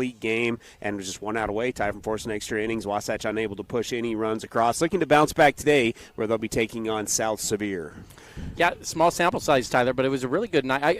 game and was just 1 out away, tied from forcing extra innings. Wasatch unable to push any runs across. Looking to bounce back today where they'll be taking on South Sevier. Yeah, small sample size, Tyler, but it was a really good night.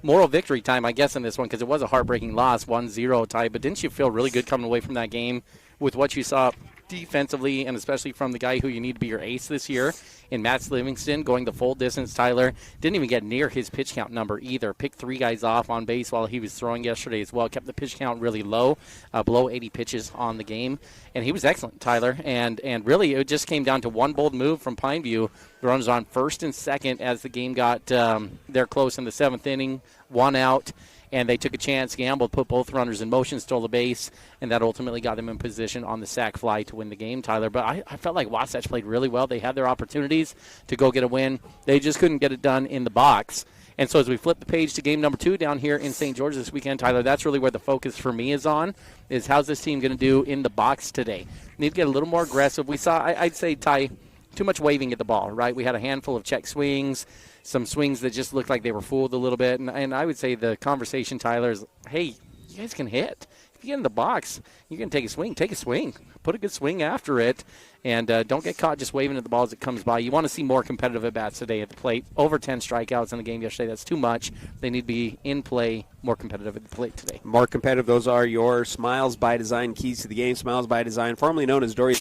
Moral victory time, I guess, in this one because it was a heartbreaking loss, 1-0 tie. But didn't you feel really good coming away from that game with what you saw defensively, and especially from the guy who you need to be your ace this year in Matt Livingston, going the full distance? Tyler didn't even get near his pitch count number either. Picked 3 guys off on base while he was throwing yesterday as well. Kept the pitch count really low, below 80 pitches on the game, and he was excellent, Tyler. And really, it just came down to one bold move from Pineview. The runners on first and second as the game got there close in the 7th inning, 1 out. And they took a chance, gambled, put both runners in motion, stole the base, and that ultimately got them in position on the sac fly to win the game, Tyler. But I felt like Wasatch played really well. They had their opportunities to go get a win. They just couldn't get it done in the box. And so as we flip the page to game number 2 down here in St. George this weekend, Tyler, that's really where the focus for me is on, is how's this team going to do in the box today. Need to get a little more aggressive. We saw, I'd say, Ty, too much waving at the ball, right? We had a handful of check swings, some swings that just looked like they were fooled a little bit. And I would say the conversation, Tyler, is, hey, you guys can hit. If you get in the box, you can take a swing. Take a swing. Put a good swing after it. And don't get caught just waving at the ball as it comes by. You want to see more competitive at-bats today at the plate. Over 10 strikeouts in the game yesterday. That's too much. They need to be in play, more competitive at the plate today. More competitive. Those are your Smiles by Design keys to the game. Smiles by Design, formerly known as Dory.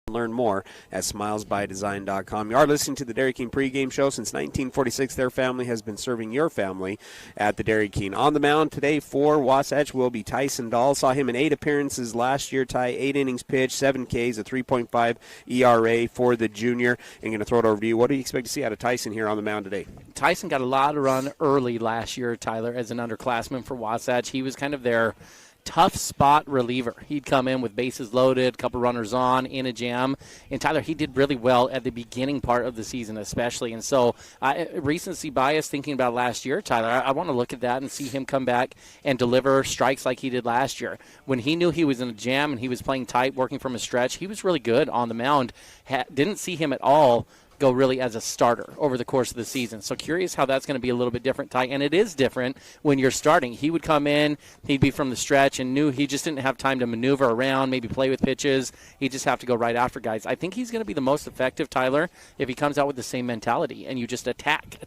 Learn more at smilesbydesign.com. You are listening to the Dairy King pregame show. Since 1946, their family has been serving your family at the Dairy King. On the mound today for Wasatch will be Tyson Dahl. Saw him in 8 appearances last year. 8 innings pitched, 7 Ks, a 3.5 ERA for the junior. And going to throw it over to you. What do you expect to see out of Tyson here on the mound today? Tyson got a lot of run early last year, Tyler, as an underclassman for Wasatch. He was kind of their tough spot reliever. He'd come in with bases loaded, a couple runners on, in a jam. And Tyler, he did really well at the beginning part of the season especially. And so recency bias, thinking about last year, Tyler, I want to look at that and see him come back and deliver strikes like he did last year. When he knew he was in a jam and he was playing tight, working from a stretch, he was really good on the mound. Didn't see him at all go really as a starter over the course of the season. So curious how that's going to be a little bit different, Ty. And it is different when you're starting. He would come in, he'd be from the stretch, and knew he just didn't have time to maneuver around, maybe play with pitches. He'd just have to go right after guys. I think he's going to be the most effective, Tyler, if he comes out with the same mentality and you just attack,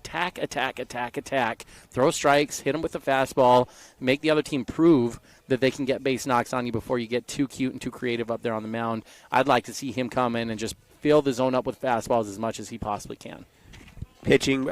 throw strikes, hit him with the fastball, make the other team prove that they can get base knocks on you before you get too cute and too creative up there on the mound. I'd like to see him come in and just fill the zone up with fastballs as much as he possibly can. Pitching.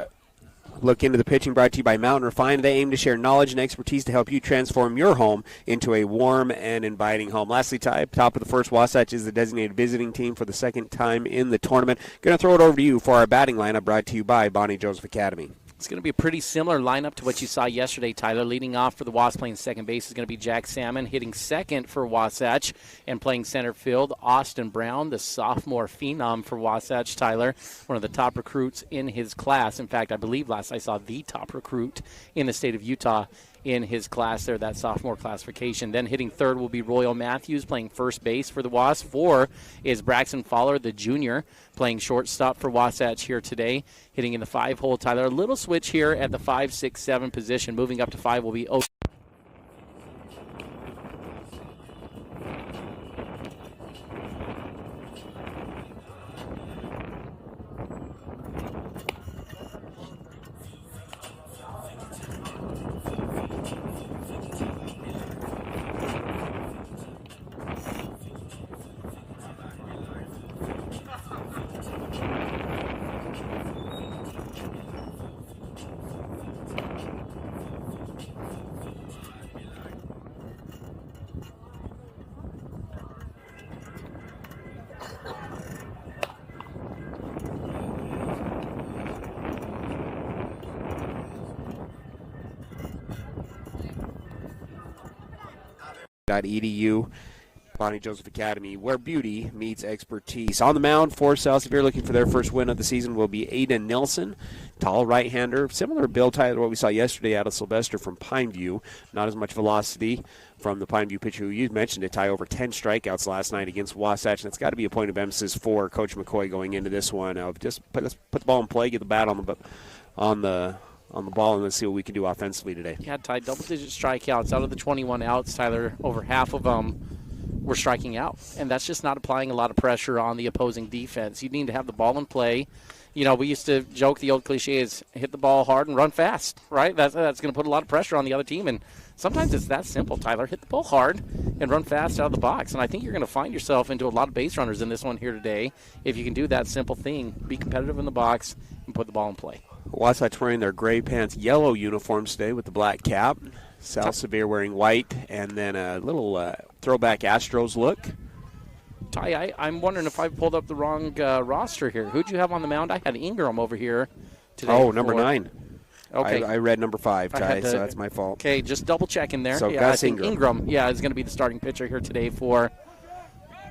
Look into the pitching, brought to you by Mountain Refined. They aim to share knowledge and expertise to help you transform your home into a warm and inviting home. Lastly, Ty, top of the first, Wasatch is the designated visiting team for the second time in the tournament. Going to throw it over to you for our batting lineup, brought to you by Bonnie Joseph Academy. It's going to be a pretty similar lineup to what you saw yesterday, Tyler. Leading off for the Wasps playing second base is going to be Jack Salmon. Hitting second for Wasatch and playing center field, Austin Brown, the sophomore phenom for Wasatch, Tyler. One of the top recruits in his class. In fact, I believe last I saw the top recruit in the state of Utah in his class there, that sophomore classification. Then hitting third will be Royal Matthews, playing first base for the Wasps. 4 is Braxton Fowler, the junior, playing shortstop for Wasatch here today. Hitting in the 5-hole, Tyler. A little switch here at the 5, 6, 7 position. Moving up to 5 will be .edu, Bonnie Joseph Academy, where beauty meets expertise. On the mound for South Sevier, looking for their first win of the season, will be Aiden Nelson, tall right-hander, similar build type to what we saw yesterday out of Sylvester from Pineview. Not as much velocity from the Pineview pitcher who you mentioned it, Ty, over 10 strikeouts last night against Wasatch, and it's got to be a point of emphasis for Coach McCoy going into this one. Just put the ball in play, get the bat on the on the ball, and let's see what we can do offensively today. Yeah, Ty, double-digit strikeouts. Out of the 21 outs, Tyler, over half of them were striking out. And that's just not applying a lot of pressure on the opposing defense. You need to have the ball in play. You know, we used to joke, the old cliche is hit the ball hard and run fast, right? That's going to put a lot of pressure on the other team. And sometimes it's that simple, Tyler. Hit the ball hard and run fast out of the box. And I think you're going to find yourself into a lot of base runners in this one here today if you can do that simple thing. Be competitive in the box and put the ball in play. Wasatch wearing their gray pants, yellow uniforms today with the black cap. South Sevier wearing white, and then a little throwback Astros look. Ty, I'm wondering if I pulled up the wrong roster here. Who'd you have on the mound? I had Ingram over here today. Oh, number 9. Okay. I read number 5, Ty, so that's my fault. Okay, just double checking there. So yeah, Gus I think Ingram. is going to be the starting pitcher here today for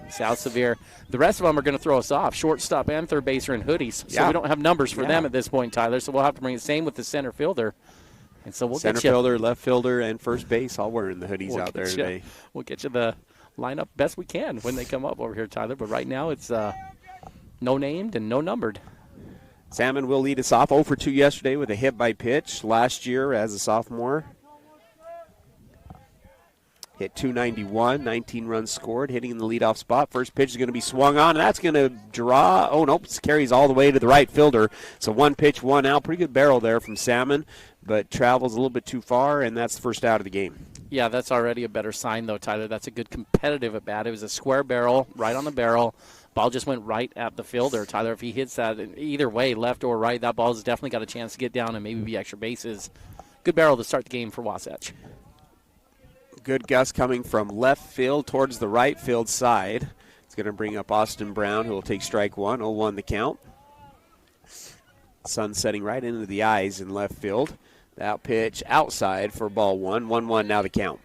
South Sevier. The rest of them are going to throw us off. Shortstop and third baser in hoodies. So we don't have numbers for them at this point, Tyler. So we'll have to bring the same with the center fielder. And so we'll center get you. fielder, left fielder, and first base all wearing the hoodies out there today. We'll get you the lineup best we can when they come up over here, Tyler. But right now it's no named and no numbered. Salmon will lead us off 0 for 2 yesterday with a hit by pitch. Last year as a sophomore, hit .291, 19 runs scored, hitting in the leadoff spot. First pitch is going to be swung on, and that's going to draw. Oh, nope, it carries all the way to the right fielder. So 1 pitch, 1 out. Pretty good barrel there from Salmon, but travels a little bit too far, and that's the first out of the game. Yeah, that's already a better sign, though, Tyler. That's a good competitive at-bat. It was a square barrel, right on the barrel. Ball just went right at the fielder. Tyler, if he hits that either way, left or right, that ball's definitely got a chance to get down and maybe be extra bases. Good barrel to start the game for Wasatch. Good gust coming from left field towards the right field side. It's going to bring up Austin Brown, who will take strike 1, 0-1 the count. Sun setting right into the eyes in left field. That pitch outside for ball 1, 1-1 now the count.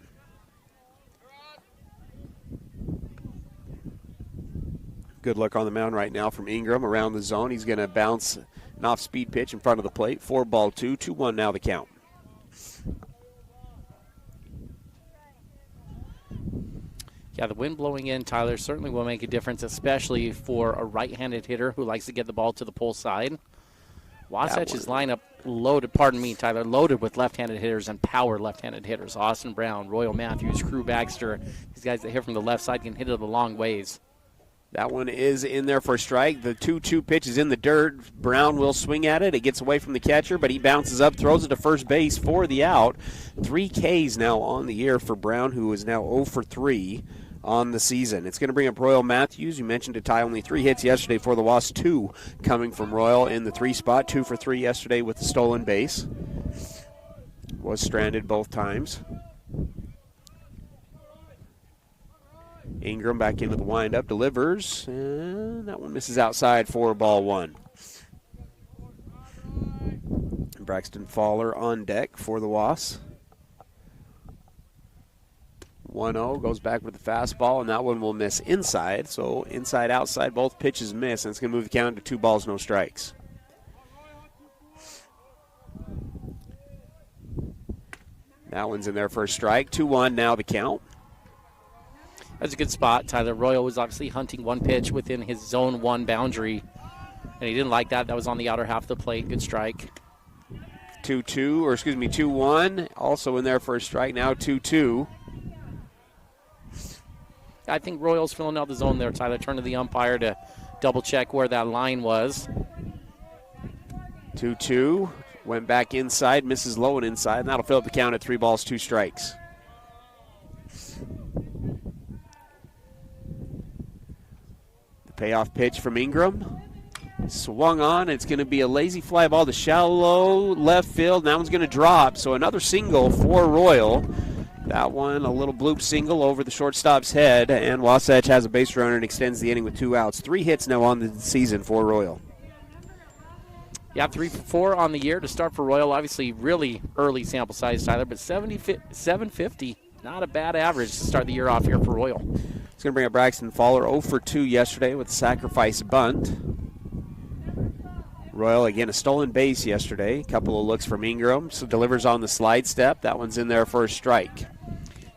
Good look on the mound right now from Ingram around the zone. He's going to bounce an off-speed pitch in front of the plate. 4-2, 2-1 now the count. Yeah, the wind blowing in, Tyler, certainly will make a difference, especially for a right-handed hitter who likes to get the ball to the pull side. Wasatch's lineup loaded, loaded with left-handed hitters and power left-handed hitters. Austin Brown, Royal Matthews, Crew Baxter. These guys that hit from the left side can hit it a long ways. That one is in there for a strike. The 2-2 pitch is in the dirt. Brown will swing at it. It gets away from the catcher, but he bounces up, throws it to first base for the out. 3 Ks now on the year for Brown, who is now 0 for 3 on the season. It's going to bring up Royal Matthews. You mentioned to Ty, only 3 hits yesterday for the Wasps, 2 coming from Royal in the 3 spot. 2 for 3 yesterday with the stolen base. Was stranded both times. Ingram back into the windup, delivers, and that one misses outside for ball 1. Braxton Fowler on deck for the Wasps. 1-0, goes back with the fastball, and that one will miss inside. So inside, outside, both pitches miss, and it's going to move the count to 2 balls, no strikes. That one's in there for a strike. 2-1 now the count. That's a good spot. Tyler Royal was obviously hunting one pitch within his zone 1 boundary, and he didn't like that. That was on the outer half of the plate. Good strike. 2-1. Also in there for a strike. Now 2-2. I think Royal's filling out the zone there, Tyler. Turn to the umpire to double check where that line was. 2-2. Went back inside, misses low and inside, and that'll fill up the count at 3 balls, 2 strikes. Payoff pitch from Ingram. Swung on. It's going to be a lazy fly ball to shallow left field. That one's going to drop. So another single for Royal. That one, a little bloop single over the shortstop's head. And Wasatch has a base runner and extends the inning with 2 outs. 3 hits now on the season for Royal. Yeah, 3 for 4 on the year to start for Royal. Obviously, really early sample size, Tyler, but 750. Not a bad average to start the year off here for Royal. It's going to bring up Braxton Fowler, 0 for 2 yesterday with a sacrifice bunt. Royal, again, a stolen base yesterday. A couple of looks from Ingram. So delivers on the slide step. That one's in there for a strike.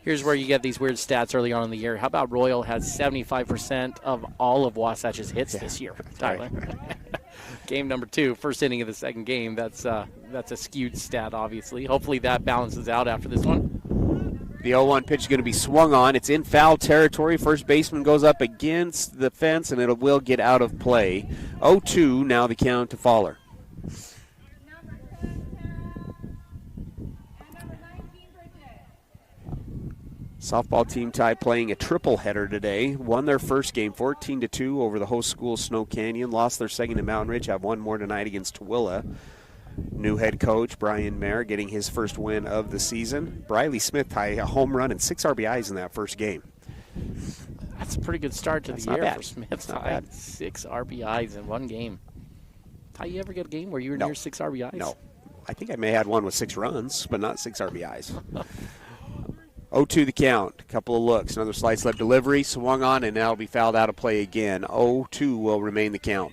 Here's where you get these weird stats early on in the year. How about Royal has 75% of all of Wasatch's hits this year, Tyler? Game number 2, first inning of the second game. That's a skewed stat, obviously. Hopefully that balances out after this one. The 0-1 pitch is going to be swung on. It's in foul territory. First baseman goes up against the fence, and it will get out of play. 0-2 now the count to Fowler. Softball team Ty playing a triple header today. Won their first game 14-2 over the host school Snow Canyon. Lost their second to Mountain Ridge. Have one more tonight against Tooele. New head coach Brian Mayer getting his first win of the season. Briley Smith tied a home run and 6 RBIs in that first game. That's a pretty good start to the year bad. for Smith. Ty, 6 RBIs in one game. Ty, you ever get a game where you were near 6 RBIs? No. I think I may have had one with 6 runs, but not 6 RBIs. 0-2 the count. A couple of looks. Another slice left delivery. Swung on, and now it'll be fouled out of play again. 0-2 will remain the count.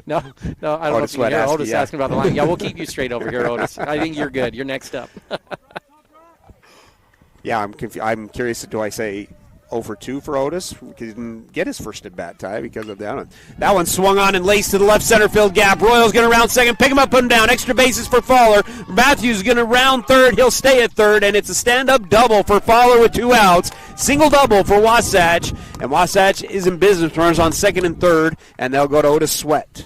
No, I don't know if you hear Otis asking about the line. Yeah, we'll keep you straight over here, Otis. I think you're good. You're next up. Yeah, I'm curious. Do I say 0-2 for Otis? He didn't get his first at bat, Ty, because of that one. That one swung on and laced to the left center field gap. Royal's going to round second, pick him up, put him down. Extra bases for Fowler. Matthews is going to round third. He'll stay at third, and it's a stand-up double for Fowler with 2 outs. Single double for Wasatch, and Wasatch is in business. Runners on second and third, and they'll go to Otis Sweat.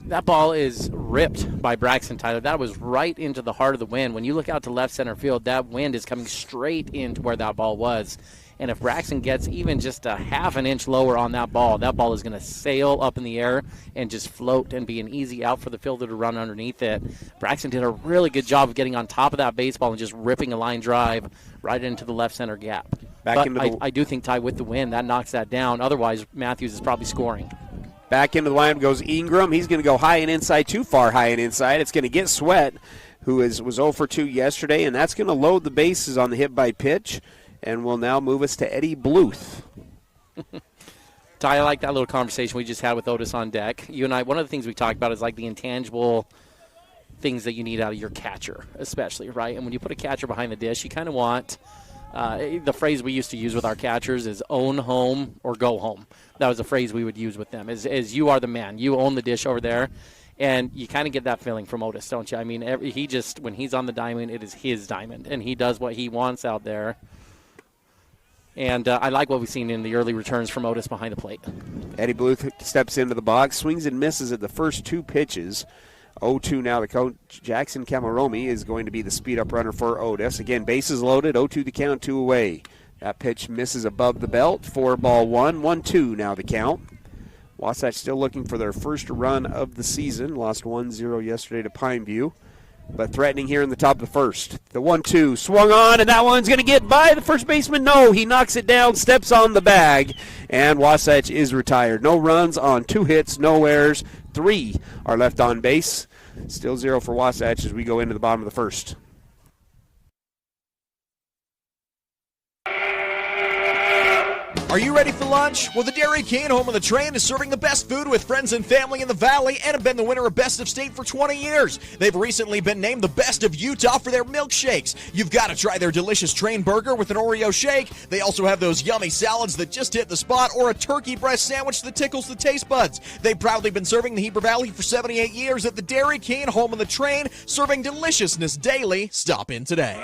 That ball is ripped by Braxton, Tyler. That was right into the heart of the wind. When you look out to left center field, that wind is coming straight into where that ball was. And if Braxton gets even just a half an inch lower on that ball is going to sail up in the air and just float and be an easy out for the fielder to run underneath it. Braxton did a really good job of getting on top of that baseball and just ripping a line drive right into the left center gap. I do think, Ty, with the wind, that knocks that down. Otherwise, Matthews is probably scoring. Back into the lineup goes Ingram. He's going to go high and inside, too far high and inside. It's going to get Sweat, who was 0 for 2 yesterday, and that's going to load the bases on the hit by pitch, and will now move us to Eddie Bluth. Ty, I like that little conversation we just had with Otis on deck. You and I, one of the things we talked about is like the intangible things that you need out of your catcher, especially, right? And when you put a catcher behind the dish, you kind of want the phrase we used to use with our catchers is own home or go home. That was a phrase we would use with them, is you are the man. You own the dish over there. And you kind of get that feeling from Otis, don't you? I mean, when he's on the diamond, it is his diamond, and he does what he wants out there. And I like what we've seen in the early returns from Otis behind the plate. Eddie Bluth steps into the box, swings and misses at the first 2 pitches. 0-2 now. The coach, Jackson Camaromi, is going to be the speed-up runner for Otis. Again, bases loaded, 0-2 the count, 2 away. That pitch misses above the belt. 4-1, 1-2 now the count. Wasatch still looking for their first run of the season. Lost 1-0 yesterday to Pineview, but threatening here in the top of the first. The 1-2 swung on, and that one's going to get by the first baseman. No, he knocks it down, steps on the bag, and Wasatch is retired. No runs on 2 hits, no errors. 3 are left on base. Still 0 for Wasatch as we go into the bottom of the first. Are you ready for lunch? Well, the Dairy King, home of the train, is serving the best food with friends and family in the Valley and have been the winner of Best of State for 20 years. They've recently been named the best of Utah for their milkshakes. You've got to try their delicious train burger with an Oreo shake. They also have those yummy salads that just hit the spot, or a turkey breast sandwich that tickles the taste buds. They've proudly been serving the Heber Valley for 78 years at the Dairy King, home of the train, serving deliciousness daily. Stop in today.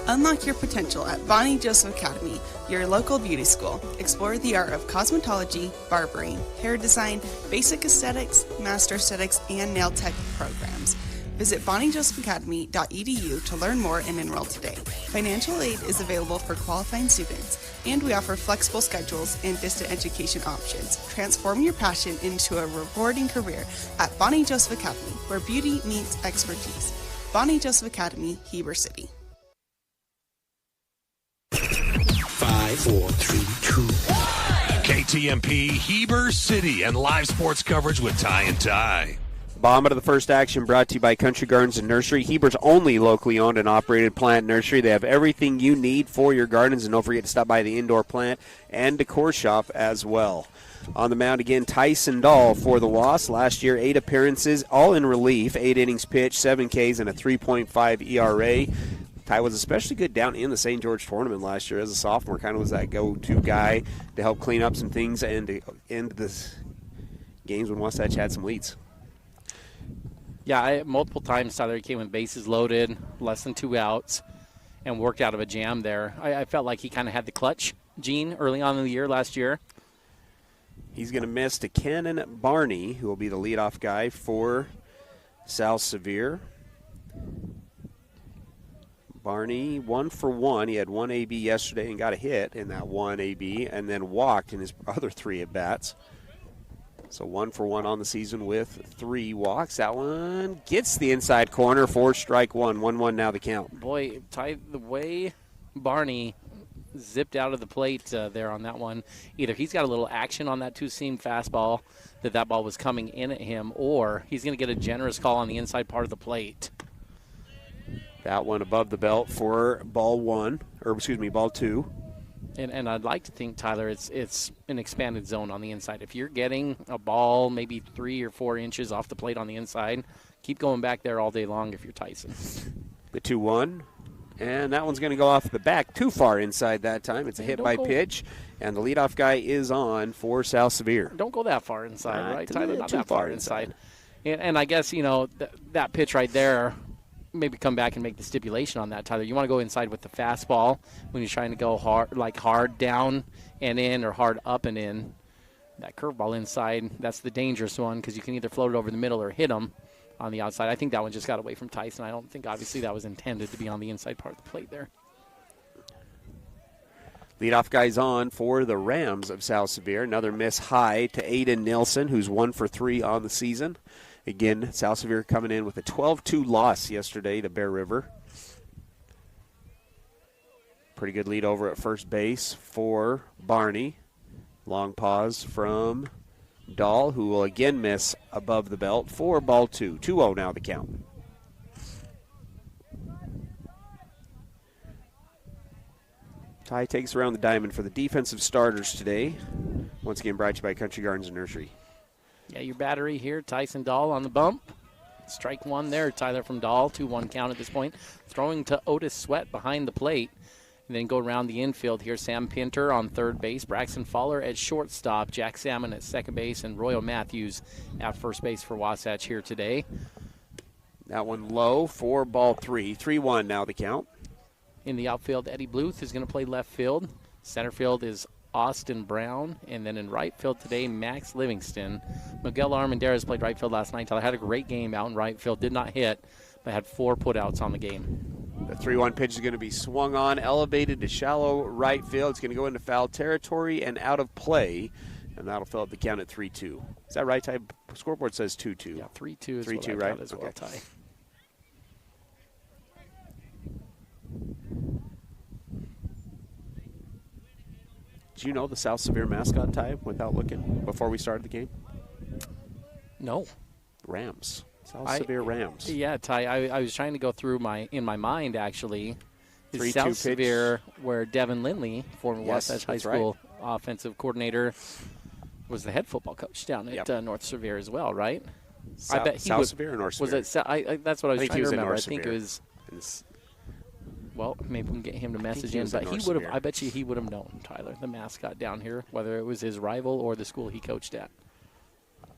Unlock your potential at Bonnie Joseph Academy, your local beauty school. Explore the art of cosmetology, barbering, hair design, basic aesthetics, master aesthetics, and nail tech programs. Visit bonniejosephacademy.edu to learn more and enroll today. Financial aid is available for qualifying students, and we offer flexible schedules and distant education options. Transform your passion into a rewarding career at Bonnie Joseph Academy, where beauty meets expertise. Bonnie Joseph Academy, Heber City. 5, 4, 3, 2, 1. KTMP, Heber City, and live sports coverage with Ty and Ty. Bottom of the first action brought to you by Country Gardens and Nursery, Heber's only locally owned and operated plant nursery. They have everything you need for your gardens, and don't forget to stop by the indoor plant and decor shop as well. On the mound again, Tyson Dahl for the Wasps. Last year, 8 appearances, all in relief, 8 innings pitched, 7 Ks, and a 3.5 ERA. Ty was especially good down in the St. George tournament last year as a sophomore. Kind of was that go-to guy to help clean up some things and to end the games when Wasatch had some leads. Yeah, multiple times Tyler came with bases loaded, less than 2 outs, and worked out of a jam there. I felt like he kind of had the clutch gene early on in the year last year. He's going to miss to Cannon Barney, who will be the leadoff guy for South Sevier. Barney, 1 for 1. He had 1 AB yesterday and got a hit in that 1 AB and then walked in his other 3 at-bats. So 1 for 1 on the season with 3 walks. That one gets the inside corner for strike 1. 1-1 now the count. Boy, Ty, the way Barney zipped out of the plate there on that one, either he's got a little action on that two-seam fastball that ball was coming in at him, or he's going to get a generous call on the inside part of the plate. That one above the belt for ball 2. And I'd like to think, Tyler, it's an expanded zone on the inside. If you're getting a ball maybe 3 or 4 inches off the plate on the inside, keep going back there all day long if you're Tyson. The 2-1. And that one's going to go off the back too far inside that time. It's a hit by pitch, and the leadoff guy is on for South Sevier. Don't go that far inside, right, Tyler? Not that far inside. And I guess, that pitch right there, maybe come back and make the stipulation on that, Tyler. You want to go inside with the fastball when you're trying to go hard down and in or hard up and in. That curveball inside, that's the dangerous one because you can either float it over the middle or hit them on the outside. I think that one just got away from Tyson. I don't think, obviously, that was intended to be on the inside part of the plate there. Leadoff guy's on for the Rams of South Sevier. Another miss high to Aiden Nilsson, who's 1 for 3 on the season. Again, South Sevier coming in with a 12-2 loss yesterday to Bear River. Pretty good lead over at first base for Barney. Long pause from Dahl, who will again miss above the belt for ball 2. 2-0 now the count. Ty takes around the diamond for the defensive starters today. Once again, brought to you by Country Gardens and Nursery. Yeah, your battery here, Tyson Dahl on the bump. Strike 1 there, Tyler from Dahl. 2-1 count at this point. Throwing to Otis Sweat behind the plate. And then go around the infield here. Sam Pinter on third base. Braxton Fowler at shortstop. Jack Salmon at second base. And Royal Matthews at first base for Wasatch here today. That one low for ball 3. 3-1 now the count. In the outfield, Eddie Bluth is going to play left field. Center field is Austin Brown. And then in right field today, Max Livingston. Miguel Armendariz played right field last night. Tyler had a great game out in right field. Did not hit, but had 4 putouts on the game. The 3-1 pitch is going to be swung on, elevated to shallow right field. It's going to go into foul territory and out of play, and that'll fill up the count at 3-2. Is that right, Ty? Scoreboard says 2-2. Yeah, 3-2 is 3-2, what I right? got as well, Ty. Did you know the South Sevier mascot, Ty, without looking, before we started the game? No. Rams. South Sevier Rams. Yeah, Ty, I was trying to go through in my mind, actually. Is South pitch. Sevier, where Devin Lindley, former Wasatch High School offensive coordinator, was the head football coach down at North Sevier as well, right? I bet he South Sevier or North Sevier? Was it? That's what I was trying to remember. I think it was. It's, well, maybe we can get him to message in, but he would have. I bet you he would have known, Tyler, the mascot down here, whether it was his rival or the school he coached at.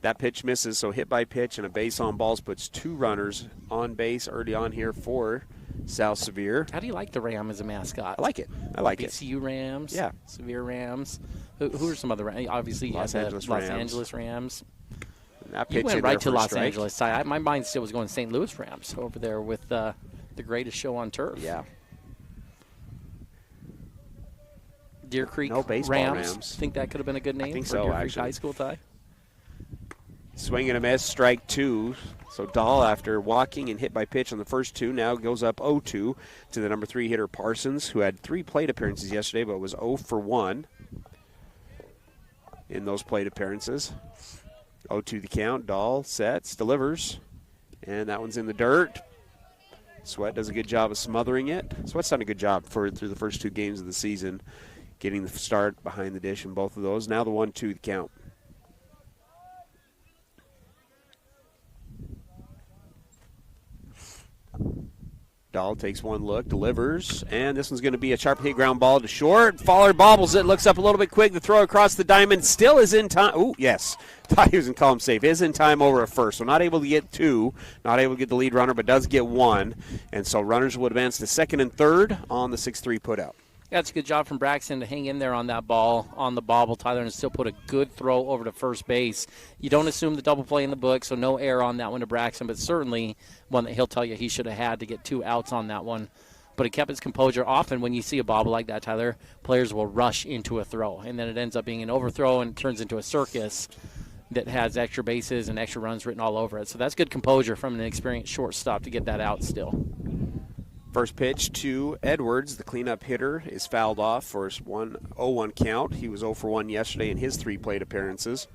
that pitch misses, so hit by pitch and a base on balls puts 2 runners on base early on here for South Sevier. How do you like the Ram as a mascot? I like it. I like it. BCU Rams. Yeah. Sevier Rams. Who are some other Rams? Obviously, Los Angeles Rams. That You pitch went in right there to for a Los strike. Angeles. My mind still was going St. Louis Rams over there with the greatest show on turf. Yeah. Deer Creek No baseball Rams. Think that could have been a good name think for so, Deer Creek actually. High School, Ty? Swing and a miss, strike 2. So Dahl, after walking and hit by pitch on the first 2, now goes up 0-2 to the number 3 hitter Parsons, who had 3 plate appearances yesterday, but was 0 for 1 in those plate appearances. 0-2 the count. Dahl sets, delivers, and that one's in the dirt. Sweat does a good job of smothering it. Sweat's done a good job through the first 2 games of the season, getting the start behind the dish in both of those. Now the 1-2 the count. Dahl takes one look, delivers, and this one's going to be a sharp hit ground ball to short. Faller bobbles it, looks up a little bit quick. The throw across the diamond still is in time. Ooh, yes. Thought he was going to call him safe. Is in time over a first. So not able to get two, not able to get the lead runner, but does get one. And so runners will advance to second and third on the 6-3 putout. Yeah, it's a good job from Braxton to hang in there on that ball, on the bobble, Tyler, and still put a good throw over to first base. You don't assume the double play in the book, so no error on that one to Braxton, but certainly one that he'll tell you he should have had to get 2 outs on that one. But he kept his composure. Often when you see a bobble like that, Tyler, players will rush into a throw, and then it ends up being an overthrow and turns into a circus that has extra bases and extra runs written all over it. So that's good composure from an experienced shortstop to get that out still. First pitch to Edwards. The cleanup hitter is fouled off for a 1-0-1 count. He was 0 for 1 yesterday in his 3 plate appearances.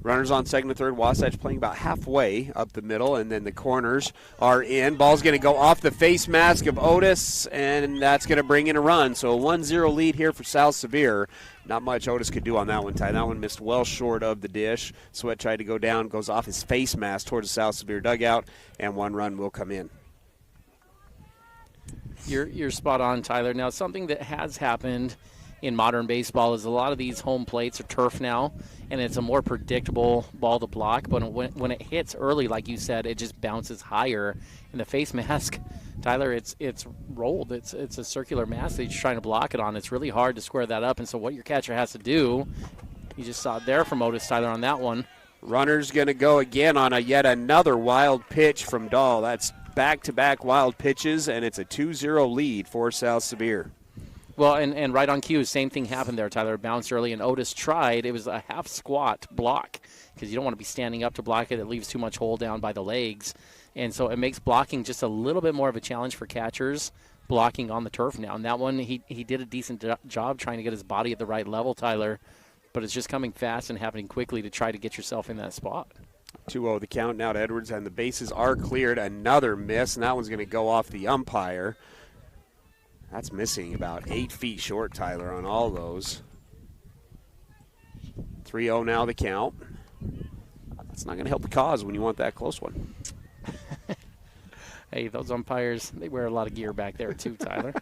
Runners on second and third. Wasatch playing about halfway up the middle, and then the corners are in. Ball's going to go off the face mask of Otis, and that's going to bring in a run. So a 1-0 lead here for South Sevier. Not much Otis could do on that one, Ty. That one missed well short of the dish. Sweat tried to go down, goes off his face mask towards the South Sevier dugout, and 1 run will come in. You're spot on, Tyler. Now, something that has happened in modern baseball is a lot of these home plates are turf now, and it's a more predictable ball to block. But when it hits early, like you said, it just bounces higher. And the face mask, Tyler, it's rolled. It's a circular mask that you're trying to block it on. It's really hard to square that up. And so what your catcher has to do, you just saw it there from Otis, Tyler, on that one. Runner's going to go again on yet another wild pitch from Dahl. That's back-to-back wild pitches, and it's a 2-0 lead for South Sevier. Well, and right on cue, same thing happened there, Tyler. It bounced early, and Otis tried. It was a half-squat block because you don't want to be standing up to block it. It leaves too much hole down by the legs. And so it makes blocking just a little bit more of a challenge for catchers blocking on the turf now. And that one, he did a decent job trying to get his body at the right level, Tyler. But it's just coming fast and happening quickly to try to get yourself in that spot. 2-0 the count now to Edwards, and the bases are cleared. Another miss, and that one's going to go off the umpire. That's missing about 8 feet short, Tyler, on all those. 3-0 now the count. That's not going to help the cause when you want that close one. Hey, those umpires, they wear a lot of gear back there too, Tyler.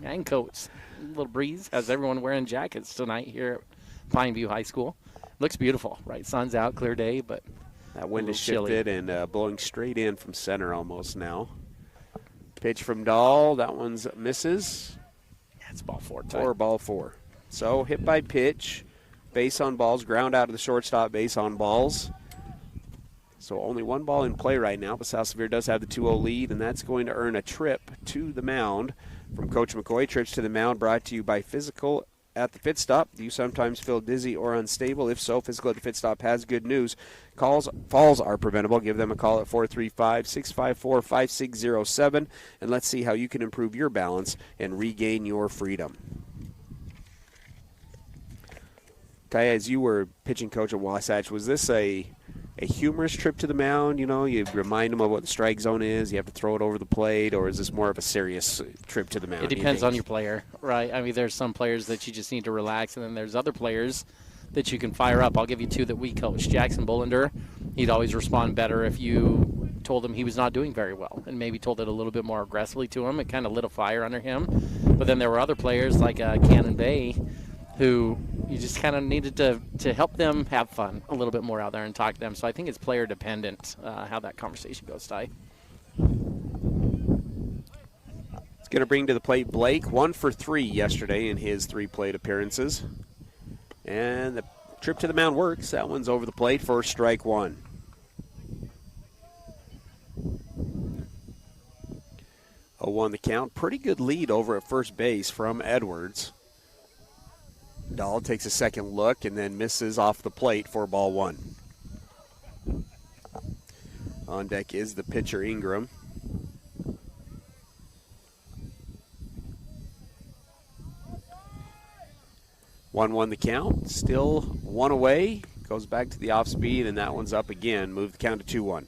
And coats. A little breeze has everyone wearing jackets tonight here at Pineview High School. Looks beautiful, right? Sun's out, clear day, but that wind is shifted and blowing straight in from center almost now. Pitch from Dahl. That one's misses. Yeah, it's ball 4. Or ball 4. So hit by pitch, base on balls, ground out to the shortstop, base on balls. So only 1 ball in play right now, but South Sevier does have the 2-0 lead, and that's going to earn a trip to the mound from Coach McCoy. Trips to the mound brought to you by Physical at the Pit Stop. Do you sometimes feel dizzy or unstable? If so, Physical at the Pit Stop has good news. Falls are preventable. Give them a call at 435-654-5607, and let's see how you can improve your balance and regain your freedom. Ty, as you were pitching coach at Wasatch, was this a humorous trip to the mound? You know, you remind them of what the strike zone is, you have to throw it over the plate, or is this more of a serious trip to the mound? It depends on your player, right? I mean, there's some players that you just need to relax, and then there's other players that you can fire up. I'll give you 2 that we coach. Jackson Bullender, he'd always respond better if you told him he was not doing very well and maybe told it a little bit more aggressively to him. It kind of lit a fire under him. But then there were other players like Cannon Bay who you just kind of needed to help them have fun a little bit more out there and talk to them. So I think it's player dependent how that conversation goes, Ty. It's going to bring to the plate Blake, 1 for 3 yesterday in his 3 plate appearances. And the trip to the mound works. That one's over the plate for strike 1. Oh, 1 the count. Pretty good lead over at first base from Edwards. Dahl takes a second look and then misses off the plate for ball 1. On deck is the pitcher Ingram. One the count. Still 1 away. Goes back to the off speed, and that one's up again. Move the count to 2-1.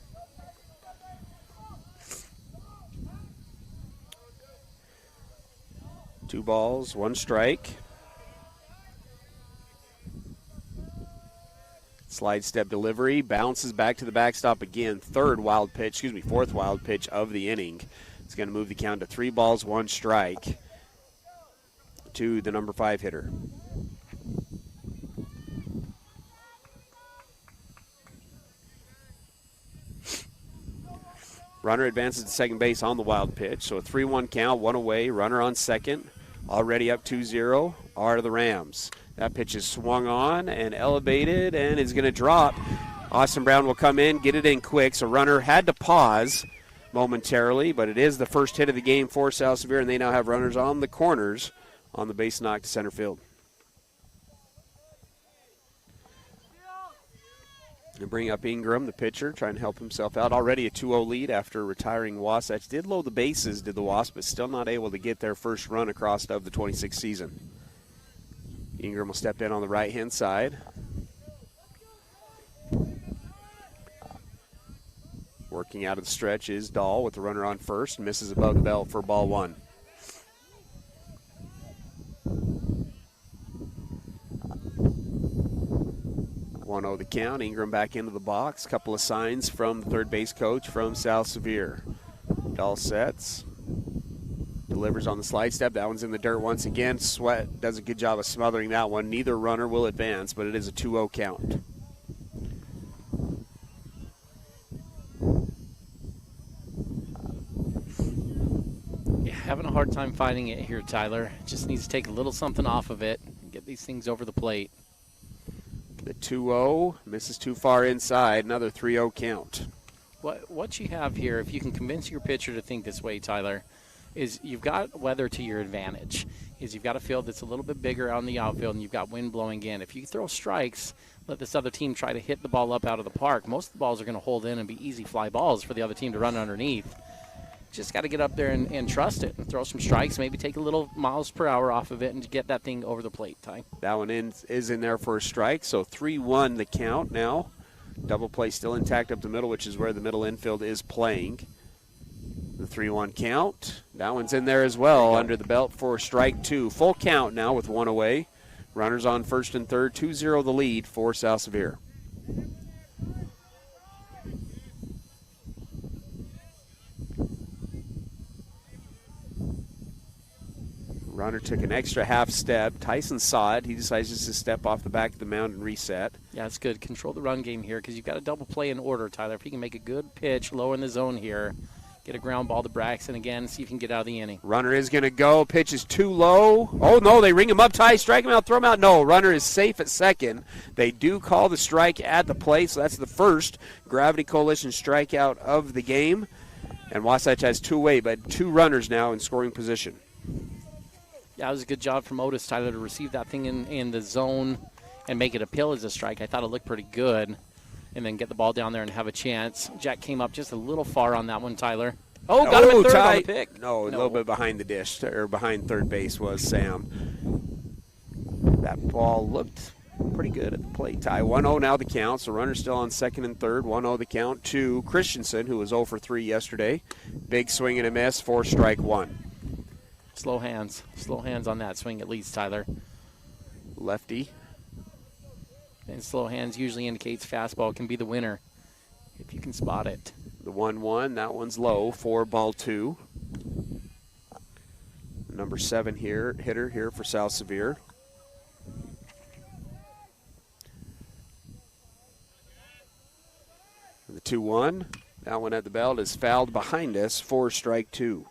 Two balls, 1 strike. Slide step delivery, bounces back to the backstop again. Fourth wild pitch of the inning. It's going to move the count to 3 balls, 1 strike to the number 5 hitter. Runner advances to second base on the wild pitch. So a 3-1 count, 1 away, runner on second. Already up 2-0 are the Rams. That pitch is swung on and elevated and is going to drop. Austin Brown will come in, get it in quick. So runner had to pause momentarily, but it is the first hit of the game for South Sevier, and they now have runners on the corners on the base knock to center field. They bring up Ingram, the pitcher, trying to help himself out. Already a 2-0 lead after retiring Wasatch. Did load the bases, did the Wasps, but still not able to get their first run across of the 26th season. Ingram will step in on the right-hand side. Working out of the stretch is Dahl with the runner on first. Misses above the belt for ball 1. The count. Ingram back into the box. Couple of signs from the third base coach from South Sevier. Dahl sets. Delivers on the slide step. That one's in the dirt once again. Sweat does a good job of smothering that one. Neither runner will advance, but it is a 2-0 count. Yeah, having a hard time finding it here, Tyler. Just needs to take a little something off of it and get these things over the plate. The 2-0 misses too far inside. Another 3-0 count. What you have here, if you can convince your pitcher to think this way, Tyler, is you've got weather to your advantage. Is you've got a field that's a little bit bigger on the outfield and you've got wind blowing in. If you throw strikes, let this other team try to hit the ball up out of the park. Most of the balls are going to hold in and be easy fly balls for the other team to run underneath. Just got to get up there and trust it and throw some strikes, maybe take a little miles per hour off of it and get that thing over the plate, Ty. That one is in there for a strike, so 3-1 the count now. Double play still intact up the middle, which is where the middle infield is playing. The 3-1 count. That one's in there as well, under the belt for strike 2. Full count now with 1 away. Runners on first and third, 2-0 the lead for South Sevier. Runner took an extra half step. Tyson saw it. He decides just to step off the back of the mound and reset. Yeah, it's good. Control the run game here because you've got a double play in order, Tyler. If you can make a good pitch low in the zone here, get a ground ball to Braxton again, see if you can get out of the inning. Runner is going to go. Pitch is too low. Oh, no, they ring him up, Ty. Strike him out, throw him out. No, runner is safe at second. They do call the strike at the plate, so that's the first Gravity Coalition strikeout of the game. And Wasatch has 2 away, but 2 runners now in scoring position. Yeah, it was a good job from Otis, Tyler, to receive that thing in the zone and make it appeal as a strike. I thought it looked pretty good. And then get the ball down there and have a chance. Jack came up just a little far on that one, Tyler. Oh, got him at third on the pick. No, a little bit behind the dish, or behind third base was Sam. That ball looked pretty good at the plate, Ty. 1-0 now the count, so runner still on second and third. 1-0 the count to Christensen, who was 0 for 3 yesterday. Big swing and a miss for strike 1. Slow hands on that swing at least, Tyler. Lefty. And slow hands usually indicates fastball can be the winner if you can spot it. The 1-1, that one's low for ball 2. Number 7 hitter here for South Sevier. And the 2-1, that one at the belt is fouled behind us for strike 2.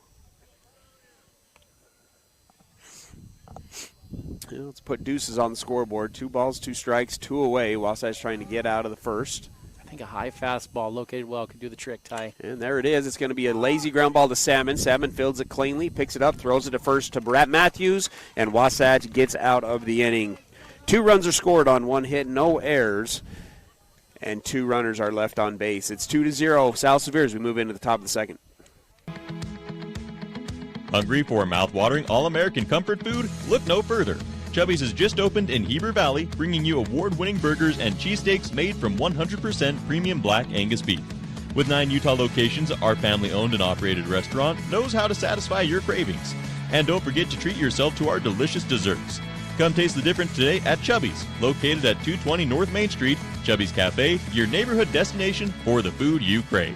Let's put deuces on the scoreboard. 2 balls, 2 strikes, 2 away. Wasatch trying to get out of the first. I think a high fastball located well could do the trick, Ty. And there it is. It's going to be a lazy ground ball to Salmon. Salmon fields it cleanly, picks it up, throws it to first to Brett Matthews, and Wasatch gets out of the inning. 2 runs are scored on 1 hit, no errors, and 2 runners are left on base. It's 2-0 South Sevier as we move into the top of the second. Hungry for mouth-watering all-American comfort food? Look no further. Chubby's has just opened in Heber Valley, bringing you award-winning burgers and cheesesteaks made from 100% premium black Angus beef. With 9 Utah locations, our family-owned and operated restaurant knows how to satisfy your cravings. And don't forget to treat yourself to our delicious desserts. Come taste the difference today at Chubby's, located at 220 North Main Street. Chubby's Cafe, your neighborhood destination for the food you crave.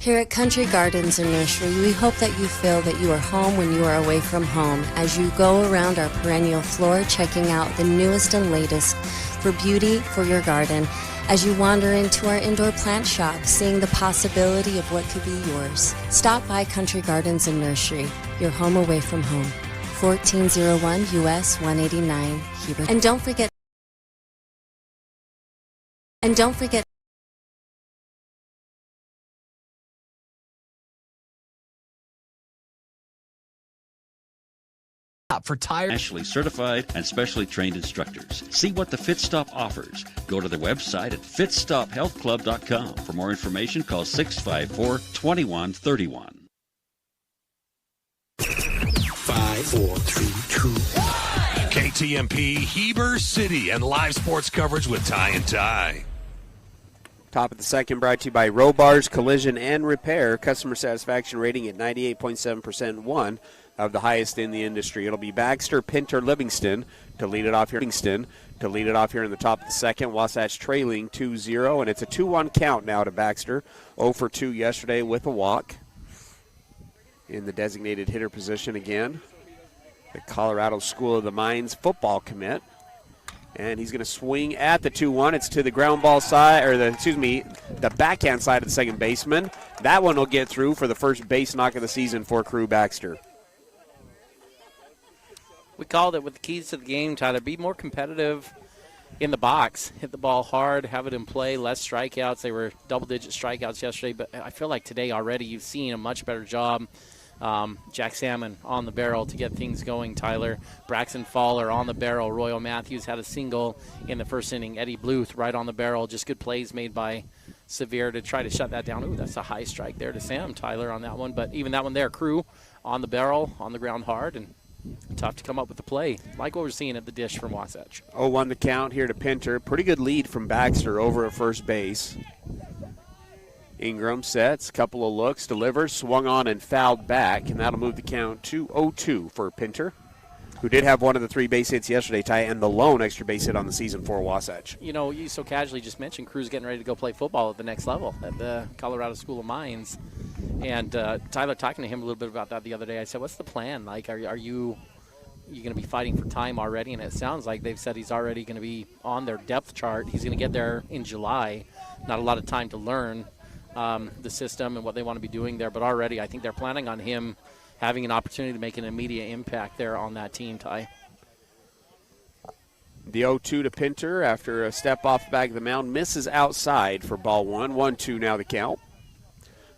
Here at Country Gardens and Nursery, we hope that you feel that you are home when you are away from home as you go around our perennial floor checking out the newest and latest for beauty for your garden, as you wander into our indoor plant shop seeing the possibility of what could be yours. Stop by Country Gardens and Nursery, your home away from home. 1401 US 189 Heber. And don't forget for tire. Nationally certified and specially trained instructors. See what the Fit Stop offers. Go to their website at fitstophealthclub.com. For more information, call 654-2131. 5, 4, 3, 2, 1. KTMP Heber City and live sports coverage with Ty and Ty. Top of the second brought to you by Robars Collision and Repair. Customer satisfaction rating at 98.7%, one of the highest in the industry. It'll be Baxter, Pinter, Livingston to lead it off here. In the top of the second. Wasatch trailing 2-0, and it's a 2-1 count now to Baxter. 0 for 2 yesterday with a walk. In the designated hitter position again, the Colorado School of the Mines football commit. And he's going to swing at the 2-1. It's to the ground ball side, or the backhand side of the second baseman. That one will get through for the first base knock of the season for Crew Baxter. We called it with the keys to the game, Tyler. Be more competitive in the box. Hit the ball hard, have it in play, less strikeouts. They were double-digit strikeouts yesterday, but I feel like today already you've seen a much better job. Jack Salmon on the barrel to get things going, Tyler. Braxton Fowler on the barrel. Royal Matthews had a single in the first inning. Eddie Bluth right on the barrel. Just good plays made by Sevier to try to shut that down. Ooh, that's a high strike there to Sam, Tyler, on that one. But even that one there, Crew on the barrel, on the ground hard, and tough to come up with the play, like what we're seeing at the dish from Wasatch. 0-1 the count here to Pinter. Pretty good lead from Baxter over at first base. Ingram sets, couple of looks, delivers, swung on and fouled back, and that'll move the count to 0-2 for Pinter, who did have one of the 3 base hits yesterday, Ty, and the lone extra base hit on the season for Wasatch. You know, you so casually just mentioned Crew's getting ready to go play football at the next level at the Colorado School of Mines. And Tyler, talking to him a little bit about that the other day, I said, what's the plan? Like, are you going to be fighting for time already? And it sounds like they've said he's already going to be on their depth chart. He's going to get there in July. Not a lot of time to learn the system and what they want to be doing there, but already I think they're planning on him having an opportunity to make an immediate impact there on that team, Ty. The 0-2 to Pinter after a step off the back of the mound, misses outside for ball one. 1-2 now the count.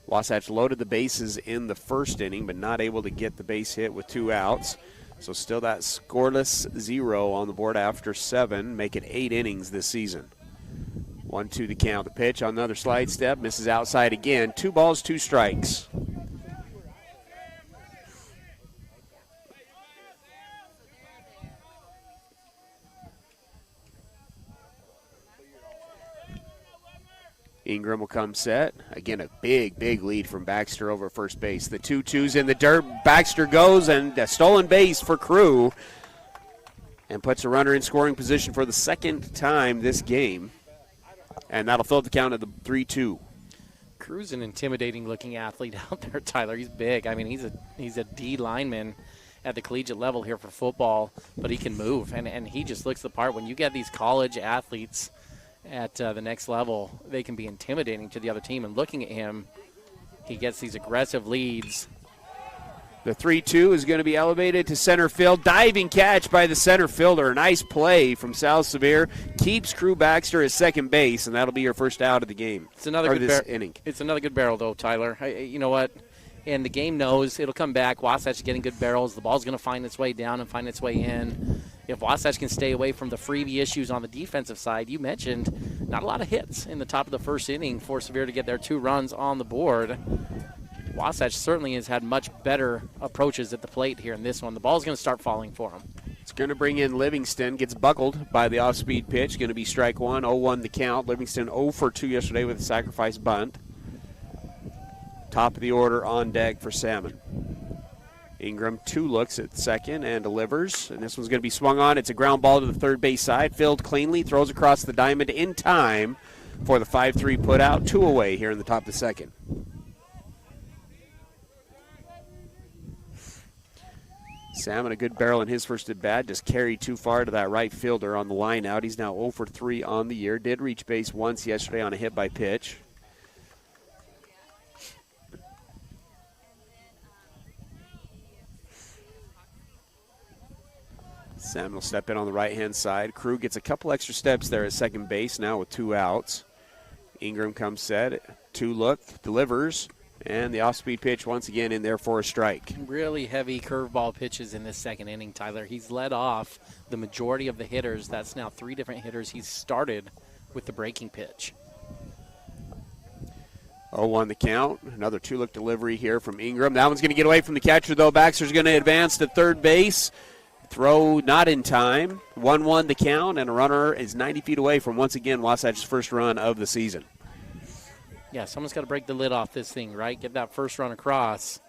Wasatch loaded the bases in the first inning, but not able to get the base hit with 2 outs. So still that scoreless 0 on the board after 7, make it 8 innings this season. 1-2 the count. The pitch on another slide step, misses outside again. 2 balls, 2 strikes. Ingram will come set. Again, a big, big lead from Baxter over first base. The 2-2's in the dirt. Baxter goes, and a stolen base for Crew, and puts a runner in scoring position for the second time this game. And that'll fill up the count at the 3-2. Crew's an intimidating-looking athlete out there, Tyler. He's big. I mean, he's a D lineman at the collegiate level here for football, but he can move, and he just looks the part. When you get these college athletes at the next level, they can be intimidating to the other team. And looking at him, he gets these aggressive leads. The 3-2 is going to be elevated to center field. Diving catch by the center fielder. A nice play from Sal Sevier. Keeps Crew Baxter at second base, and that'll be your first out of the game. It's another good inning. It's another good barrel, though, Tyler. You know what? And the game knows it'll come back. Wasatch is getting good barrels. The ball's going to find its way down and find its way in. If Wasatch can stay away from the freebie issues on the defensive side, you mentioned not a lot of hits in the top of the first inning for Sevier to get their 2 runs on the board. Wasatch certainly has had much better approaches at the plate here in this one. The ball's going to start falling for him. It's going to bring in Livingston. Gets buckled by the off-speed pitch. Going to be strike 1, 0-1 the count. Livingston 0 for 2 yesterday with a sacrifice bunt. Top of the order on deck for Salmon. Ingram 2 looks at second and delivers. And this one's going to be swung on. It's a ground ball to the third base side. Filled cleanly. Throws across the diamond in time for the 5-3 put out. 2 away here in the top of the second. Salmon, a good barrel in his first at bat, just carried too far to that right fielder on the line out. He's now 0 for 3 on the year. Did reach base once yesterday on a hit by pitch. Salmon will step in on the right-hand side. Crew gets a couple extra steps there at second base now with 2 outs. Ingram comes set, 2-look, delivers, and the off-speed pitch once again in there for a strike. Really heavy curveball pitches in this second inning, Tyler. He's led off the majority of the hitters. That's now 3 different hitters he's started with the breaking pitch. 0-1 the count. Another 2-look delivery here from Ingram. That one's going to get away from the catcher, though. Baxter's going to advance to third base. Throw not in time. 1-1 the count, and a runner is 90 feet away from, once again, Wasatch's first run of the season. Yeah, someone's got to break the lid off this thing, right? Get that first run across.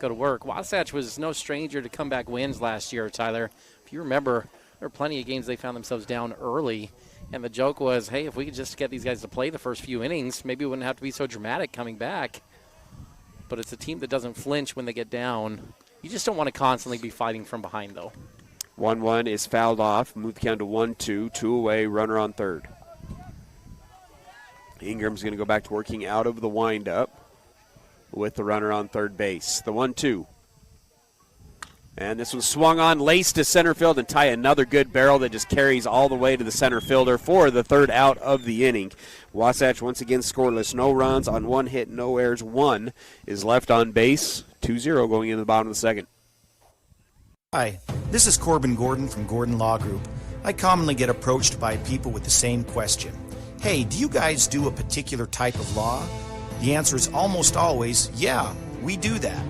Go to work. Wasatch was no stranger to comeback wins last year, Tyler. If you remember, there were plenty of games they found themselves down early, and the joke was, hey, if we could just get these guys to play the first few innings, maybe it wouldn't have to be so dramatic coming back. But it's a team that doesn't flinch when they get down. You just don't want to constantly be fighting from behind, though. 1-1 is fouled off. Move the count to 1-2. 2 away, runner on third. Ingram's going to go back to working out of the windup with the runner on third base. The 1-2. And this one swung on, laced to center field, and Ty another good barrel that just carries all the way to the center fielder for the third out of the inning. Wasatch once again scoreless. No runs on 1 hit, no errors. 1 is left on base. 2-0 going into the bottom of the second. Hi, this is Corbin Gordon from Gordon Law Group. I commonly get approached by people with the same question. Hey, do you guys do a particular type of law? The answer is almost always, yeah, we do that.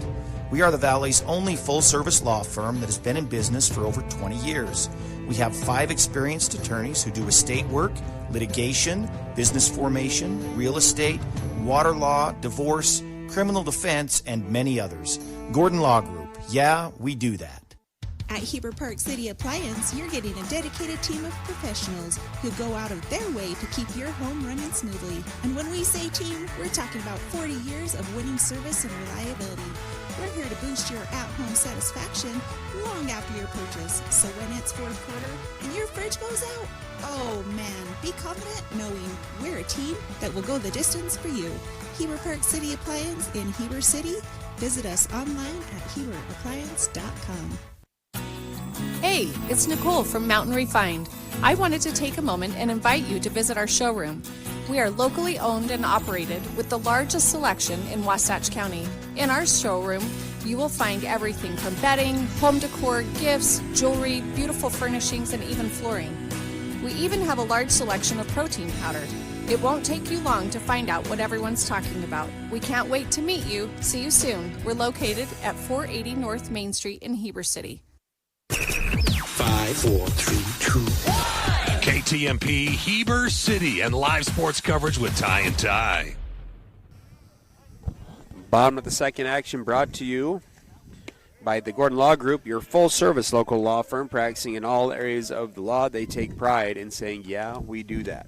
We are the Valley's only full-service law firm that has been in business for over 20 years. We have 5 experienced attorneys who do estate work, litigation, business formation, real estate, water law, divorce, criminal defense, and many others. Gordon Law Group, yeah, we do that. At Heber Park City Appliance, you're getting a dedicated team of professionals who go out of their way to keep your home running smoothly. And when we say team, we're talking about 40 years of winning service and reliability. We're here to boost your at-home satisfaction long after your purchase. So when it's fourth quarter and your fridge goes out, oh man, be confident knowing we're a team that will go the distance for you. Heber Park City Appliance in Heber City. Visit us online at HeberAppliance.com. Hey, it's Nicole from Mountain Refined. I wanted to take a moment and invite you to visit our showroom. We are locally owned and operated with the largest selection in Wasatch County. In our showroom, you will find everything from bedding, home decor, gifts, jewelry, beautiful furnishings, and even flooring. We even have a large selection of protein powder. It won't take you long to find out what everyone's talking about. We can't wait to meet you. See you soon. We're located at 480 North Main Street in Heber City. 5, 4, 3, 2, 1. KTMP Heber City and live sports coverage with Ty and Ty. Bottom of the second action brought to you by the Gordon Law Group, your full-service local law firm practicing in all areas of the law. They take pride in saying, yeah, we do that.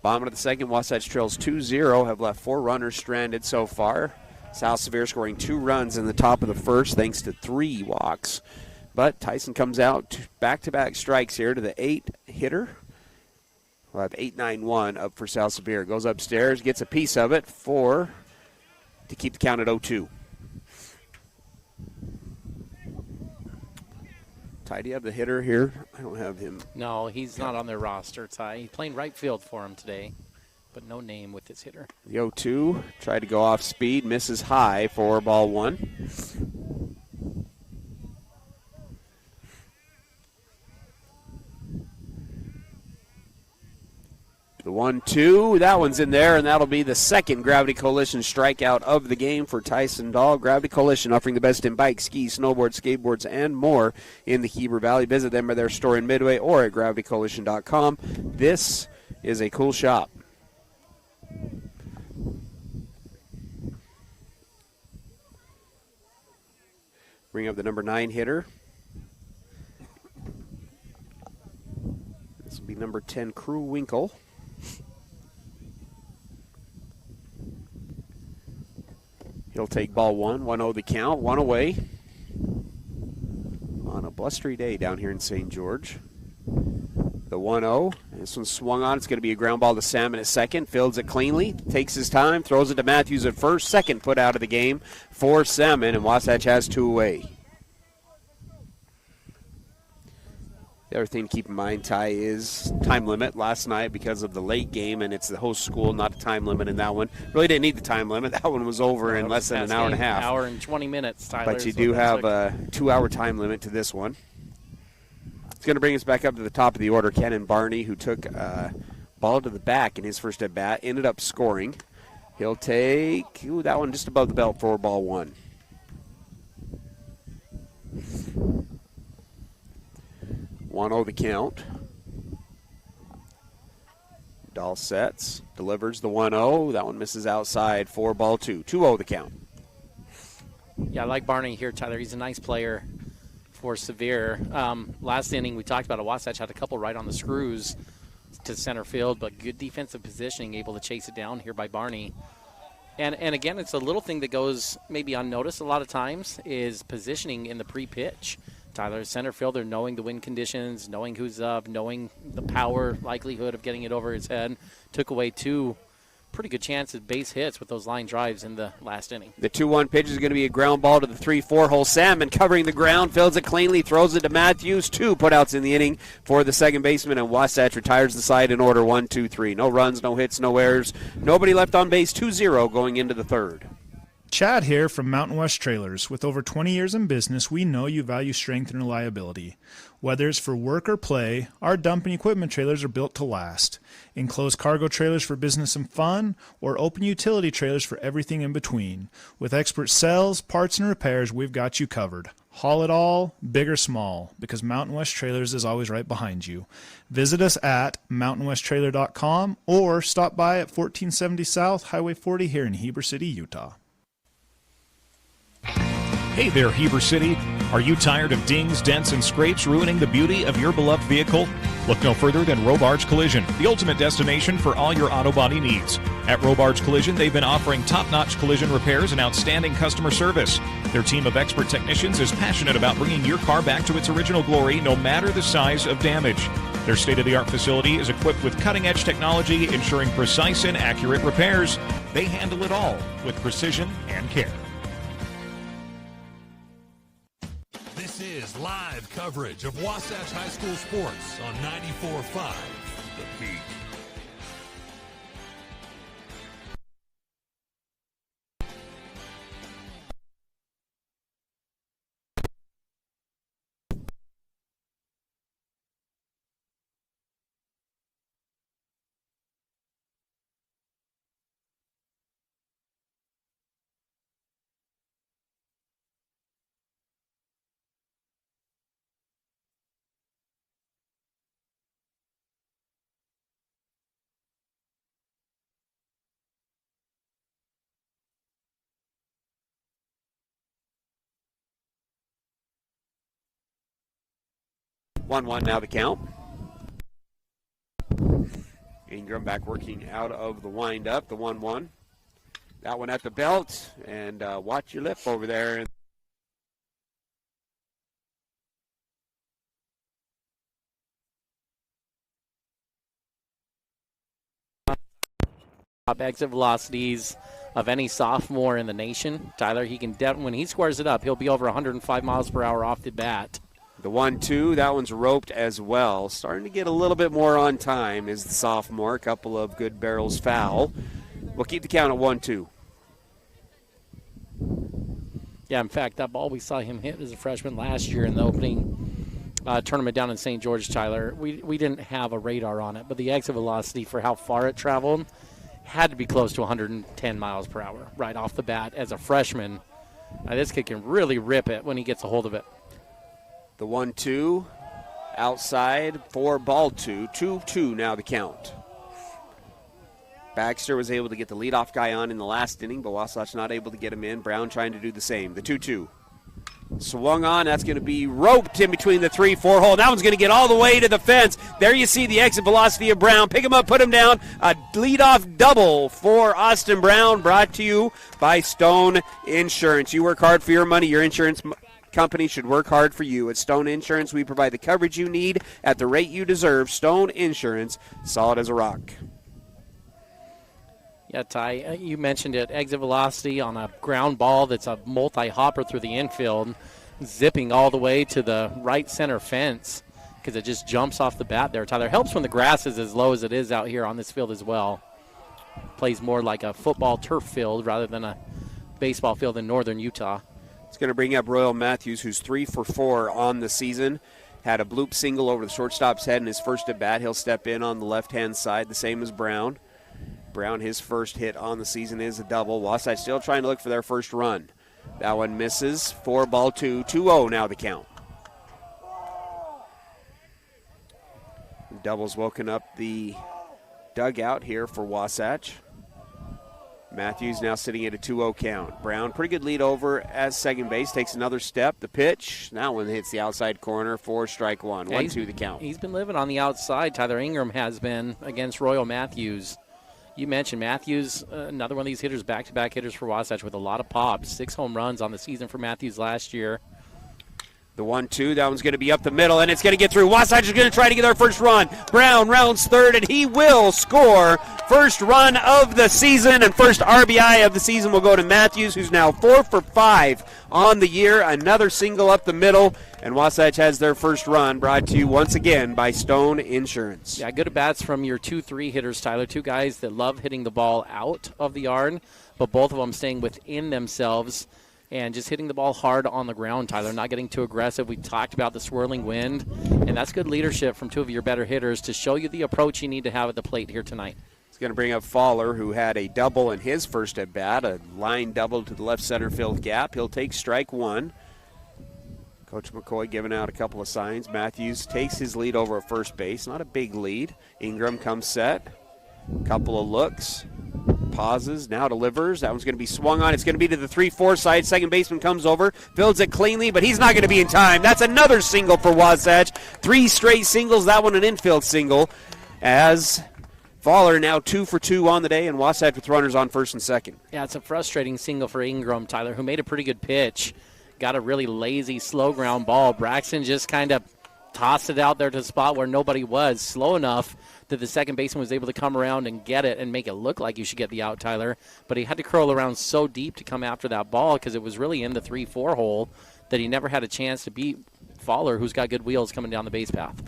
Bottom of the second, Wasatch trails 2-0, have left 4 runners stranded so far. South Sevier scoring 2 runs in the top of the first thanks to 3 walks. But Tyson comes out back-to-back strikes here to the 8-hitter. We'll have 8-9-1 up for South Sevier. Goes upstairs, gets a piece of it to keep the count at 0-2. Ty, do you have the hitter here? I don't have him. No, he's not on their roster, Ty. He's playing right field for him today, but no name with his hitter. The 0-2, tried to go off speed, misses high for ball 1. The 1-2, that one's in there, and that'll be the second Gravity Coalition strikeout of the game for Tyson Dahl. Gravity Coalition offering the best in bikes, skis, snowboards, skateboards, and more in the Heber Valley. Visit them at their store in Midway or at gravitycoalition.com. This is a cool shop. Bring up the number 9 hitter. This will be number 10, Crew Winkle. He'll take ball 1, 1-0 the count, 1 away. blustery day down here in St. George. The 1-0. This one swung on. It's going to be a ground ball to Salmon at second. Fields it cleanly. Takes his time. Throws it to Matthews at first. Second put out of the game for Salmon, and Wasatch has 2 away. The other thing to keep in mind, Ty, is time limit last night because of the late game, and it's the host school, not a time limit in that one. Really didn't need the time limit. That one was over in less than an hour and a half. An hour and 20 minutes, Tyler. But you do have a 2-hour time limit to this one. It's going to bring us back up to the top of the order. Kenan Barney, who took ball to the back in his first at-bat, ended up scoring. He'll take that one just above the belt for ball 1. The count. Dahl sets, delivers the 1-0. That one misses outside for ball 2. 2-0 the count. Yeah, I like Barney here, Tyler. He's a nice player for Sevier. Last inning, we talked about it. Wasatch had a couple right on the screws to center field, but good defensive positioning, able to chase it down here by Barney. And again, it's a little thing that goes maybe unnoticed a lot of times is positioning in the pre-pitch. Tyler, center fielder, knowing the wind conditions, knowing who's up, knowing the power likelihood of getting it over his head, took away 2 pretty good chances, base hits with those line drives in the last inning. The 2-1 pitch is going to be a ground ball to the 3-4 hole. Salmon covering the ground, fields it cleanly, throws it to Matthews. 2 putouts in the inning for the second baseman, and Wasatch retires the side in order 1-2-3. No runs, no hits, no errors. Nobody left on base, 2-0 going into the third. Chad here from Mountain West Trailers. With over 20 years in business, we know you value strength and reliability. Whether it's for work or play, our dumping equipment trailers are built to last. Enclosed cargo trailers for business and fun, or open utility trailers for everything in between. With expert sales, parts, and repairs, we've got you covered. Haul it all, big or small, because Mountain West Trailers is always right behind you. Visit us at mountainwesttrailer.com or stop by at 1470 South Highway 40 here in Heber City, Utah. Hey there, Heber City. Are you tired of dings, dents, and scrapes ruining the beauty of your beloved vehicle? Look no further than Robards Collision, the ultimate destination for all your auto body needs. At Robards Collision, they've been offering top-notch collision repairs and outstanding customer service. Their team of expert technicians is passionate about bringing your car back to its original glory, no matter the size of damage. Their state-of-the-art facility is equipped with cutting-edge technology, ensuring precise and accurate repairs. They handle it all with precision and care. This is live coverage of Wasatch High School sports on 94.5 The Peak. One now the count. Ingram back working out of the windup, the 1-1. That one at the belt, and watch your lip over there. Top exit velocities of any sophomore in the nation. Tyler, he can when he squares it up, he'll be over 105 miles per hour off the bat. The 1-2, that one's roped as well. Starting to get a little bit more on time is the sophomore. A couple of good barrels foul. We'll keep the count at 1-2. Yeah, in fact, that ball we saw him hit as a freshman last year in the opening tournament down in St. George, Tyler. We didn't have a radar on it, but the exit velocity for how far it traveled had to be close to 110 miles per hour right off the bat as a freshman. This kid can really rip it when he gets a hold of it. The 1-2 outside for ball 2. 2-2 now the count. Baxter was able to get the leadoff guy on in the last inning, but Wasatch not able to get him in. Brown trying to do the same. The 2-2. Swung on. That's going to be roped in between the 3-4 hole. That one's going to get all the way to the fence. There you see the exit velocity of Brown. Pick him up, put him down. A leadoff double for Austin Brown, brought to you by Stone Insurance. You work hard for your money. Your insurance company should work hard for you. At Stone Insurance, we provide the coverage you need at the rate you deserve. Stone Insurance, solid as a rock. Yeah, Ty, you mentioned it. Exit velocity on a ground ball that's a multi-hopper through the infield, zipping all the way to the right center fence because it just jumps off the bat there, Tyler. Helps when the grass is as low as it is out here on this field as well. Plays more like a football turf field rather than a baseball field in northern Utah. It's going to bring up Royal Matthews, who's 3 for 4 on the season. Had a bloop single over the shortstop's head in his first at bat. He'll step in on the left-hand side, the same as Brown. Brown, his first hit on the season is a double. Wasatch still trying to look for their first run. That one misses. 4-2, 2-0 now the count. Doubles woken up the dugout here for Wasatch. Matthews now sitting at a 2-0 count. Brown, pretty good lead over at second base, takes another step. The pitch, that one hits the outside corner for strike one. 1-2 the count. He's been living on the outside. Tyler Ingram has been against Royal Matthews. You mentioned Matthews, another one of these hitters, back-to-back hitters for Wasatch with a lot of pops. 6 home runs on the season for Matthews last year. The 1-2, that one's going to be up the middle, and it's going to get through. Wasatch is going to try to get their first run. Brown rounds third, and he will score. First run of the season, and first RBI of the season will go to Matthews, who's now 4 for 5 on the year. Another single up the middle, and Wasatch has their first run, brought to you once again by Stone Insurance. Yeah, good at-bats from your 2-3 hitters, Tyler. 2 guys that love hitting the ball out of the yard, but both of them staying within themselves and just hitting the ball hard on the ground, Tyler, not getting too aggressive. We talked about the swirling wind, and that's good leadership from 2 of your better hitters to show you the approach you need to have at the plate here tonight. It's going to bring up Fowler, who had a double in his first at-bat, a line double to the left center field gap. He'll take strike one. Coach McCoy giving out a couple of signs. Matthews takes his lead over at first base. Not a big lead. Ingram comes set. Couple of looks. Pauses, now delivers. That one's going to be swung on. It's going to be to the 3-4 side. Second baseman comes over, fields it cleanly, but he's not going to be in time. That's another single for Wasatch. 3 straight singles, that one an infield single. As Fowler now 2 for 2 on the day, and Wasatch with runners on first and second. Yeah, it's a frustrating single for Ingram, Tyler, who made a pretty good pitch. Got a really lazy, slow ground ball. Braxton just kind of tossed it out there to the spot where nobody was, slow enough that the second baseman was able to come around and get it and make it look like you should get the out, Tyler. But he had to curl around so deep to come after that ball because it was really in the 3-4 hole that he never had a chance to beat Fowler, who's got good wheels coming down the base path.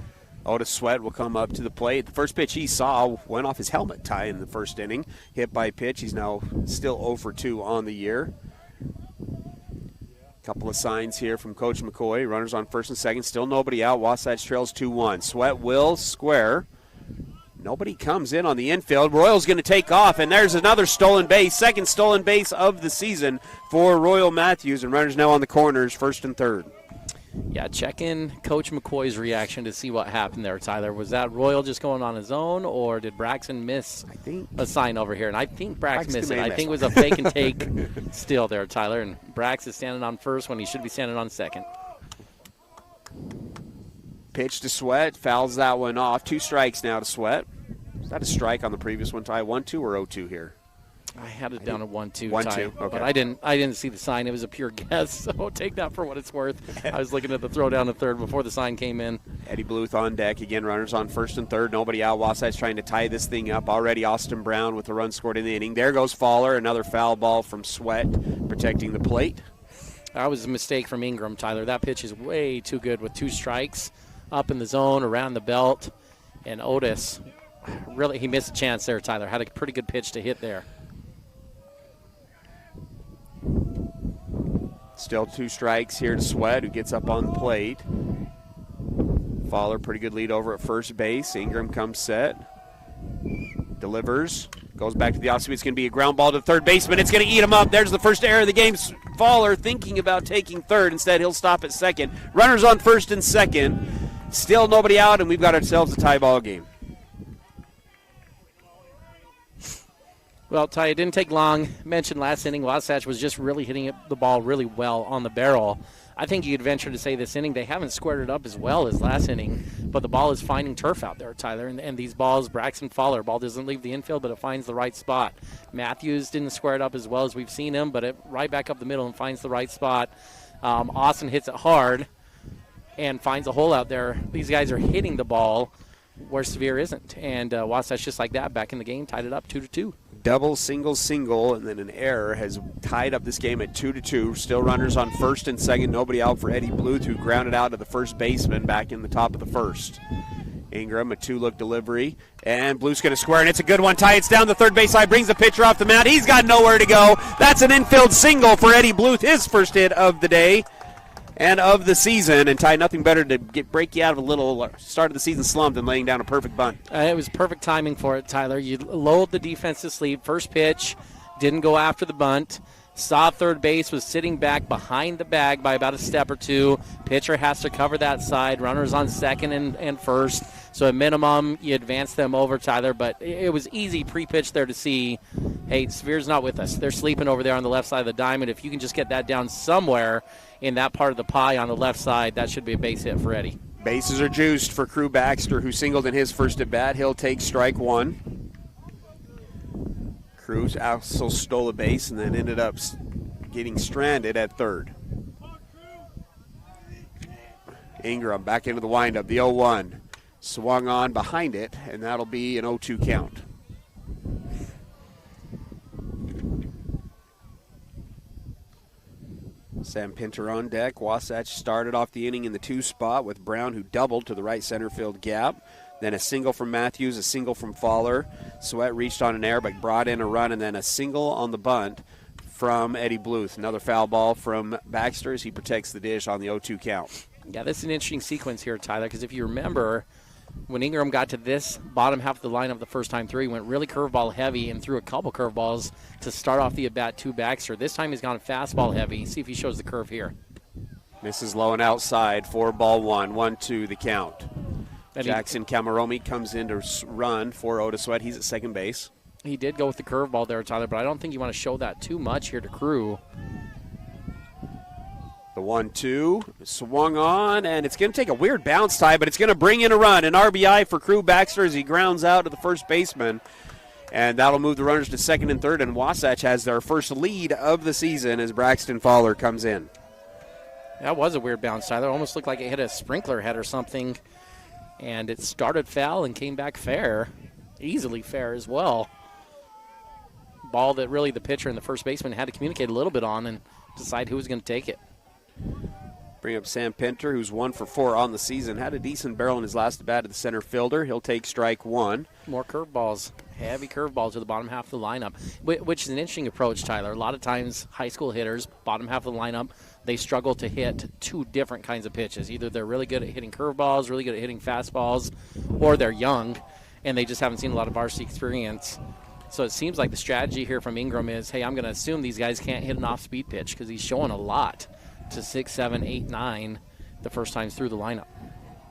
Otis Sweat will come up to the plate. The first pitch he saw went off his helmet tie in the first inning. Hit by pitch. He's now still 0 for 2 on the year. Couple of signs here from Coach McCoy. Runners on first and second. Still nobody out. Wasatch trails 2-1. Sweat will square. Nobody comes in on the infield. Royal's going to take off, and there's another stolen base. Second stolen base of the season for Royal Matthews, and runners now on the corners, first and third. Yeah, check in Coach McCoy's reaction to see what happened there, Tyler. Was that Royal just going on his own, or did Braxton miss a sign over here? And I think Braxton missed it. I think it was a fake and take steal there, Tyler. And Brax is standing on first when he should be standing on second. Pitch to Sweat, fouls that one off. 2 strikes now to Sweat. Is that a strike on the previous one, Ty? 1-2 or 0-2 here? I had it down at 1-2, 1-2, Ty, okay. but I didn't see the sign. It was a pure guess, so take that for what it's worth. I was looking at the throw down to third before the sign came in. Eddie Bluth on deck. Again, runners on first and third. Nobody out. Wasatch trying to tie this thing up. Already Austin Brown with the run scored in the inning. There goes Fowler. Another foul ball from Sweat, protecting the plate. That was a mistake from Ingram, Tyler. That pitch is way too good with 2 strikes up in the zone, around the belt. And Otis, really, he missed a chance there, Tyler. Had a pretty good pitch to hit there. Still 2 strikes here to Sweat, who gets up on the plate. Fowler, pretty good lead over at first base. Ingram comes set. Delivers. Goes back to the offside. It's going to be a ground ball to third baseman. It's going to eat him up. There's the first error of the game. Fowler thinking about taking third. Instead, he'll stop at second. Runners on first and second. Still nobody out, and we've got ourselves a tie ball game. Well, Ty, it didn't take long. Mentioned last inning, Wasatch was just really hitting the ball really well on the barrel. I think you could venture to say this inning they haven't squared it up as well as last inning, but the ball is finding turf out there, Tyler. And these balls, Braxton Fowler, ball doesn't leave the infield, but it finds the right spot. Matthews didn't square it up as well as we've seen him, but it right back up the middle and finds the right spot. Austin hits it hard and finds a hole out there. These guys are hitting the ball where Sevier isn't. And Wasatch, just like that, back in the game, tied it up 2-2. Double, single, and then an error has tied up this game at 2-2. Still runners on first and second. Nobody out for Eddie Bluth, who grounded out to the first baseman back in the top of the first. Ingram, a two-look delivery, and Bluth's going to square, and it's a good one. Ty, it's down the third base side, brings the pitcher off the mound. He's got nowhere to go. That's an infield single for Eddie Bluth, his first hit of the day and of the season. And Ty, nothing better to break you out of a little start of the season slump than laying down a perfect bunt. It was perfect timing for it, Tyler. You lulled the defense to sleep. First pitch, didn't go after the bunt. Saw third base, was sitting back behind the bag by about a step or two. Pitcher has to cover that side. Runners on second and first. So at minimum, you advance them over, Tyler. But it was easy pre-pitch there to see, hey, Sevier's not with us. They're sleeping over there on the left side of the diamond. If you can just get that down somewhere in that part of the pie on the left side, that should be a base hit for Eddie. Bases are juiced for Crew Baxter, who singled in his first at bat. He'll take strike one. Cruz also stole a base and then ended up getting stranded at third. Ingram back into the windup, the 0-1. Swung on behind it, and that'll be an 0-2 count. Sam Pinter on deck. Wasatch started off the inning in the 2 spot with Brown, who doubled to the right center field gap. Then a single from Matthews, a single from Fowler. Sweat reached on an error but brought in a run, and then a single on the bunt from Eddie Bluth. Another foul ball from Baxter as he protects the dish on the 0-2 count. Yeah, this is an interesting sequence here, Tyler, because if you remember, when Ingram got to this bottom half of the lineup the first time through, he went really curveball heavy and threw a couple curveballs to start off the at-bat to Baxter. This time he's gone fastball heavy. See if he shows the curve here. Misses low and outside, 4-1, 1-2 the count. Jackson Camaromi comes in to run 4-0 to Sweat. He's at second base. He did go with the curveball there, Tyler, but I don't think you want to show that too much here to Crew. The 1-2 swung on, and it's going to take a weird bounce, Ty, but it's going to bring in a run. An RBI for Crew Baxter as he grounds out to the first baseman. And that'll move the runners to second and third, and Wasatch has their first lead of the season as Braxton Fowler comes in. That was a weird bounce, Tyler. Almost looked like it hit a sprinkler head or something. And it started foul and came back fair. Easily fair as well. Ball that really the pitcher and the first baseman had to communicate a little bit on and decide who was going to take it. Bring up Sam Pinter, who's 1 for 4 on the season. Had a decent barrel in his last at bat at the center fielder. He'll take strike one. More curveballs. Heavy curveballs to the bottom half of the lineup, which is an interesting approach, Tyler. A lot of times high school hitters, bottom half of the lineup, they struggle to hit 2 different kinds of pitches. Either they're really good at hitting curveballs, really good at hitting fastballs, or they're young and they just haven't seen a lot of varsity experience. So it seems like the strategy here from Ingram is, hey, I'm going to assume these guys can't hit an off-speed pitch because he's showing a lot to 6, 7, 8, 9 the first times through the lineup.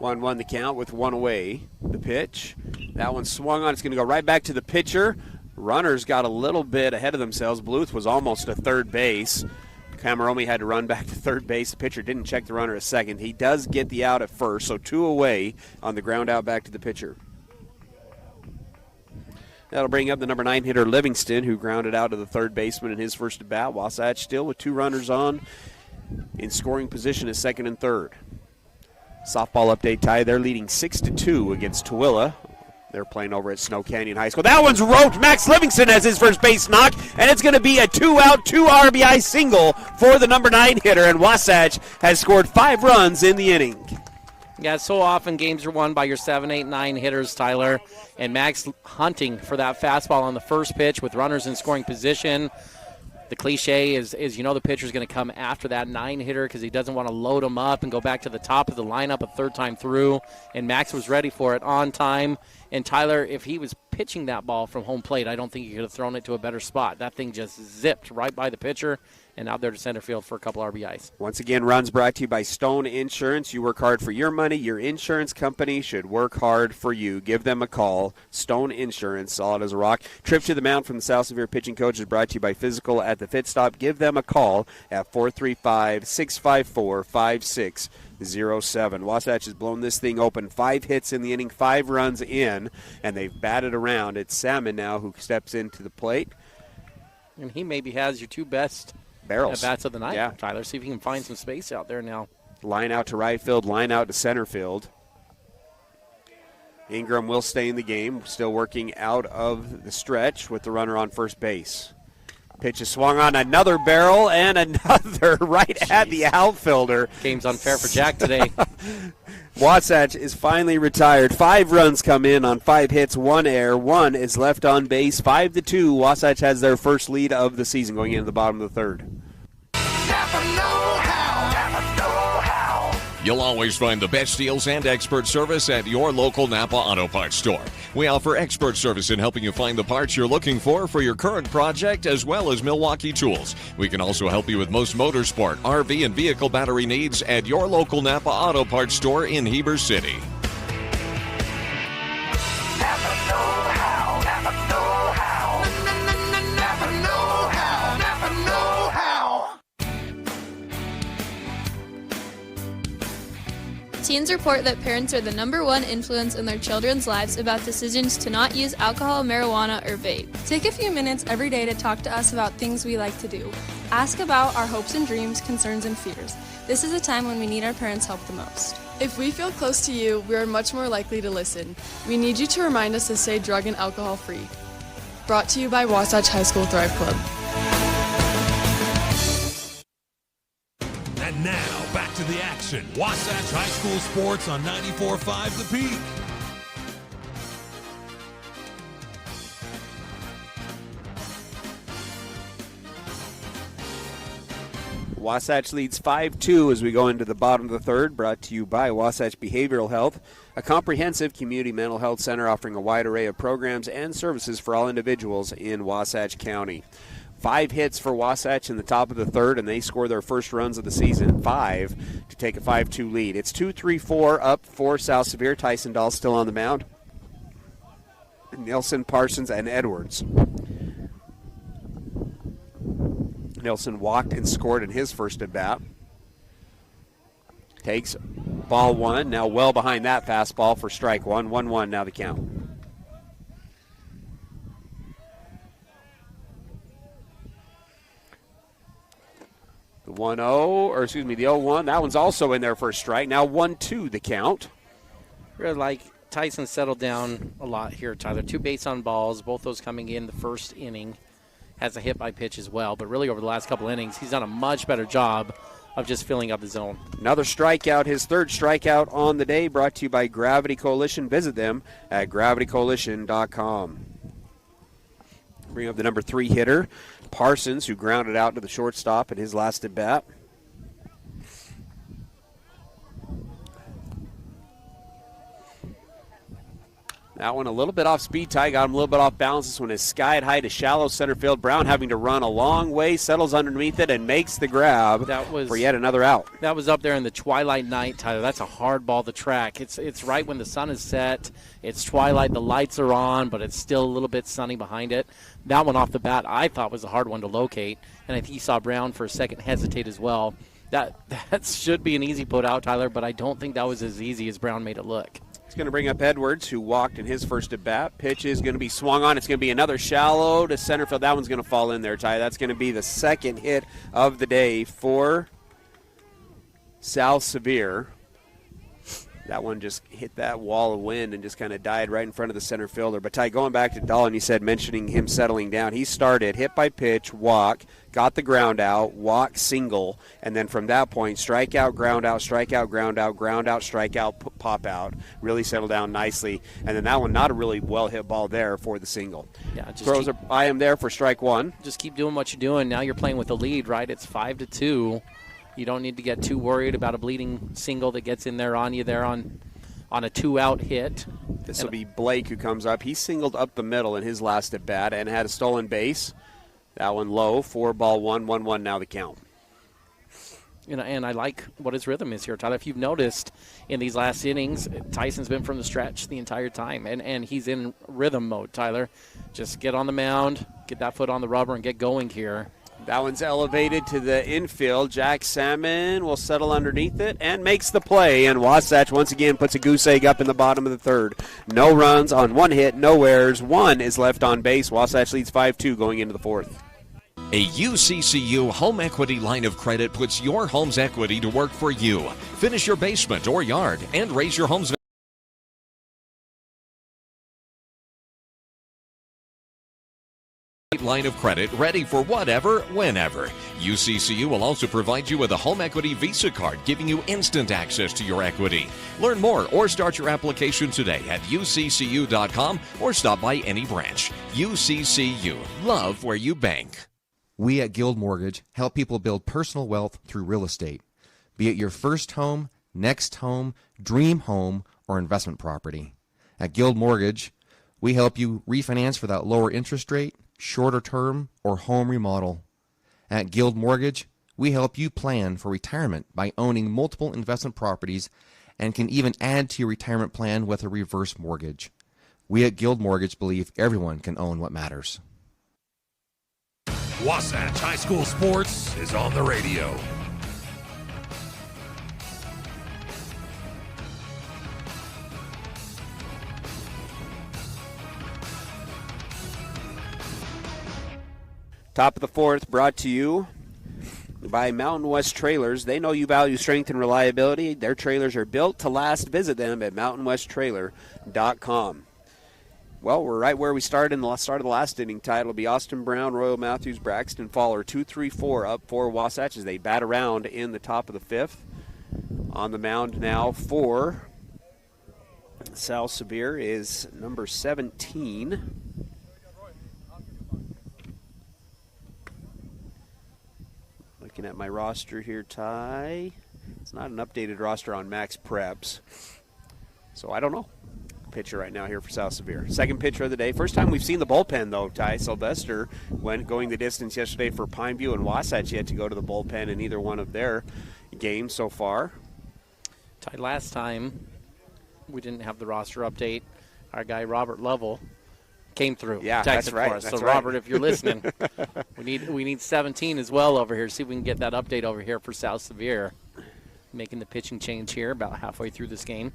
1-1 the count with 1 away. The pitch. That one swung on. It's going to go right back to the pitcher. Runners got a little bit ahead of themselves. Bluth was almost to third base. Camaromi had to run back to third base. The pitcher didn't check the runner at second. He does get the out at first, so 2 away on the ground out back to the pitcher. That'll bring up the number 9 hitter Livingston, who grounded out to the third baseman in his first at bat. Wasatch still with 2 runners on in scoring position at second and third. Softball update, Ty. They're leading 6-2 against Tooele. They're playing over at Snow Canyon High School. That one's roped. Max Livingston has his first base knock, and it's going to be a 2-out, 2 RBI single for the number 9 hitter, and Wasatch has scored 5 runs in the inning. Yeah, so often games are won by your 7, 8, 9 hitters, Tyler, and Max hunting for that fastball on the first pitch with runners in scoring position. The cliche is the pitcher's going to come after that 9 hitter because he doesn't want to load him up and go back to the top of the lineup a third time through. And Max was ready for it on time. And Tyler, if he was pitching that ball from home plate, I don't think he could have thrown it to a better spot. That thing just zipped right by the pitcher and out there to center field for a couple RBIs. Once again, runs brought to you by Stone Insurance. You work hard for your money. Your insurance company should work hard for you. Give them a call. Stone Insurance, solid as a rock. Trip to the mound from the South Sevier pitching coach is brought to you by Physical at the Fit Stop. Give them a call at 435-654-5607. Wasatch has blown this thing open. 5 hits in the inning, 5 runs in, and they've batted around. It's Salmon now who steps into the plate. And he maybe has your 2 best barrels. At-bats of the night, Yeah. Tyler. See if you can find some space out there now. Line out to right field, line out to center field. Ingram will stay in the game, still working out of the stretch with the runner on first base. Pitch is swung on, another barrel, and another right at the outfielder. Game's unfair for Jack today. Wasatch is finally retired. 5 runs come in on 5 hits, 1 error. 1 is left on base. 5-2. Wasatch has their first lead of the season going into the bottom of the third. You'll always find the best deals and expert service at your local Napa Auto Parts store. We offer expert service in helping you find the parts you're looking for your current project, as well as Milwaukee tools. We can also help you with most motorsport, RV, and vehicle battery needs at your local Napa Auto Parts store in Heber City. Teens report that parents are the #1 influence in their children's lives about decisions to not use alcohol, marijuana, or vape. Take a few minutes every day to talk to us about things we like to do. Ask about our hopes and dreams, concerns, and fears. This is a time when we need our parents' help the most. If we feel close to you, we are much more likely to listen. We need you to remind us to stay drug and alcohol free. Brought to you by Wasatch High School Thrive Club. And now, back to the action. Wasatch High School Sports on 94.5 The Peak. Wasatch leads 5-2 as we go into the bottom of the third, brought to you by Wasatch Behavioral Health, a comprehensive community mental health center offering a wide array of programs and services for all individuals in Wasatch County. 5 hits for Wasatch in the top of the third, and they score their first runs of the season, 5, to take a 5-2 lead. It's 2-3-4 up for South Sevier. Tyson Dahl still on the mound. Nelson, Parsons, and Edwards. Nelson walked and scored in his first at-bat. Takes ball 1, now well behind that fastball for strike 1. 1-1 now the count. The 0-1, that one's also in there for a strike. Now 1-2 the count. Really like Tyson settled down a lot here, Tyler. 2 base on balls, both those coming in the first inning. Has a hit by pitch as well, but really over the last couple innings, he's done a much better job of just filling up the zone. Another strikeout, his third strikeout on the day, brought to you by Gravity Coalition. Visit them at gravitycoalition.com. Bring up the number 3 hitter, Parsons, who grounded out to the shortstop at his last at-bat. That one a little bit off speed, Ty. Got him a little bit off balance. This one is skied high to shallow center field. Brown having to run a long way, settles underneath it, and makes the grab for yet another out. That was up there in the twilight night, Tyler. That's a hard ball to track. It's right when the sun is set. It's twilight. The lights are on, but it's still a little bit sunny behind it. That one off the bat I thought was a hard one to locate, and I think you saw Brown for a second hesitate as well. That should be an easy put out, Tyler, but I don't think that was as easy as Brown made it look. He's going to bring up Edwards, who walked in his first at-bat. Pitch is going to be swung on. It's going to be another shallow to center field. That one's going to fall in there, Ty. That's going to be the second hit of the day for South Sevier. That one just hit that wall of wind and just kind of died right in front of the center fielder. But, Ty, going back to Dahlin, you said mentioning him settling down. He started hit by pitch, walk, got the ground out, walk, single, and then from that point, strikeout, ground out, strikeout, ground out, ground out, strikeout, pop out. Really settled down nicely. And then that one, not a really well-hit ball there for the single. Yeah, just throws by him there for strike 1. Just keep doing what you're doing. Now you're playing with the lead, right? It's 5-2. You don't need to get too worried about a bleeding single that gets in there on you there on a 2-out hit. This will be Blake who comes up. He singled up the middle in his last at-bat and had a stolen base. That one low, 4-1, 1-1 now the count. And I like what his rhythm is here, Tyler. If you've noticed in these last innings, Tyson's been from the stretch the entire time, and he's in rhythm mode, Tyler. Just get on the mound, get that foot on the rubber, and get going here. That one's elevated to the infield. Jack Salmon will settle underneath it and makes the play. And Wasatch once again puts a goose egg up in the bottom of the third. No runs on 1 hit, no errors. 1 is left on base. Wasatch leads 5-2 going into the fourth. A UCCU home equity line of credit puts your home's equity to work for you. Finish your basement or yard and raise your home's line of credit ready for whatever, whenever. UCCU will also provide you with a home equity Visa card, giving you instant access to your equity. Learn more or start your application today at uccu.com or stop by any branch. UCCU. Love where you bank. We at Guild Mortgage help people build personal wealth through real estate, be it your first home, next home, dream home, or investment property. At Guild Mortgage, we help you refinance for that lower interest rate, shorter term, or home remodel. At Guild Mortgage, we help you plan for retirement by owning multiple investment properties and can even add to your retirement plan with a reverse mortgage. We at Guild Mortgage believe everyone can own what matters. Wasatch High School Sports is on the radio. Top of the fourth, brought to you by Mountain West Trailers. They know you value strength and reliability. Their trailers are built to last. Visit them at mountainwesttrailer.com. Well, we're right where we started in the start of the last inning. It'll be Austin Brown, Royal Matthews, Braxton Fowler, 2-3-4 up for Wasatch as they bat around in the top of the fifth. On the mound now for Sal Sevier is number 17. Looking at my roster here, Ty. It's not an updated roster on Max Preps, so I don't know. Pitcher right now here for South Sevier. Second pitcher of the day. First time we've seen the bullpen, though, Ty. Sylvester went going the distance yesterday for Pineview, and Wasatch yet to go to the bullpen in either one of their games so far. Ty, last time we didn't have the roster update. Our guy Robert Lovell came through. Yeah, that's right. For us. That's so right. Robert, if you're listening, we need 17 as well over here. See if we can get that update over here for South Sevier. Making the pitching change here about halfway through this game.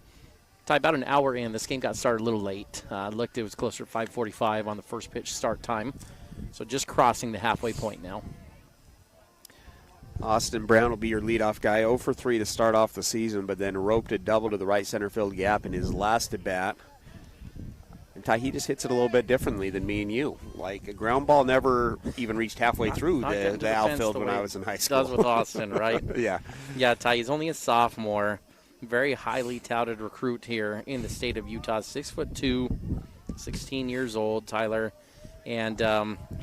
Ty, about an hour in, this game got started a little late. Looked, it was closer to 5:45 on the first pitch start time. So just crossing the halfway point now. Austin Brown will be your leadoff guy, 0 for 3 to start off the season, but then roped a double to the right center field gap in his last at bat. And Ty, he just hits it a little bit differently than me and you. Like, a ground ball never even reached halfway through the outfield when I was in high school. Does with Austin, right? Yeah. Yeah, Ty, he's only a sophomore. Very highly touted recruit here in the state of Utah. 6'2", 16 years old, Tyler. And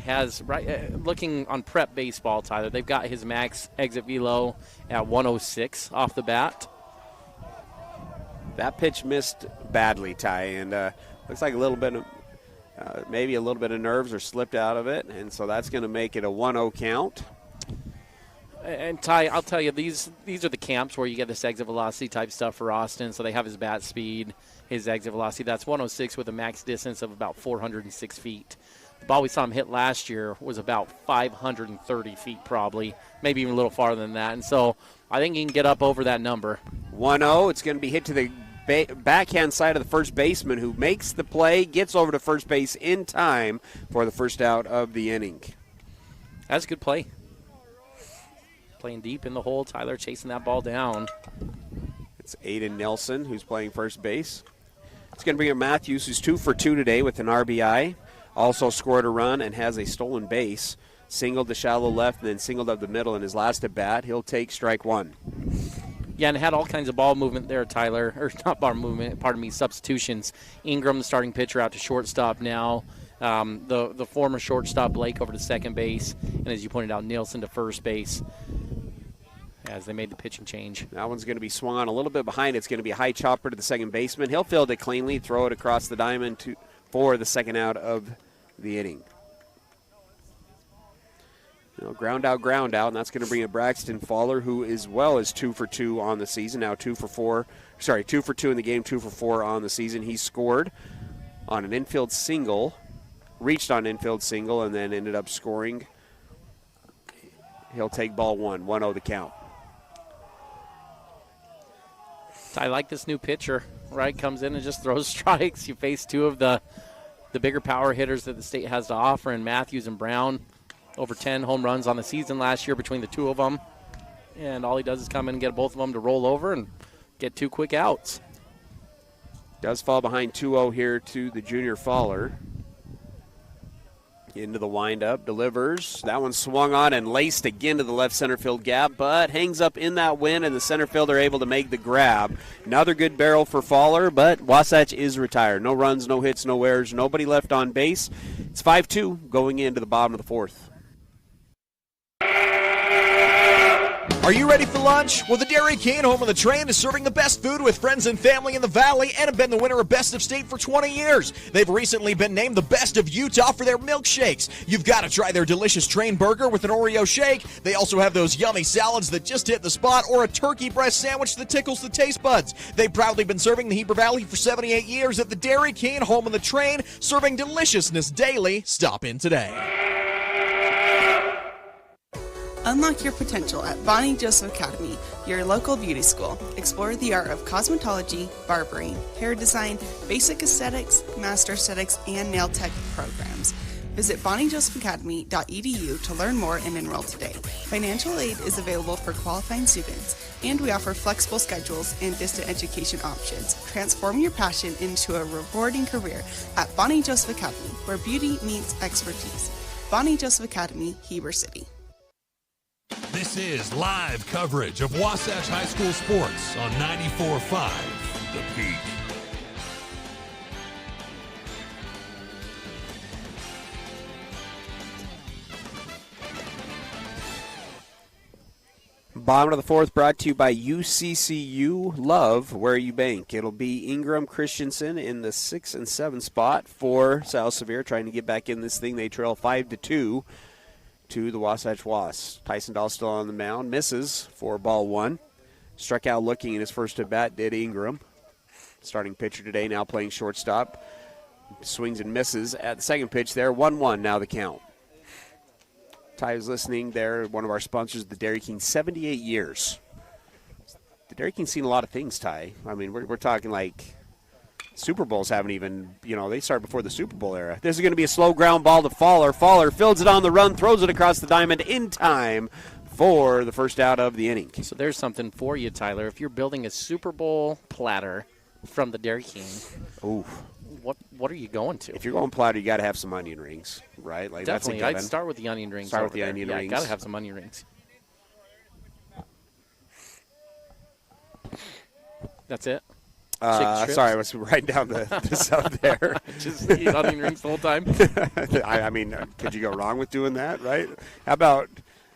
has, looking on prep baseball, Tyler, they've got his max exit velo at 106 off the bat. That pitch missed badly, Ty, and looks like a little bit of, maybe a little bit of nerves or slipped out of it, and so that's going to make it a 1-0 count. And Ty, I'll tell you, these are the camps where you get this exit velocity type stuff for Austin. So they have his bat speed, his exit velocity. That's 106 with a max distance of about 406 feet. The ball we saw him hit last year was about 530 feet probably, maybe even a little farther than that. And so I think he can get up over that number. 1-0, it's going to be hit to the backhand side of the first baseman who makes the play, gets over to first base in time for the first out of the inning. That's a good play. Playing deep in the hole, Tyler chasing that ball down. It's Aiden Nelson who's playing first base. It's going to bring up Matthews, who's 2 for 2 today with an RBI. Also scored a run and has a stolen base. Singled to shallow left and then singled up the middle in his last at bat. He'll take strike one. Yeah, and had all kinds of ball movement there, Tyler. Or not ball movement, pardon me, substitutions. Ingram, the starting pitcher, out to shortstop now. The former shortstop, Blake, over to second base. And as you pointed out, Nielsen to first base as they made the pitching change. That one's going to be swung on a little bit behind. It's going to be a high chopper to the second baseman. He'll field it cleanly, throw it across the diamond for the second out of the inning. Ground out, and that's going to bring a Braxton Fowler, who as well is 2 for 2 on the season. Now 2 for 2 in the game, 2 for 4 on the season. He scored on an infield single, reached on an infield single, and then ended up scoring. He'll take ball 1-0 the count. I like this new pitcher, right? Comes in and just throws strikes. You face two of the bigger power hitters that the state has to offer in Matthews and Brown. over 10 home runs on the season last year between the two of them. And all he does is come in and get both of them to roll over and get 2 quick outs. Does fall behind 2-0 here to the junior Faller. Into the windup, delivers. That one swung on and laced again to the left center field gap, but hangs up in that wind, and the center fielder able to make the grab. Another good barrel for Faller, but Wasatch is retired. No runs, no hits, no errors, nobody left on base. It's 5-2 going into the bottom of the 4th. Are you ready for lunch? Well, the Dairy King, home of the train, is serving the best food with friends and family in the Valley and have been the winner of Best of State for 20 years. They've recently been named the best of Utah for their milkshakes. You've got to try their delicious train burger with an Oreo shake. They also have those yummy salads that just hit the spot, or a turkey breast sandwich that tickles the taste buds. They've proudly been serving the Heber Valley for 78 years at the Dairy King, home of the train, serving deliciousness daily. Stop in today. Unlock your potential at Bonnie Joseph Academy, your local beauty school. Explore the art of cosmetology, barbering, hair design, basic aesthetics, master aesthetics, and nail tech programs. Visit bonniejosephacademy.edu to learn more and enroll today. Financial aid is available for qualifying students, and we offer flexible schedules and distant education options. Transform your passion into a rewarding career at Bonnie Joseph Academy, where beauty meets expertise. Bonnie Joseph Academy, Heber City. This is live coverage of Wasatch High School sports on 94.5 The Peak. Bottom of the 4th brought to you by UCCU Love, where you bank. It'll be Ingram Christensen in the 6 and 7 spot for South Sevier, trying to get back in this thing. They trail 5-2 to the Wasatch Wasps. Tyson Dahl still on the mound, misses for ball 1. Struck out looking in his first at bat, did Ingram. Starting pitcher today, now playing shortstop. Swings and misses at the second pitch there. 1-1 now the count. Ty was listening there, one of our sponsors, the Dairy King, 78 years. The Dairy King's seen a lot of things, Ty. I mean, we're talking like Super Bowls haven't even, they start before the Super Bowl era. This is going to be a slow ground ball to Faller. Faller fields it on the run, throws it across the diamond in time for the first out of the inning. So there's something for you, Tyler. If you're building a Super Bowl platter from the Dairy King, what are you going to? If you're going platter, you got to have some onion rings, right? Like definitely, that's a given. I'd start with the onion rings. Start with the onion rings. Got to have some onion rings. That's it. Sorry, I was writing down the sub there. Just eat onion rings the whole time. I mean, could you go wrong with doing that, right? How about,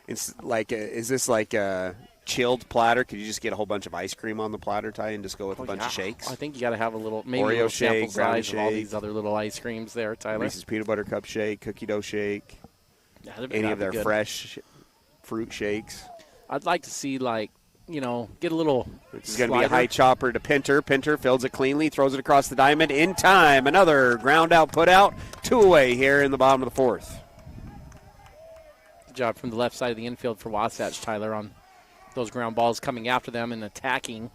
is this like a chilled platter? Could you just get a whole bunch of ice cream on the platter, Ty, and just go with a bunch of shakes? I think you got to have a little, maybe Oreo a little shake, sample size shake, of all these other little ice creams there, Tyler. Reese's Peanut Butter Cup shake, cookie dough shake, any of their fresh fruit shakes. I'd like to see, get a little This is going to be a high chopper to Pinter. Pinter fills it cleanly, throws it across the diamond in time. Another ground out, put out, 2 away here in the bottom of the 4th. Good job from the left side of the infield for Wasatch, Tyler, on those ground balls coming after them and attacking.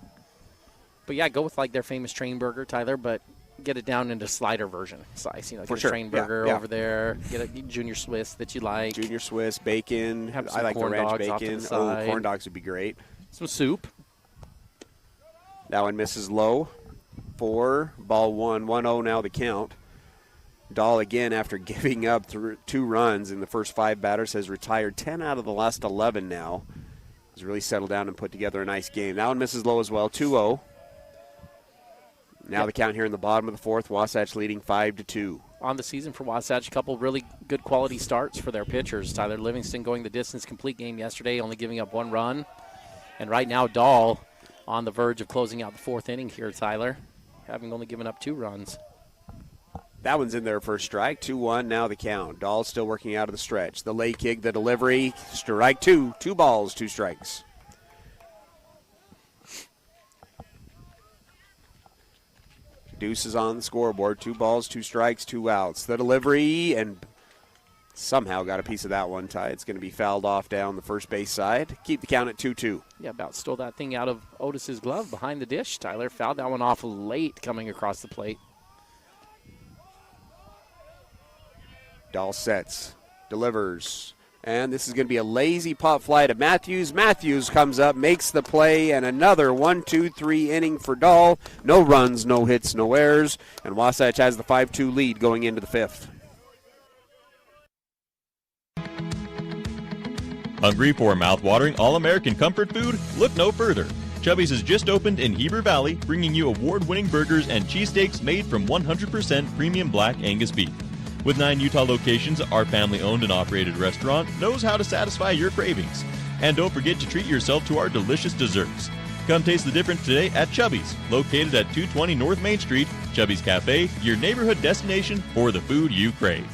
But, yeah, go with, their famous train burger, Tyler, but get it down into slider version size. Get a train burger over there. Get a Junior Swiss that you like. Junior Swiss, bacon. Have some I like the corn ranch dogs off to bacon. the side. Corn dogs would be great. Some soup. That one misses low. 4, ball 1, 1-0 now the count. Dahl again, after giving up 2 runs in the first 5 batters, has retired 10 out of the last 11 now. He's really settled down and put together a nice game. That one misses low as well, 2-0. Now the count here in the bottom of the 4th, Wasatch leading 5-2. On the season for Wasatch, a couple really good quality starts for their pitchers. Tyler Livingston going the distance, complete game yesterday, only giving up 1 run. And right now, Dahl on the verge of closing out the 4th inning here, Tyler, having only given up 2 runs. That one's in there for a strike. 2-1 now the count. Dahl still working out of the stretch. The lay kick, the delivery, strike 2. 2 balls, 2 strikes. Deuce is on the scoreboard. 2 balls, 2 strikes, 2 outs. The delivery, and somehow got a piece of that one, Ty. It's going to be fouled off down the first base side. Keep the count at 2-2. Yeah, about stole that thing out of Otis's glove behind the dish. Tyler fouled that one off late coming across the plate. Dahl sets, delivers, And this is going to be a lazy pop fly to Matthews. Matthews comes up, makes the play, and another 1-2-3 inning for Dahl. No runs, no hits, no errors. And Wasatch has the 5-2 lead going into the 5th. Hungry for mouth-watering, all-American comfort food? Look no further. Chubby's has just opened in Heber Valley, bringing you award-winning burgers and cheesesteaks made from 100% premium black Angus beef. With 9 Utah locations, our family-owned and operated restaurant knows how to satisfy your cravings. And don't forget to treat yourself to our delicious desserts. Come taste the difference today at Chubby's, located at 220 North Main Street. Chubby's Cafe, your neighborhood destination for the food you crave.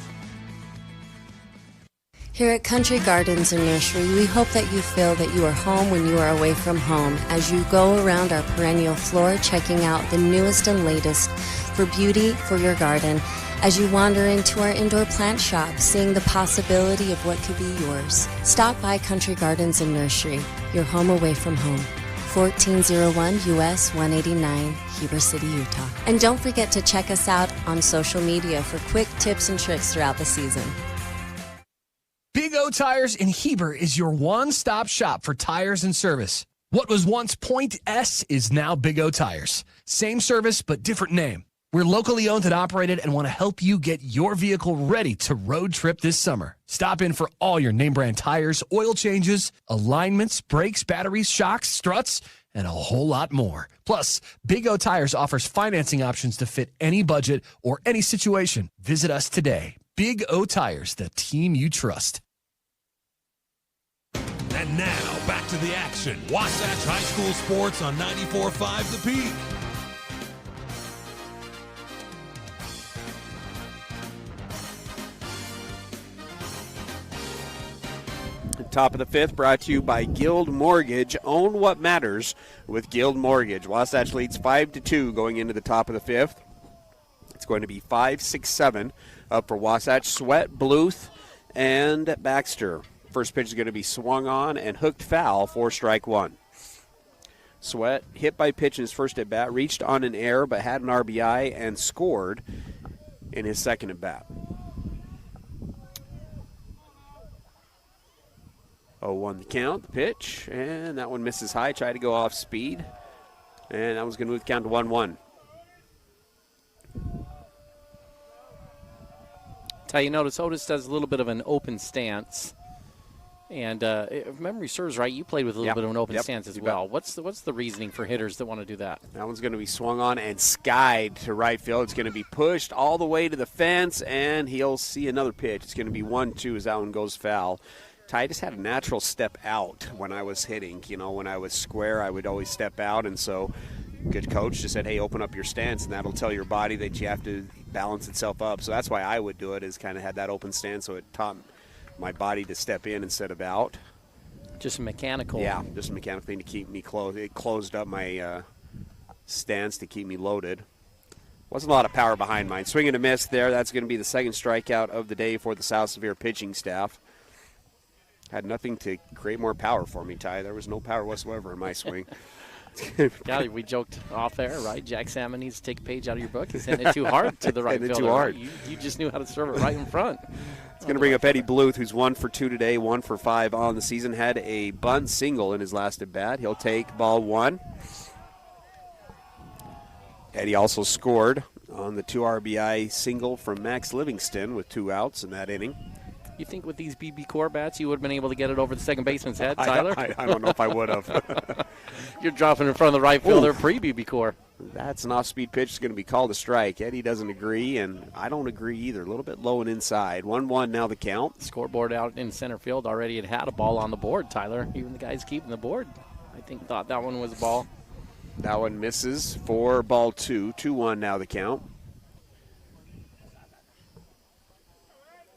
Here at Country Gardens and Nursery, we hope that you feel that you are home when you are away from home as you go around our perennial floor checking out the newest and latest for beauty for your garden. As you wander into our indoor plant shop, seeing the possibility of what could be yours. Stop by Country Gardens and Nursery, your home away from home. 1401 US 189, Heber City, Utah. And don't forget to check us out on social media for quick tips and tricks throughout the season. Big O Tires in Heber is your one-stop shop for tires and service. What was once Point S is now Big O Tires. Same service, but different name. We're locally owned and operated and want to help you get your vehicle ready to road trip this summer. Stop in for all your name brand tires, oil changes, alignments, brakes, batteries, shocks, struts, and a whole lot more. Plus, Big O Tires offers financing options to fit any budget or any situation. Visit us today. Big O Tires, the team you trust. And now, back to the action. Wasatch High School Sports on 94.5 The Peak. Top of the 5th brought to you by Guild Mortgage. Own what matters with Guild Mortgage. Wasatch leads 5-2 going into the top of the 5th. It's going to be 5-6-7 up for Wasatch. Sweat, Bluth, and Baxter. First pitch is going to be swung on and hooked foul for strike one. Sweat hit by pitch in his first at bat, reached on an error but had an RBI and scored in his second at bat. 0-1 the count, the pitch, and that one misses high. Tried to go off speed, and that one's going to move the count to 1-1. You notice Otis does a little bit of an open stance. And if memory serves right, you played with a little bit of an open stance as well. What's the reasoning for hitters that want to do that? That one's going to be swung on and skied to right field. It's going to be pushed all the way to the fence, and he'll see another pitch. It's going to be 1-2 as that one goes foul. Ty just had a natural step out when I was hitting. You know, when I was square, I would always step out, and so good coach just said, hey, open up your stance, and that'll tell your body that you have to balance itself up. So that's why I would do it, is kind of had that open stance, so it taught my body to step in instead of out. Just mechanical. Yeah, just a mechanical thing to keep me closed. It closed up my stance to keep me loaded. Wasn't a lot of power behind mine. Swing and a miss there. That's going to be the second strikeout of the day for the South Sevier pitching staff. Had nothing to create more power for me, Ty. There was no power whatsoever in my swing. God, we joked off air, right? Jack Salmon needs to take a page out of your book. He's hitting it too hard to the right fielder. Too hard. You just knew how to serve it right in front. It's going to bring up Eddie Bluth, who's 1 for 2 today, 1 for 5 on the season. Had a bunt single in his last at bat. He'll take ball 1. Eddie also scored on the 2 RBI single from Max Livingston with 2 outs in that inning. You think with these BB Core bats you would have been able to get it over the second baseman's head, Tyler? I don't know if I would have. You're dropping in front of the right fielder pre-BB Core. That's an off-speed pitch. It's going to be called a strike. Eddie doesn't agree, and I don't agree either. A little bit low and inside. 1-1 now the count. Scoreboard out in center field already had a ball on the board, Tyler. Even the guys keeping the board, I think, thought that one was a ball. That one misses for ball 2. 2-1 now the count.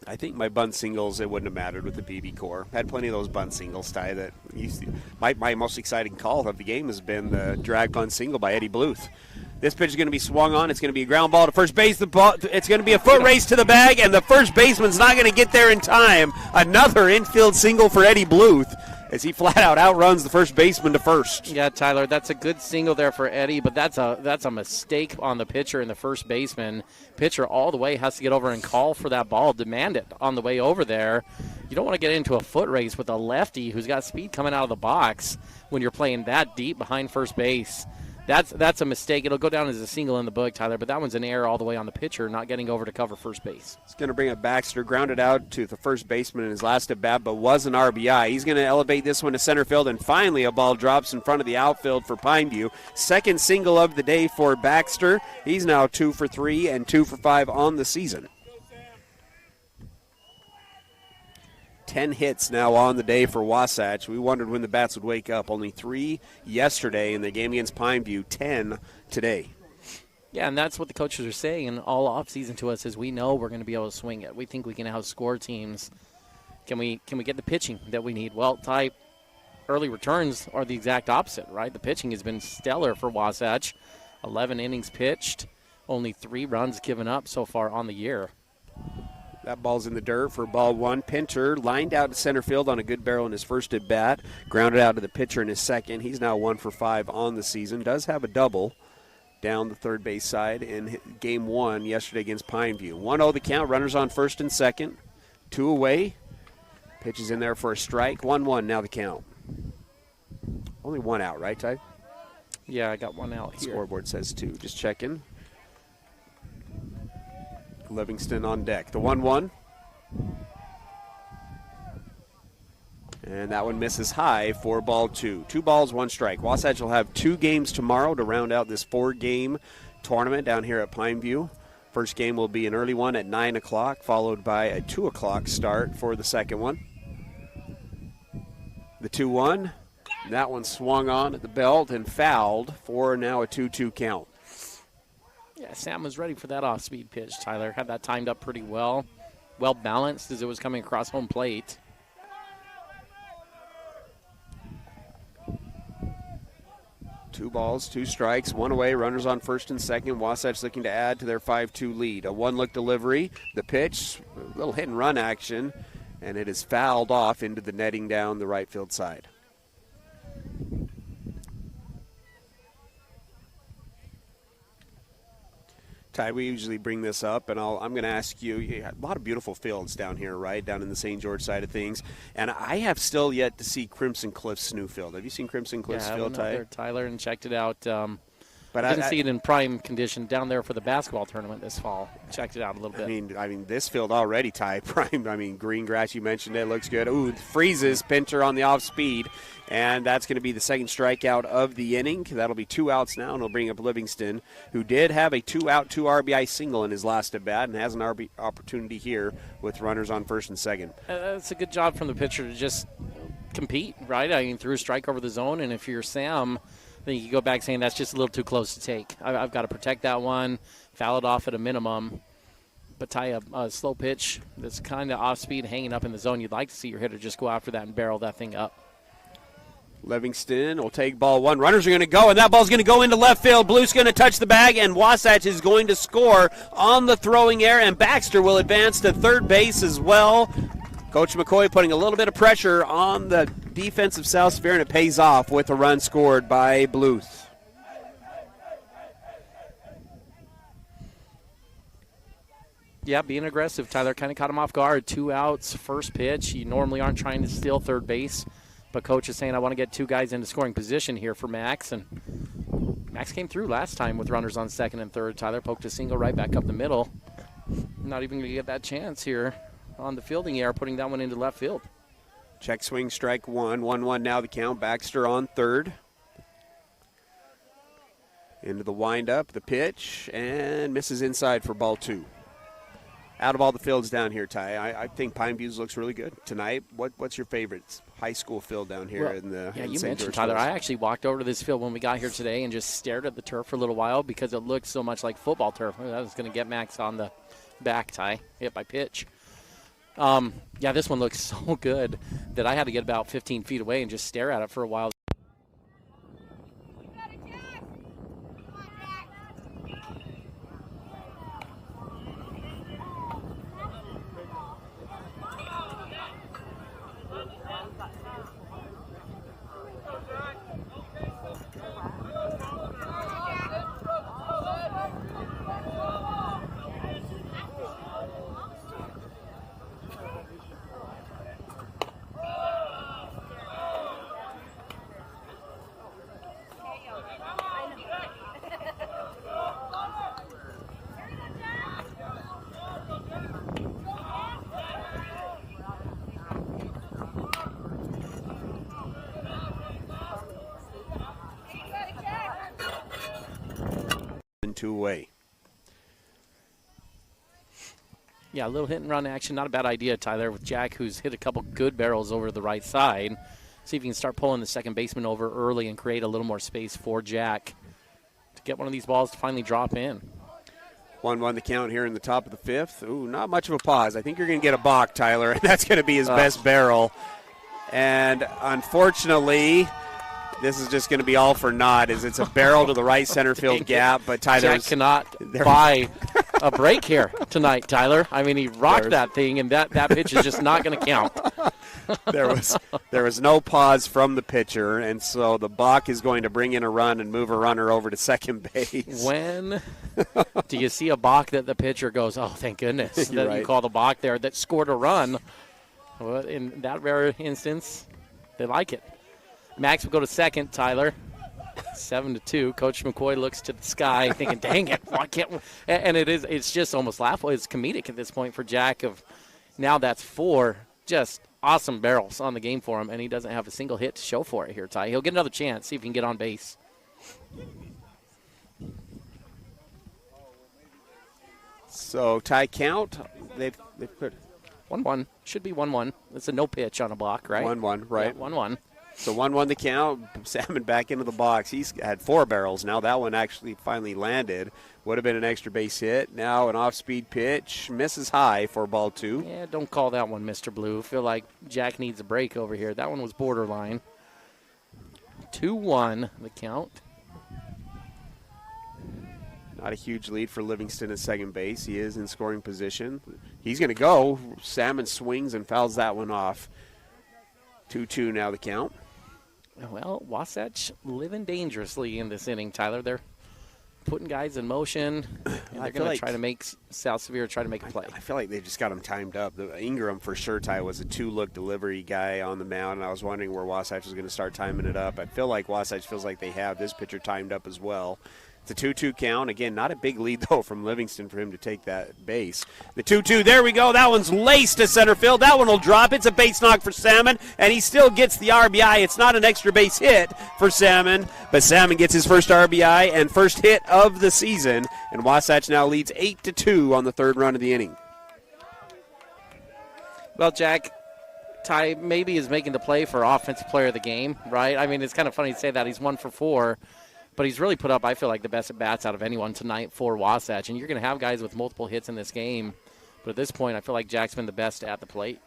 I think my bunt singles, it wouldn't have mattered with the BB Core. Had plenty of those bunt singles, Ty. That my most exciting call of the game has been the drag bunt single by Eddie Bluth. This pitch is going to be swung on. It's going to be a ground ball to first base. It's going to be a foot race to the bag, and the first baseman's not going to get there in time. Another infield single for Eddie Bluth. as he flat out outruns the first baseman to first. Yeah, Tyler, that's a good single there for Eddie, but that's a mistake on the pitcher and the first baseman. Pitcher all the way has to get over and call for that ball, demand it on the way over there. You don't want to get into a foot race with a lefty who's got speed coming out of the box when you're playing that deep behind first base. That's a mistake. It'll go down as a single in the book, Tyler, but that one's an error all the way on the pitcher, not getting over to cover first base. He's going to bring it Baxter, grounded out to the first baseman in his last at bat, but was an RBI. He's going to elevate this one to center field, and finally a ball drops in front of the outfield for Pineview. Second single of the day for Baxter. He's now 2 for 3 and 2 for 5 on the season. 10 hits now on the day for Wasatch. We wondered when the bats would wake up. Only 3 yesterday in the game against Pineview, 10 today. Yeah, and that's what the coaches are saying all offseason to us is we know we're going to be able to swing it. We think we can outscore teams. Can we get the pitching that we need? Well, Ty, early returns are the exact opposite, right? The pitching has been stellar for Wasatch. 11 innings pitched, only 3 runs given up so far on the year. That ball's in the dirt for ball 1. Pinter lined out to center field on a good barrel in his first at bat. Grounded out to the pitcher in his second. He's now 1 for 5 on the season. Does have a double down the third base side in game 1 yesterday against Pineview. 1-0 the count. Runners on first and second. 2 away. Pitch is in there for a strike. 1-1 now the count. Only 1 out, right, Ty? Yeah, I got 1 out here. Scoreboard says 2. Just checking. Livingston on deck. The 1-1. And that one misses high for ball 2. 2 balls, 1 strike. Wasatch will have 2 games tomorrow to round out this 4-game tournament down here at Pineview. First game will be an early one at 9 o'clock, followed by a 2 o'clock start for the second one. The 2-1. That one swung on at the belt and fouled for now a 2-2 count. Yeah, Sam was ready for that off-speed pitch, Tyler. Had that timed up pretty well. Well balanced as it was coming across home plate. Two balls, 2 strikes, 1 away. Runners on first and second. Wasatch looking to add to their 5-2 lead. A 1-look delivery. The pitch, a little hit-and-run action, and it is fouled off into the netting down the right field side. Ty, we usually bring this up, and I'm going to ask you, a lot of beautiful fields down here, right, down in the St. George side of things, and I have still yet to see Crimson Cliff's new field. Have you seen Crimson Cliff's field, Ty? I went up there, Tyler, and checked it out. But I didn't see it in prime condition down there for the basketball tournament this fall. Checked it out a little bit. I mean, this field already, Ty, prime. I mean, green grass, you mentioned it, looks good. Ooh, freezes, Pinter on the off speed, and that's going to be the second strikeout of the inning. That'll be 2 outs now, and it'll bring up Livingston, who did have a 2-out, 2 RBI single in his last at bat, and has an RB opportunity here with runners on first and second. It's a good job from the pitcher to just compete, right? I mean, threw a strike over the zone, and if you're Sam, then you can go back saying that's just a little too close to take. I've got to protect that one, foul it off at a minimum. But tie a slow pitch that's kind of off speed, hanging up in the zone. You'd like to see your hitter just go after that and barrel that thing up. Livingston will take ball 1. Runners are going to go, and that ball's going to go into left field. Blue's going to touch the bag, and Wasatch is going to score on the throwing air, and Baxter will advance to third base as well. Coach McCoy putting a little bit of pressure on the defense of South Sevier, and it pays off with a run scored by Bluth. Yeah, being aggressive, Tyler. Kind of caught him off guard. 2 outs, first pitch. You normally aren't trying to steal third base, but coach is saying, I want to get 2 guys into scoring position here for Max, and Max came through last time with runners on second and third. Tyler poked a single right back up the middle. Not even going to get that chance here on the fielding error, putting that one into left field. Check swing, strike 1. 1-1 now the count. Baxter on third. Into the windup, the pitch, and misses inside for ball 2. Out of all the fields down here, Ty, I think Pine Views looks really good tonight. What's your favorite high school field down here in the Yeah, in you St. mentioned, George Tyler, Hills? I actually walked over to this field when we got here today and just stared at the turf for a little while because it looked so much like football turf. That was going to get Max on the back, Ty, hit by pitch. Yeah, this one looks so good that I had to get about 15 feet away and just stare at it for a while. 2 away. Yeah, a little hit and run action. Not a bad idea, Tyler, with Jack, who's hit a couple good barrels over the right side. See if you can start pulling the second baseman over early and create a little more space for Jack to get one of these balls to finally drop in. 1-1 the count here in the top of the 5th. Ooh, not much of a pause. I think you're going to get a balk, Tyler, and that's going to be his best barrel. And unfortunately, this is just going to be all for naught, as it's a barrel to the right center field gap. But Tyler Jack cannot buy a break here tonight, Tyler. I mean, he rocked that thing, and that pitch is just not going to count. There was no pause from the pitcher, and so the balk is going to bring in a run and move a runner over to second base. When do you see a balk that the pitcher goes, oh, thank goodness, that right. you call the balk there, that scored a run? Well, in that rare instance, they like it. Max will go to second, Tyler. 7-2. Coach McCoy looks to the sky thinking, dang it, why can't we? And it's just almost laughable. It's comedic at this point for Jack. Now that's 4 just awesome barrels on the game for him, and he doesn't have a single hit to show for it here, Ty. He'll get another chance, see if he can get on base. So tie count, they've put 1-1. Should be 1-1. It's a no pitch on a block, right? 1-1, right. Yeah, 1-1. So 1-1 the count. Salmon back into the box. He's had 4 barrels now. That one actually finally landed. Would have been an extra base hit. Now an off-speed pitch. Misses high for ball 2. Yeah, don't call that one Mr. Blue. Feel like Jack needs a break over here. That one was borderline. 2-1 the count. Not a huge lead for Livingston at second base. He is in scoring position. He's going to go. Salmon swings and fouls that one off. 2-2 now the count. Well, Wasatch living dangerously in this inning, Tyler. They're putting guys in motion, and they're going to try to make South Sevier try to make a play. I feel like they just got him timed up. Ingram, for sure, Ty, was a 2-look delivery guy on the mound, and I was wondering where Wasatch was going to start timing it up. I feel like Wasatch feels like they have this pitcher timed up as well. It's a 2-2 count. Again, not a big lead, though, from Livingston for him to take that base. The 2-2, there we go. That one's laced to center field. That one will drop. It's a base knock for Salmon, and he still gets the RBI. It's not an extra base hit for Salmon, but Salmon gets his first RBI and first hit of the season, and Wasatch now leads 8-2 on the 3rd run of the inning. Well, Jack, Ty maybe is making the play for offensive player of the game, right? I mean, it's kind of funny to say that. He's 1 for 4. But he's really put up, I feel like, the best at-bats out of anyone tonight for Wasatch. And you're going to have guys with multiple hits in this game. But at this point, I feel like Jack's been the best at the plate.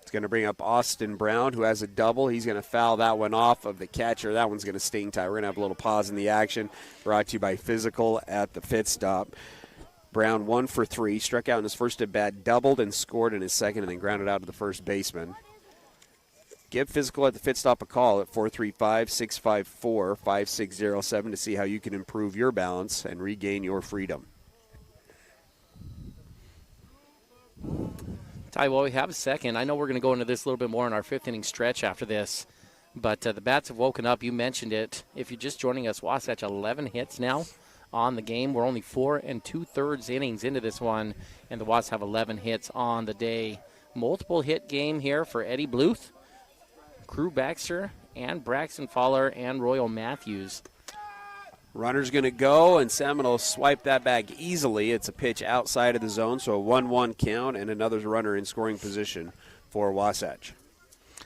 It's going to bring up Austin Brown, who has a double. He's going to foul that one off of the catcher. That one's going to sting, Ty. We're going to have a little pause in the action. Brought to you by Physical at the Fit Stop. Brown 1 for 3. Struck out in his first at-bat, doubled and scored in his second, and then grounded out to the first baseman. Give Physical at the Fit Stop a call at 435-654-5607 to see how you can improve your balance and regain your freedom. Ty, well, we have a second. I know we're going to go into this a little bit more in our 5th inning stretch after this, but the bats have woken up. You mentioned it. If you're just joining us, Wasatch 11 hits now on the game. We're only 4 2/3 innings into this one, and the Wasps have 11 hits on the day. Multiple hit game here for Eddie Bluth, Crew Baxter, and Braxton Fowler, and Royal Matthews. Runner's going to go, and Salmon will swipe that back easily. It's a pitch outside of the zone, so a 1-1 count, and another runner in scoring position for Wasatch.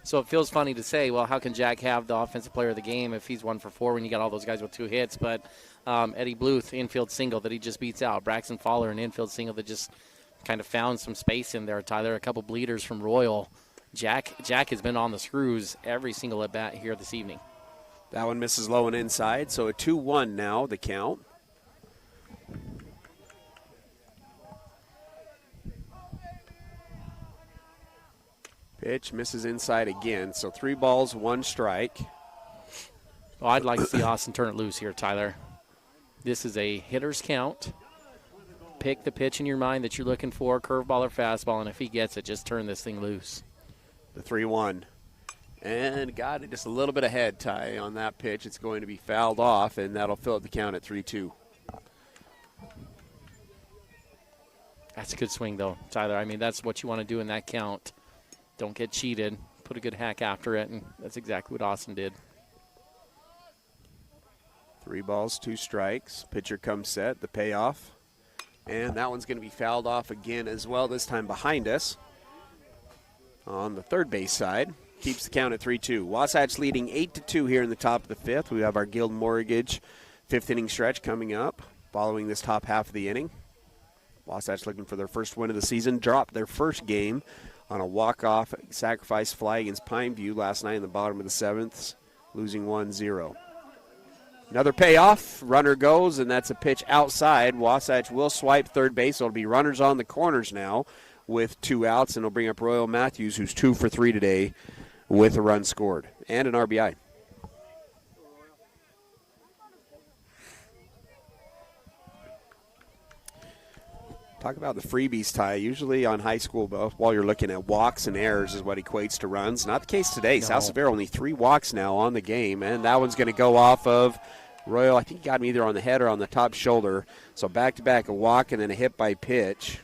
So it feels funny to say, well, how can Jack have the offensive player of the game if he's 1 for 4 when you got all those guys with 2 hits? But Eddie Bluth, infield single that he just beats out. Braxton Fowler, an infield single that just kind of found some space in there, Tyler. A couple bleeders from Royal. Jack has been on the screws every single at-bat here this evening. That one misses low and inside, so a 2-1 now, the count. Pitch misses inside again, so 3 balls, 1 strike. Well, I'd like to see Austin turn it loose here, Tyler. This is a hitter's count. Pick the pitch in your mind that you're looking for, curveball or fastball, and if he gets it, just turn this thing loose. The 3-1. And got it just a little bit ahead, Ty, on that pitch. It's going to be fouled off, and that'll fill up the count at 3-2. That's a good swing, though, Tyler. I mean, that's what you want to do in that count. Don't get cheated. Put a good hack after it, and that's exactly what Austin did. 3 balls, 2 strikes. Pitcher comes set, the payoff. And that one's going to be fouled off again as well, this time behind us. On the third base side, keeps the count at 3-2. Wasatch leading 8-2 here in the top of the fifth. We have our Guild Mortgage fifth inning stretch coming up following this top half of the inning. Wasatch looking for their first win of the season. Dropped their first game on a walk-off sacrifice fly against Pineview last night in the bottom of the seventh, losing 1-0. Another payoff. Runner goes, and that's a pitch outside. Wasatch will swipe third base. So it'll be runners on the corners now with 2 outs, and it'll bring up Royal Matthews, who's 2 for 3 today with a run scored and an RBI. Talk about the freebies, Ty. Usually on high school, while you're looking at walks and errors is what equates to runs. Not the case today. No. South Sevier only 3 walks now on the game, and that one's going to go off of Royal. I think he got him either on the head or on the top shoulder. So back-to-back, a walk and then a hit by pitch.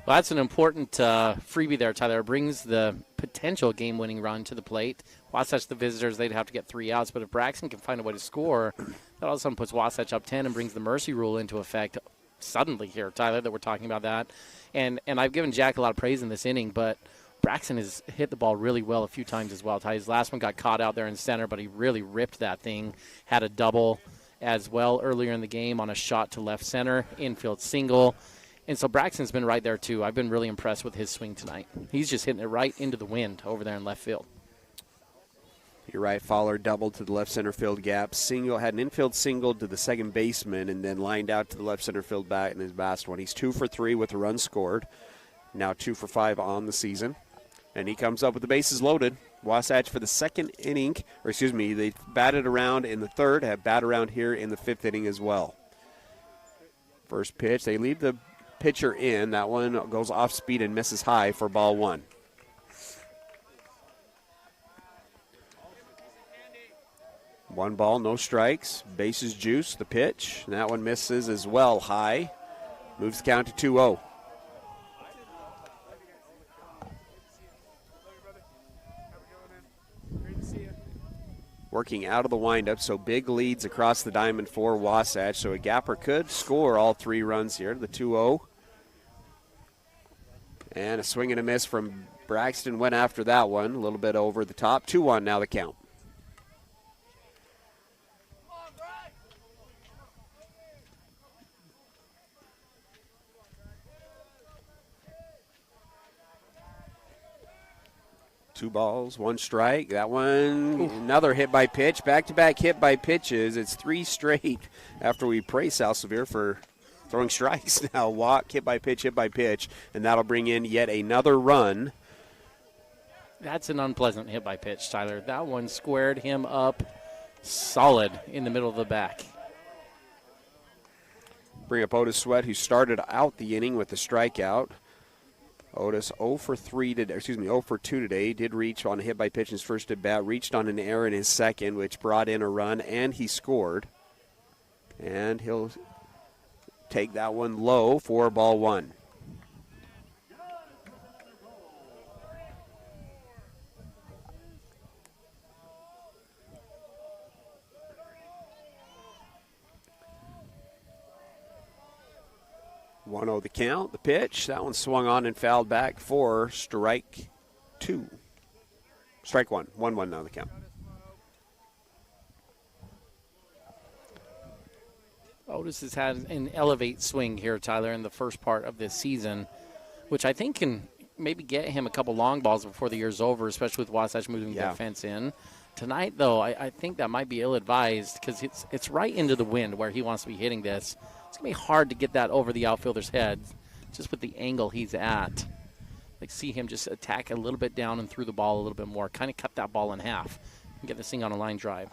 Well, that's an important freebie there, Tyler. It brings the potential game-winning run to the plate. Wasatch, the visitors, they'd have to get 3 outs. But if Braxton can find a way to score, that all of a sudden puts Wasatch up 10 and brings the mercy rule into effect suddenly here, Tyler, that we're talking about that. And I've given Jack a lot of praise in this inning, but Braxton has hit the ball really well a few times as well. His last one got caught out there in center, but he really ripped that thing. Had a double as well earlier in the game on a shot to left center, infield single. And so Braxton's been right there, too. I've been really impressed with his swing tonight. He's just hitting it right into the wind over there in left field. Your right Fowler doubled to the left center field gap. Single, had an infield single to the second baseman and then lined out to the left center field bat in his last one. He's 2 for 3 with a run scored. Now 2 for 5 on the season. And he comes up with the bases loaded. Wasatch for the second inning, they batted around in the third, have bat around here in the fifth inning as well. First pitch, they leave the pitcher in. That one goes off speed and misses high for ball 1. One ball, no strikes. Bases juice, the pitch. And that one misses as well high. Moves the count to 2-0. Working out of the windup, so big leads across the diamond for Wasatch. So a gapper could score all 3 runs here, the 2-0. And a swing and a miss from Braxton went after that one, a little bit over the top. 2-1 now the count. Two balls, 1 strike. That one, another hit by pitch. Back-to-back hit by pitches. It's 3 straight after we praise South Sevier for throwing strikes. Now walk, hit by pitch, and that'll bring in yet another run. That's an unpleasant hit by pitch, Tyler. That one squared him up solid in the middle of the back. Bring up Otis Sweat, who started out the inning with the strikeout. Otis 0 for 2 today. Did reach on a hit by pitch in his first at bat. Reached on an error in his second, which brought in a run, and he scored. And he'll take that one low for ball 1. The count, the pitch. That one swung on and fouled back for strike 2. Strike 1. 1-1 now the count. Otis has had an elevate swing here, Tyler, in the first part of this season, which I think can maybe get him a couple long balls before the year's over, especially with Wasatch moving the fence in. Tonight, though, I think that might be ill-advised because it's right into the wind where he wants to be hitting this. It's going to be hard to get that over the outfielder's head just with the angle he's at. Like, see him just attack a little bit down and through the ball a little bit more, kind of cut that ball in half and get this thing on a line drive.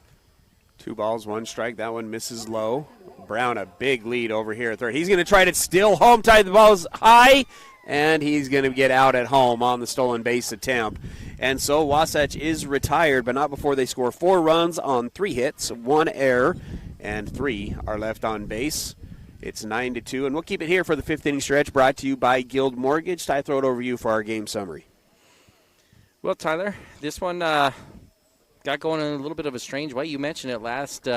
2 balls, 1 strike. That one misses low. Brown, a big lead over here at third. He's going to try to steal home, tie the balls high, and he's going to get out at home on the stolen base attempt. And so Wasatch is retired, but not before they score 4 runs on 3 hits, 1 error, and 3 are left on base. It's 9-2, and we'll keep it here for the 5th inning stretch, brought to you by Guild Mortgage. Ty, throw it over to you for our game summary. Well, Tyler, this one got going in a little bit of a strange way. You mentioned it last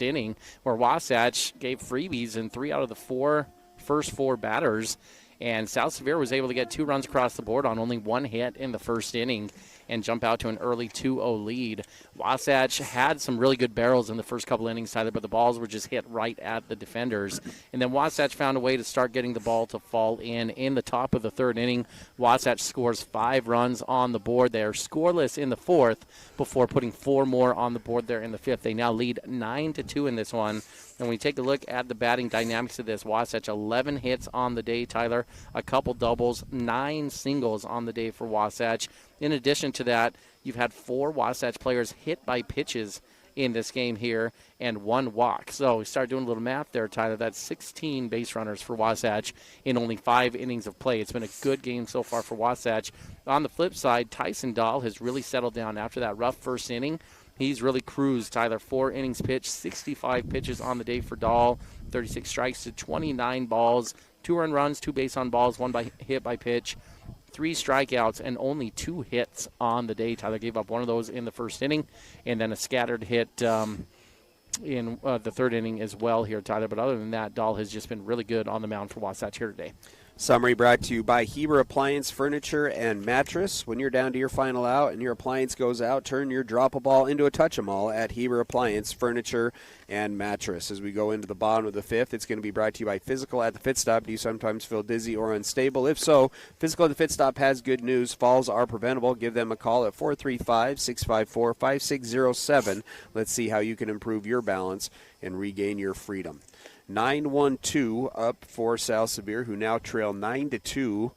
inning where Wasatch gave freebies in 3 out of the first 4 batters, and South Sevier was able to get 2 runs across the board on only 1 hit in the first inning and jump out to an early 2-0 lead. Wasatch had some really good barrels in the first couple innings, Tyler, but the balls were just hit right at the defenders. And then Wasatch found a way to start getting the ball to fall in the top of the 3rd inning. Wasatch scores 5 runs on the board. They are scoreless in the 4th before putting 4 more on the board there in the 5th. They now lead 9-2 in this one. And when you take a look at the batting dynamics of this, Wasatch 11 hits on the day, Tyler, a couple doubles, 9 singles on the day for Wasatch. In addition to that, you've had 4 Wasatch players hit by pitches in this game here and 1 walk. So we start doing a little math there, Tyler. That's 16 base runners for Wasatch in only 5 innings of play. It's been a good game so far for Wasatch. On the flip side, Tyson Dahl has really settled down after that rough first inning. He's really cruised, Tyler. 4 innings pitched, 65 pitches on the day for Dahl, 36 strikes to 29 balls, 2 earned runs, 2 base on balls, 1 hit by pitch, 3 strikeouts, and only 2 hits on the day. Tyler gave up 1 of those in the first inning, and then a scattered hit in the 3rd inning as well here, Tyler. But other than that, Dahl has just been really good on the mound for Wasatch here today. Summary brought to you by Heber Appliance Furniture and Mattress. When you're down to your final out and your appliance goes out, turn your drop-a-ball into a touch-a-mall at Heber Appliance Furniture and Mattress. As we go into the bottom of the 5th, it's going to be brought to you by Physical at the Fit Stop. Do you sometimes feel dizzy or unstable? If so, Physical at the Fit Stop has good news. Falls are preventable. Give them a call at 435-654-5607. Let's see how you can improve your balance and regain your freedom. 9-1-2 up for South Sevier, who now trail 9-2.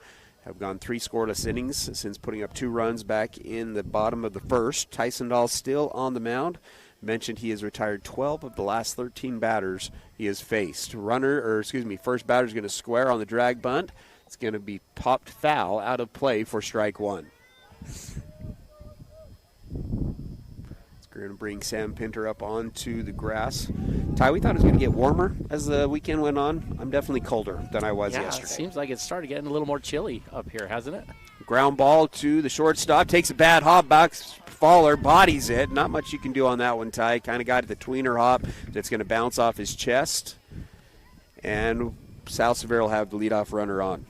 Have gone 3 scoreless innings since putting up 2 runs back in the bottom of the 1st. Tyson Dahl still on the mound. Mentioned he has retired 12 of the last 13 batters he has faced. First batter is going to square on the drag bunt. It's going to be popped foul out of play for strike 1. We're going to bring Sam Pinter up onto the grass. Ty, we thought it was going to get warmer as the weekend went on. I'm definitely colder than I was yesterday. It seems like it started getting a little more chilly up here, hasn't it? Ground ball to the shortstop. Takes a bad hop, box faller, bodies it. Not much you can do on that one, Ty. Kind of got the tweener hop that's going to bounce off his chest. And South Sevier will have the leadoff runner on.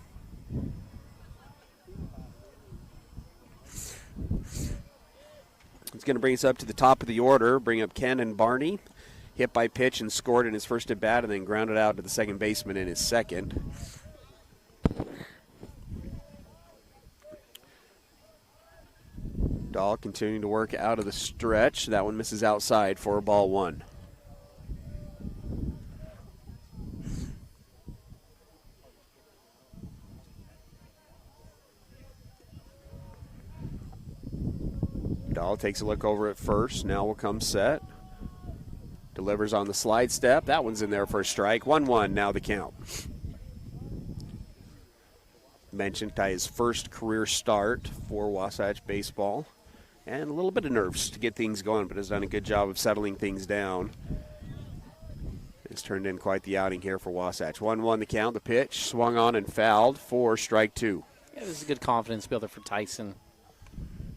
It's going to bring us up to the top of the order, bring up Ken and Barney. Hit by pitch and scored in his first at bat and then grounded out to the second baseman in his second. Dahl continuing to work out of the stretch. That one misses outside for ball 1. Dahl takes a look over at first. Now will come set. Delivers on the slide step. That one's in there for a strike. 1-1 now the count. Mentioned Ty his first career start for Wasatch baseball. And a little bit of nerves to get things going, but has done a good job of settling things down. It's turned in quite the outing here for Wasatch. 1-1 the count. The pitch swung on and fouled for strike 2. Yeah, this is a good confidence builder for Tyson.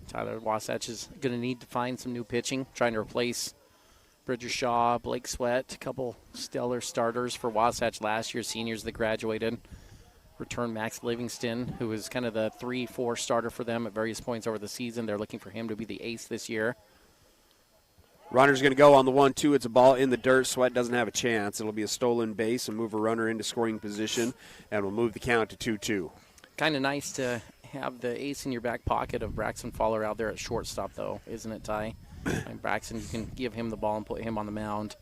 Tyler, Wasatch is going to need to find some new pitching, trying to replace Bridger Shaw, Blake Sweat, a couple stellar starters for Wasatch last year, seniors that graduated. Return Max Livingston, who was kind of the 3-4 starter for them at various points over the season. They're looking for him to be the ace this year. Runner's going to go on the 1-2. It's a ball in the dirt. Sweat doesn't have a chance. It'll be a stolen base and move a runner into scoring position, and we'll move the count to 2-2. Kind of nice to have the ace in your back pocket of Braxton Fowler out there at shortstop, though, isn't it, Ty? And Braxton, you can give him the ball and put him on the mound,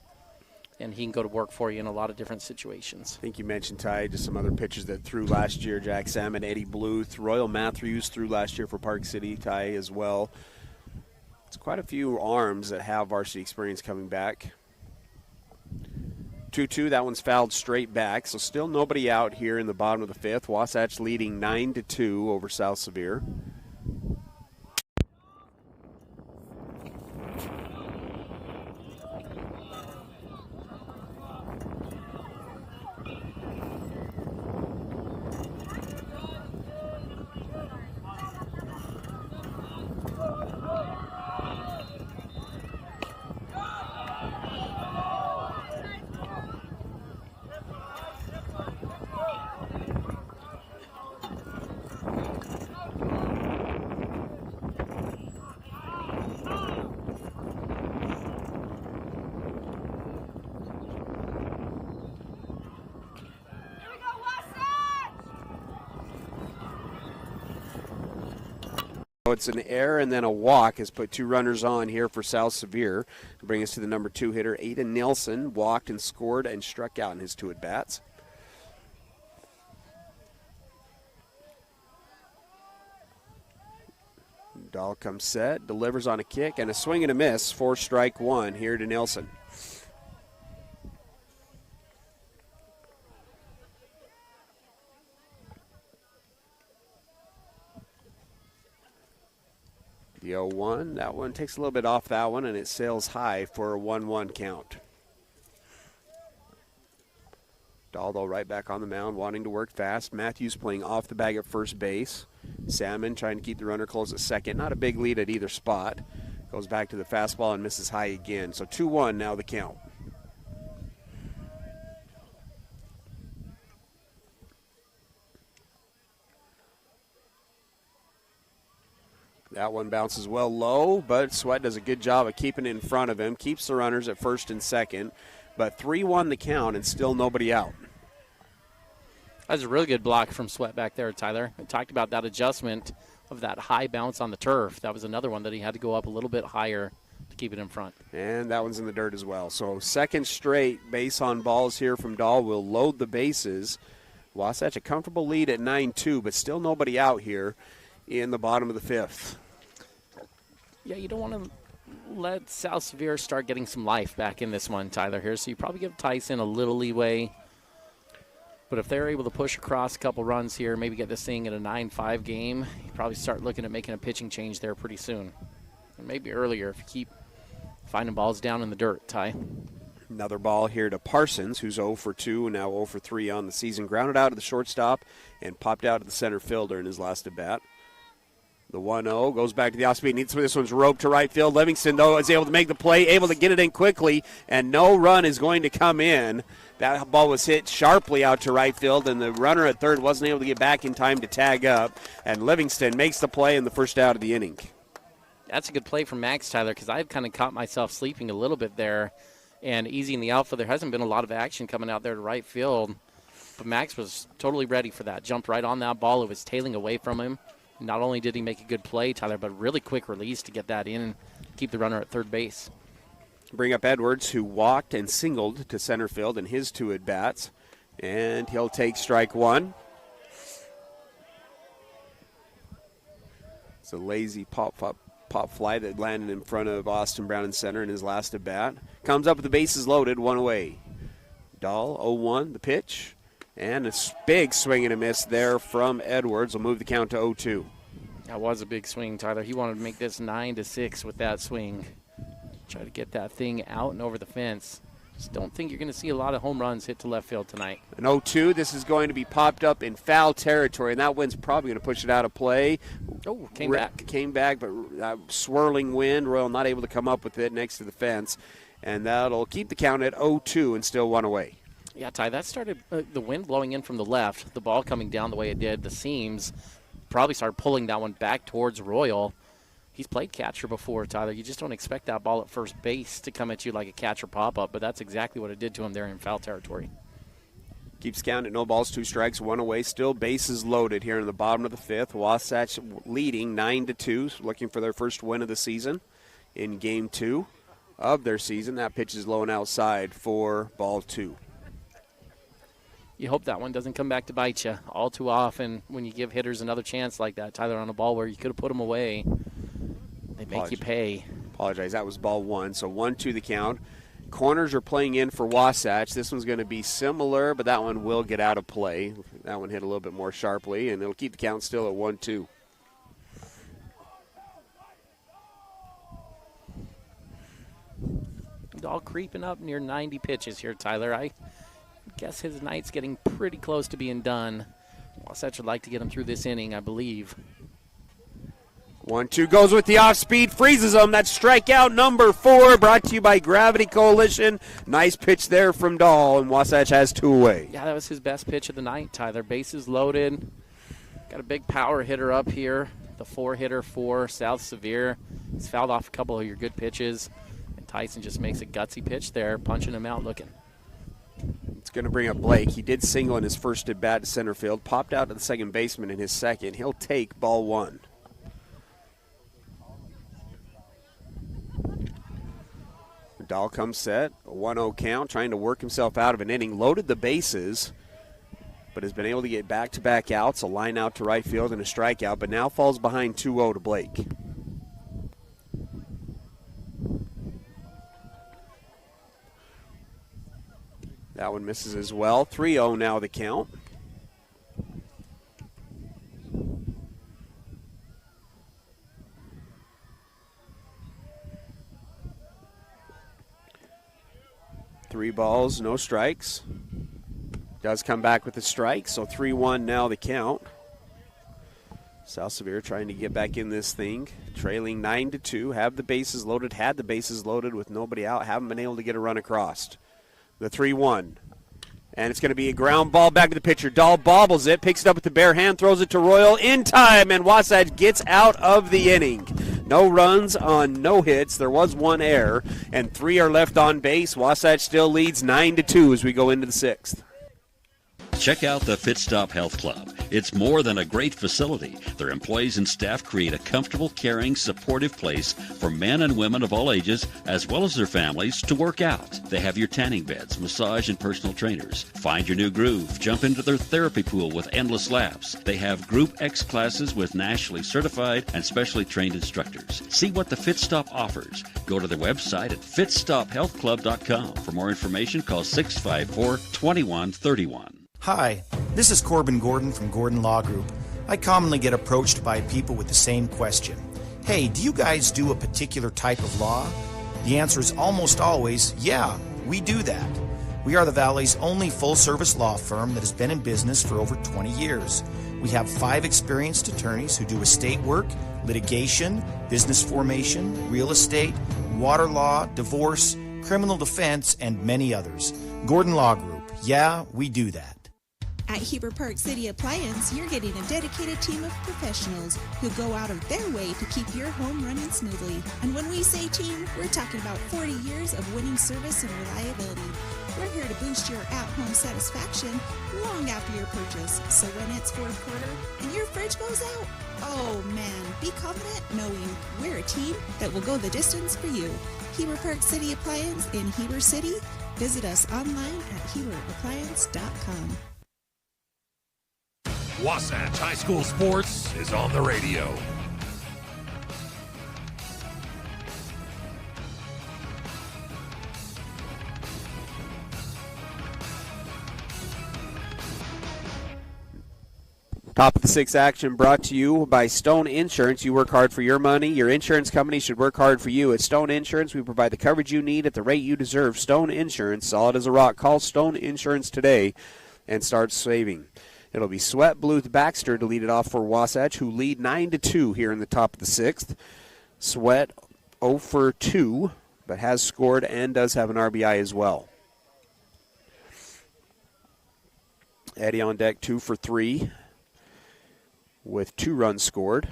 and he can go to work for you in a lot of different situations. I think you mentioned, Ty, just some other pitchers that threw last year. Jack Salmon, Eddie Bluth, Royal Matthews threw last year for Park City, Ty, as well. It's quite a few arms that have varsity experience coming back. 2-2, that one's fouled straight back, so still nobody out here in the bottom of the 5th. Wasatch leading 9-2 over South Sevier. It's an error and then a walk has put 2 runners on here for South Sevier to bring us to the number 2 hitter. Aiden Nilsson walked and scored and struck out in his 2 at-bats. Dahl comes set, delivers on a kick, and a swing and a miss for strike 1 here to Nilsson. The 0-1, that one takes a little bit off that one, and it sails high for a 1-1 count. Dahl right back on the mound, wanting to work fast. Matthews playing off the bag at first base. Salmon trying to keep the runner close at second. Not a big lead at either spot. Goes back to the fastball and misses high again. So 2-1 now the count. That one bounces well low, but Sweat does a good job of keeping it in front of him. Keeps the runners at first and second. But 3-1 the count and still nobody out. That was a really good block from Sweat back there, Tyler. I talked about that adjustment of that high bounce on the turf. That was another one that he had to go up a little bit higher to keep it in front. And that one's in the dirt as well. So second straight base on balls here from Dahl will load the bases. Wasatch a comfortable lead at 9-2, but still nobody out here in the bottom of the 5th. Yeah, you don't want to let South Sevier start getting some life back in this one, Tyler, here. So you probably give Tyson a little leeway. But if they're able to push across a couple runs here, maybe get this thing in a 9-5 game, you probably start looking at making a pitching change there pretty soon. And maybe earlier if you keep finding balls down in the dirt, Ty. Another ball here to Parsons, who's 0 for 2, now 0 for 3 on the season. Grounded out to the shortstop and popped out to the center fielder in his last at-bat. The 1-0 goes back to the off-speed. This one's roped to right field. Livingston, though, is able to make the play, able to get it in quickly, and no run is going to come in. That ball was hit sharply out to right field, and the runner at third wasn't able to get back in time to tag up. And Livingston makes the play in the first out of the inning. That's a good play from Max, Tyler, because I've kind of caught myself sleeping a little bit there. And easy in the outfield. There hasn't been a lot of action coming out there to right field. But Max was totally ready for that. Jumped right on that ball. It was tailing away from him. Not only did he make a good play, Tyler, but really quick release to get that in and keep the runner at third base. Bring up Edwards, who walked and singled to center field in his 2 at-bats. And he'll take strike 1. It's a lazy pop fly that landed in front of Austin Brown in center in his last at-bat. Comes up with the bases loaded, 1 away. Dahl, 0-1, the pitch. And a big swing and a miss there from Edwards will move the count to 0-2. That was a big swing, Tyler. He wanted to make this 9-6 with that swing. Try to get that thing out and over the fence. Just don't think you're going to see a lot of home runs hit to left field tonight. An 0-2, this is going to be popped up in foul territory, and that wind's probably going to push it out of play. Oh, came back, but swirling wind. Royal not able to come up with it next to the fence, and that'll keep the count at 0-2 and still 1 away. Yeah, Ty, that started the wind blowing in from the left, the ball coming down the way it did, the seams probably started pulling that one back towards Royal. He's played catcher before, Tyler. You just don't expect that ball at first base to come at you like a catcher pop-up, but that's exactly what it did to him there in foul territory. Keeps count at no balls, 2 strikes, 1 away. Still bases loaded here in the bottom of the 5th. Wasatch leading 9-2, looking for their first win of the season in Game 2 of their season. That pitch is low and outside for ball 2. You hope that one doesn't come back to bite you. All too often when you give hitters another chance like that, Tyler, on a ball where you could have put them away, they make you pay. Apologize, that was ball 1, so 1-2 the count. Corners are playing in for Wasatch. This one's going to be similar, but that one will get out of play. That one hit a little bit more sharply, and it'll keep the count still at 1-2. All creeping up near 90 pitches here, Tyler. I guess his night's getting pretty close to being done. Wasatch would like to get him through this inning, I believe. 1-2 goes with the off-speed, freezes him. That's strikeout number 4, brought to you by Gravity Coalition. Nice pitch there from Dahl, and Wasatch has 2 away. Yeah, that was his best pitch of the night, Tyler. Bases loaded. Got a big power hitter up here, the 4-hitter for South Sevier. He's fouled off a couple of your good pitches, and Tyson just makes a gutsy pitch there, punching him out looking. It's going to bring up Blake. He did single in his first at-bat to center field, popped out to the second baseman in his second. He'll take ball 1. Dahl comes set, a 1-0 count, trying to work himself out of an inning, loaded the bases, but has been able to get back-to-back outs, a line out to right field and a strikeout, but now falls behind 2-0 to Blake. That one misses as well. 3-0 now the count. Three balls, no strikes. Does come back with a strike, so 3-1 now the count. South Sevier trying to get back in this thing, trailing 9-2, have the bases loaded, had the bases loaded with nobody out, haven't been able to get a run across. The 3-1. And it's going to be a ground ball back to the pitcher. Dahl bobbles it, picks it up with the bare hand, throws it to Royal in time, and Wasatch gets out of the inning. No runs on no hits. There was one error, and 3 are left on base. Wasatch still leads 9-2 as we go into the 6th. Check out the Fit Stop Health Club. It's more than a great facility. Their employees and staff create a comfortable, caring, supportive place for men and women of all ages, as well as their families, to work out. They have your tanning beds, massage, and personal trainers. Find your new groove. Jump into their therapy pool with endless laughs. They have Group X classes with nationally certified and specially trained instructors. See what the Fit Stop offers. Go to their website at fitstophealthclub.com. For more information, call 654-2131. Hi, this is Corbin Gordon from Gordon Law Group. I commonly get approached by people with the same question. Hey, do you guys do a particular type of law? The answer is almost always, yeah, we do that. We are the Valley's only full-service law firm that has been in business for over 20 years. We have 5 experienced attorneys who do estate work, litigation, business formation, real estate, water law, divorce, criminal defense, and many others. Gordon Law Group, yeah, we do that. At Heber Park City Appliance, you're getting a dedicated team of professionals who go out of their way to keep your home running smoothly. And when we say team, we're talking about 40 years of winning service and reliability. We're here to boost your at-home satisfaction long after your purchase. So when it's fourth quarter and your fridge goes out, oh man, be confident knowing we're a team that will go the distance for you. Heber Park City Appliance in Heber City. Visit us online at heberappliance.com. Wasatch High School Sports is on the radio. Top of the 6th action brought to you by Stone Insurance. You work hard for your money. Your insurance company should work hard for you. At Stone Insurance, we provide the coverage you need at the rate you deserve. Stone Insurance, solid as a rock. Call Stone Insurance today and start saving. It'll be Sweat Bluth Baxter to lead it off for Wasatch, who lead 9-2 here in the top of the 6th. Sweat 0 for 2, but has scored and does have an RBI as well. Eddie on deck 2 for 3 with 2 runs scored.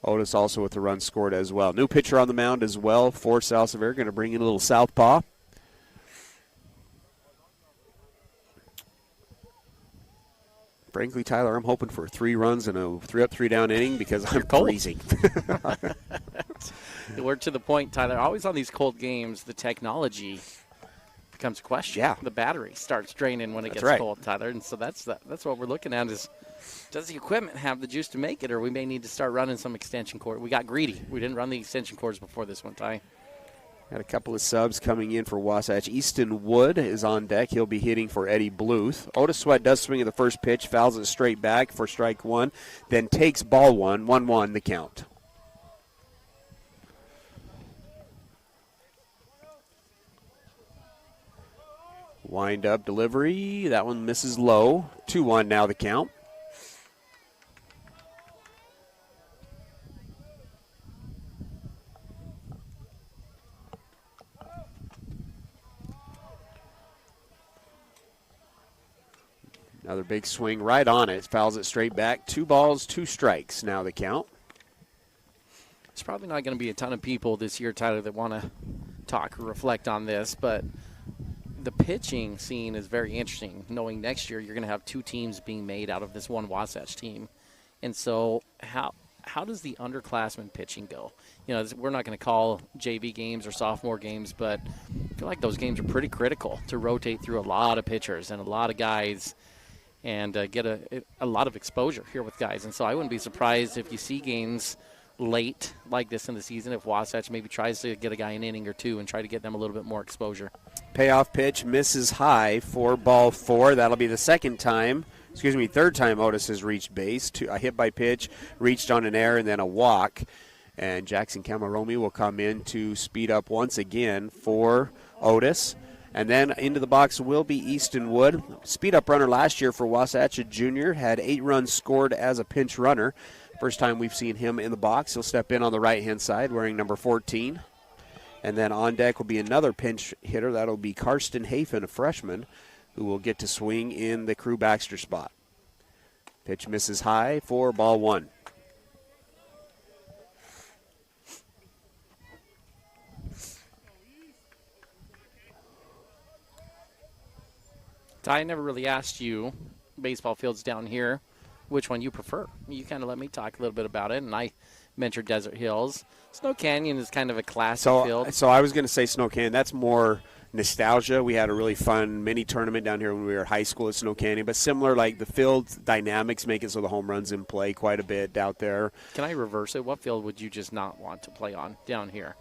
Otis also with a run scored as well. New pitcher on the mound as well for South Sevier. Going to bring in a little southpaw. Frankly, Tyler, I'm hoping for 3 runs and a 3-up, 3-down inning because I'm freezing. We're to the point, Tyler, always on these cold games, the technology becomes a question. Yeah. The battery starts draining when it gets cold, Tyler. And so that's what we're looking at is, does the equipment have the juice to make it, or we may need to start running some extension cord? We got greedy. We didn't run the extension cords before this one, Ty. Got a couple of subs coming in for Wasatch. Easton Wood is on deck. He'll be hitting for Eddie Bluth. Otis Sweat does swing at the first pitch, fouls it straight back for strike 1, then takes ball 1, 1-1 the count. Wind up delivery. That one misses low. 2-1 now the count. Another big swing right on it. Fouls it straight back. 2 balls, 2 strikes now the count. There's probably not going to be a ton of people this year, Tyler, that want to talk or reflect on this, but the pitching scene is very interesting, knowing next year you're going to have 2 teams being made out of this one Wasatch team. And so how does the underclassmen pitching go? You know, we're not going to call JV games or sophomore games, but I feel like those games are pretty critical to rotate through a lot of pitchers and a lot of guys and get a lot of exposure here with guys. And so I wouldn't be surprised if you see games late like this in the season if Wasatch maybe tries to get a guy an inning or two and try to get them a little bit more exposure. Payoff pitch misses high for ball 4. That'll be the third time Otis has reached base. A hit by pitch, reached on an error, and then a walk. And Jackson Camaromi will come in to speed up once again for Otis. And then into the box will be Easton Wood. Speed-up runner last year for Wasatch, a junior, had 8 runs scored as a pinch runner. First time we've seen him in the box. He'll step in on the right-hand side wearing number 14. And then on deck will be another pinch hitter. That'll be Karsten Hafen, a freshman, who will get to swing in the Crew Baxter spot. Pitch misses high for ball 1. Ty, I never really asked you, baseball fields down here, which one you prefer. You kind of let me talk a little bit about it, and I mentioned Desert Hills. Snow Canyon is kind of a classic field. So I was going to say Snow Canyon. That's more nostalgia. We had a really fun mini tournament down here when we were at high school at Snow Canyon, but similar, like the field dynamics make it so the home runs in play quite a bit out there. Can I reverse it? What field would you just not want to play on down here?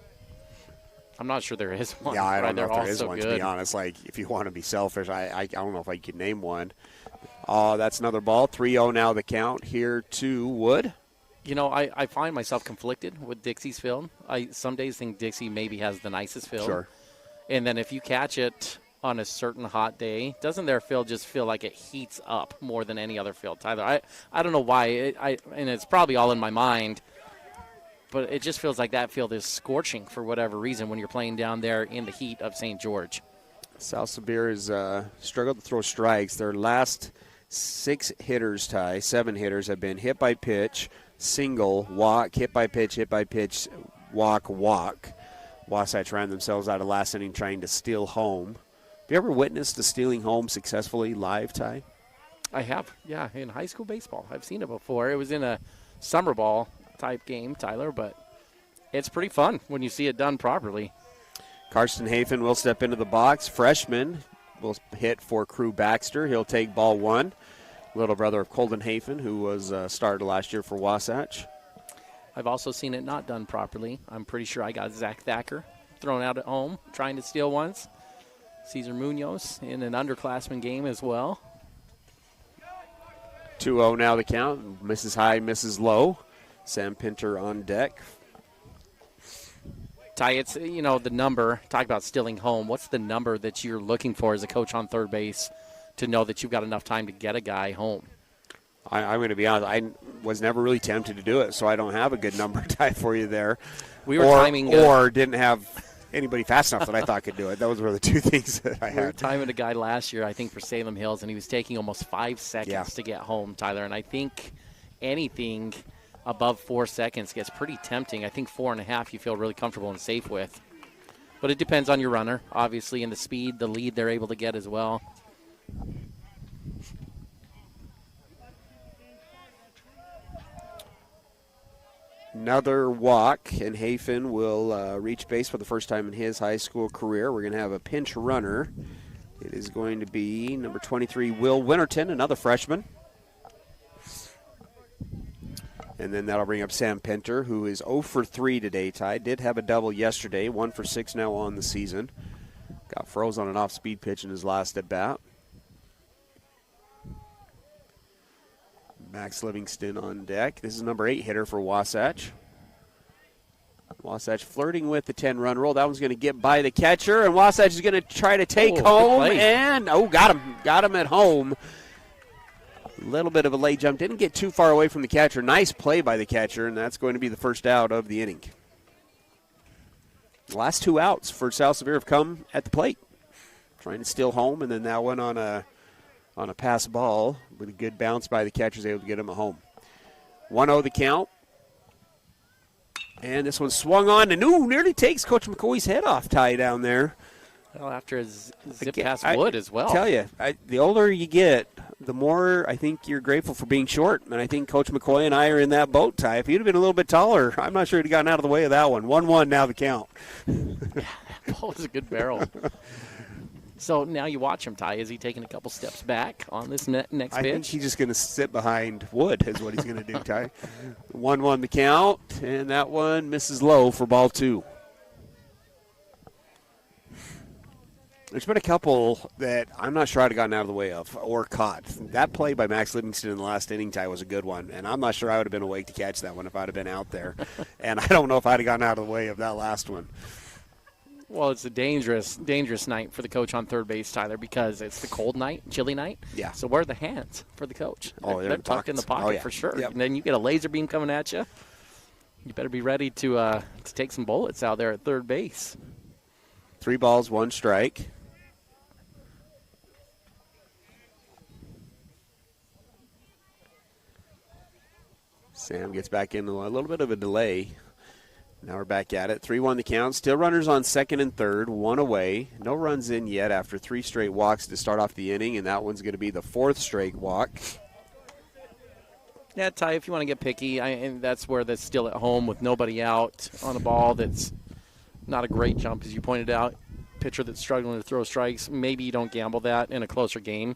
I'm not sure there is one. Yeah, I don't know if there is so one, good. to be honest. Like, if you want to be selfish, I don't know if I could name one. That's another ball. 3-0 now the count here to Wood. You know, I find myself conflicted with Dixie's field. I some days think Dixie maybe has the nicest field. Sure. And then if you catch it on a certain hot day, doesn't their field just feel like it heats up more than any other field, Tyler? I don't know why. And it's probably all in my mind. But it just feels like that field is scorching for whatever reason when you're playing down there in the heat of St. George. South Sevier has struggled to throw strikes. Their last 7 hitters, have been hit by pitch, single, walk, hit by pitch, walk. Wasatch ran themselves out of last inning trying to steal home. Have you ever witnessed a stealing home successfully live, Ty? I have, yeah, in high school baseball. I've seen it before. It was in a summer ball type game, Tyler, but it's pretty fun when you see it done properly. Karsten Hafen will step into the box. Freshman will hit for Crew Baxter. He'll take ball 1. Little brother of Colden Hafen, who was started last year for Wasatch. I've also seen it not done properly. I'm pretty sure I got Zach Thacker thrown out at home trying to steal once. Cesar Munoz in an underclassman game as well. 2-0 now the count. Misses high, misses low. Sam Pinter on deck. Ty, it's, you know, the number, talk about stealing home. What's the number that you're looking for as a coach on third base to know that you've got enough time to get a guy home? I'm going to be honest. I was never really tempted to do it, so I don't have a good number Ty for you there. We were timing or didn't have anybody fast enough that I thought could do it. Those were the two things that I had. We were timing a guy last year, I think, for Salem Hills, and he was taking almost 5 seconds to get home, Tyler. And I think anything above 4 seconds gets pretty tempting. I think 4.5 you feel really comfortable and safe with. But it depends on your runner, obviously, and the speed, the lead they're able to get as well. Another walk, and Hafen will reach base for the first time in his high school career. We're going to have a pinch runner. It is going to be number 23, Will Winterton, another freshman. And then that'll bring up Sam Pinter, who is 0 for 3 today, Ty. Did have a double yesterday, 1 for 6 now on the season. Got froze on an off-speed pitch in his last at-bat. Max Livingston on deck. This is number 8 hitter for Wasatch. Wasatch flirting with the 10-run roll. That one's going to get by the catcher, and Wasatch is going to try to take home. And, got him. Got him at home. A little bit of a late jump. Didn't get too far away from the catcher. Nice play by the catcher, and that's going to be the first out of the inning. The last 2 outs for South Sevier have come at the plate. Trying to steal home, and then that one on a pass ball with a good bounce by the catcher is able to get him at home. 1-0 the count. And this one swung on and nearly takes Coach McCoy's head off, Ty, down there. Well, after his zip past Wood as well. I tell you, the older you get, the more I think you're grateful for being short. And I think Coach McCoy and I are in that boat, Ty. If he'd have been a little bit taller, I'm not sure he'd have gotten out of the way of that one. 1-1 now the count. That ball was a good barrel. So now you watch him, Ty. Is he taking a couple steps back on this next pitch? I think he's just going to sit behind Wood is what he's going to do, Ty. 1-1 the count, and that one misses low for ball 2. There's been a couple that I'm not sure I'd have gotten out of the way of or caught. That play by Max Livingston in the last inning, Ty, was a good one, and I'm not sure I would have been awake to catch that one if I'd have been out there. And I don't know if I'd have gotten out of the way of that last one. Well, it's a dangerous night for the coach on third base, Tyler, because it's the cold night, chilly night. Yeah. So where are the hands for the coach? Oh, they're tucked in the pocket for sure. Yep. And then you get a laser beam coming at you. You better be ready to take some bullets out there at third base. 3 balls, 1 strike. Sam gets back into a little bit of a delay. Now we're back at it. 3-1 the count. Still runners on second and third. 1 away. No runs in yet after 3 straight walks to start off the inning, and that one's going to be the 4th straight walk. Yeah, Ty, if you want to get picky, and that's where that's still at home with nobody out on a ball that's not a great jump, as you pointed out. Pitcher that's struggling to throw strikes, maybe you don't gamble that in a closer game.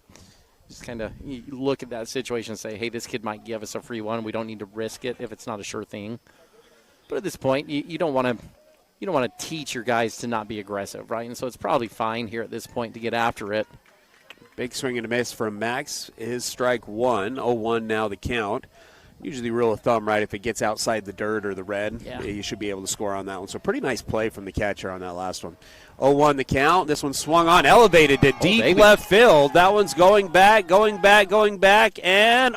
Just kind of look at that situation and say, hey, this kid might give us a free one. We don't need to risk it if it's not a sure thing. But at this point, you don't want to teach your guys to not be aggressive, right? And so it's probably fine here at this point to get after it. Big swing and a miss from Max. His strike 1. 0-1 now the count. Usually rule of thumb, right, if it gets outside the dirt or the red, you should be able to score on that one. So pretty nice play from the catcher on that last one. 0-1 the count. This one swung on, elevated to deep left field. That one's going back, and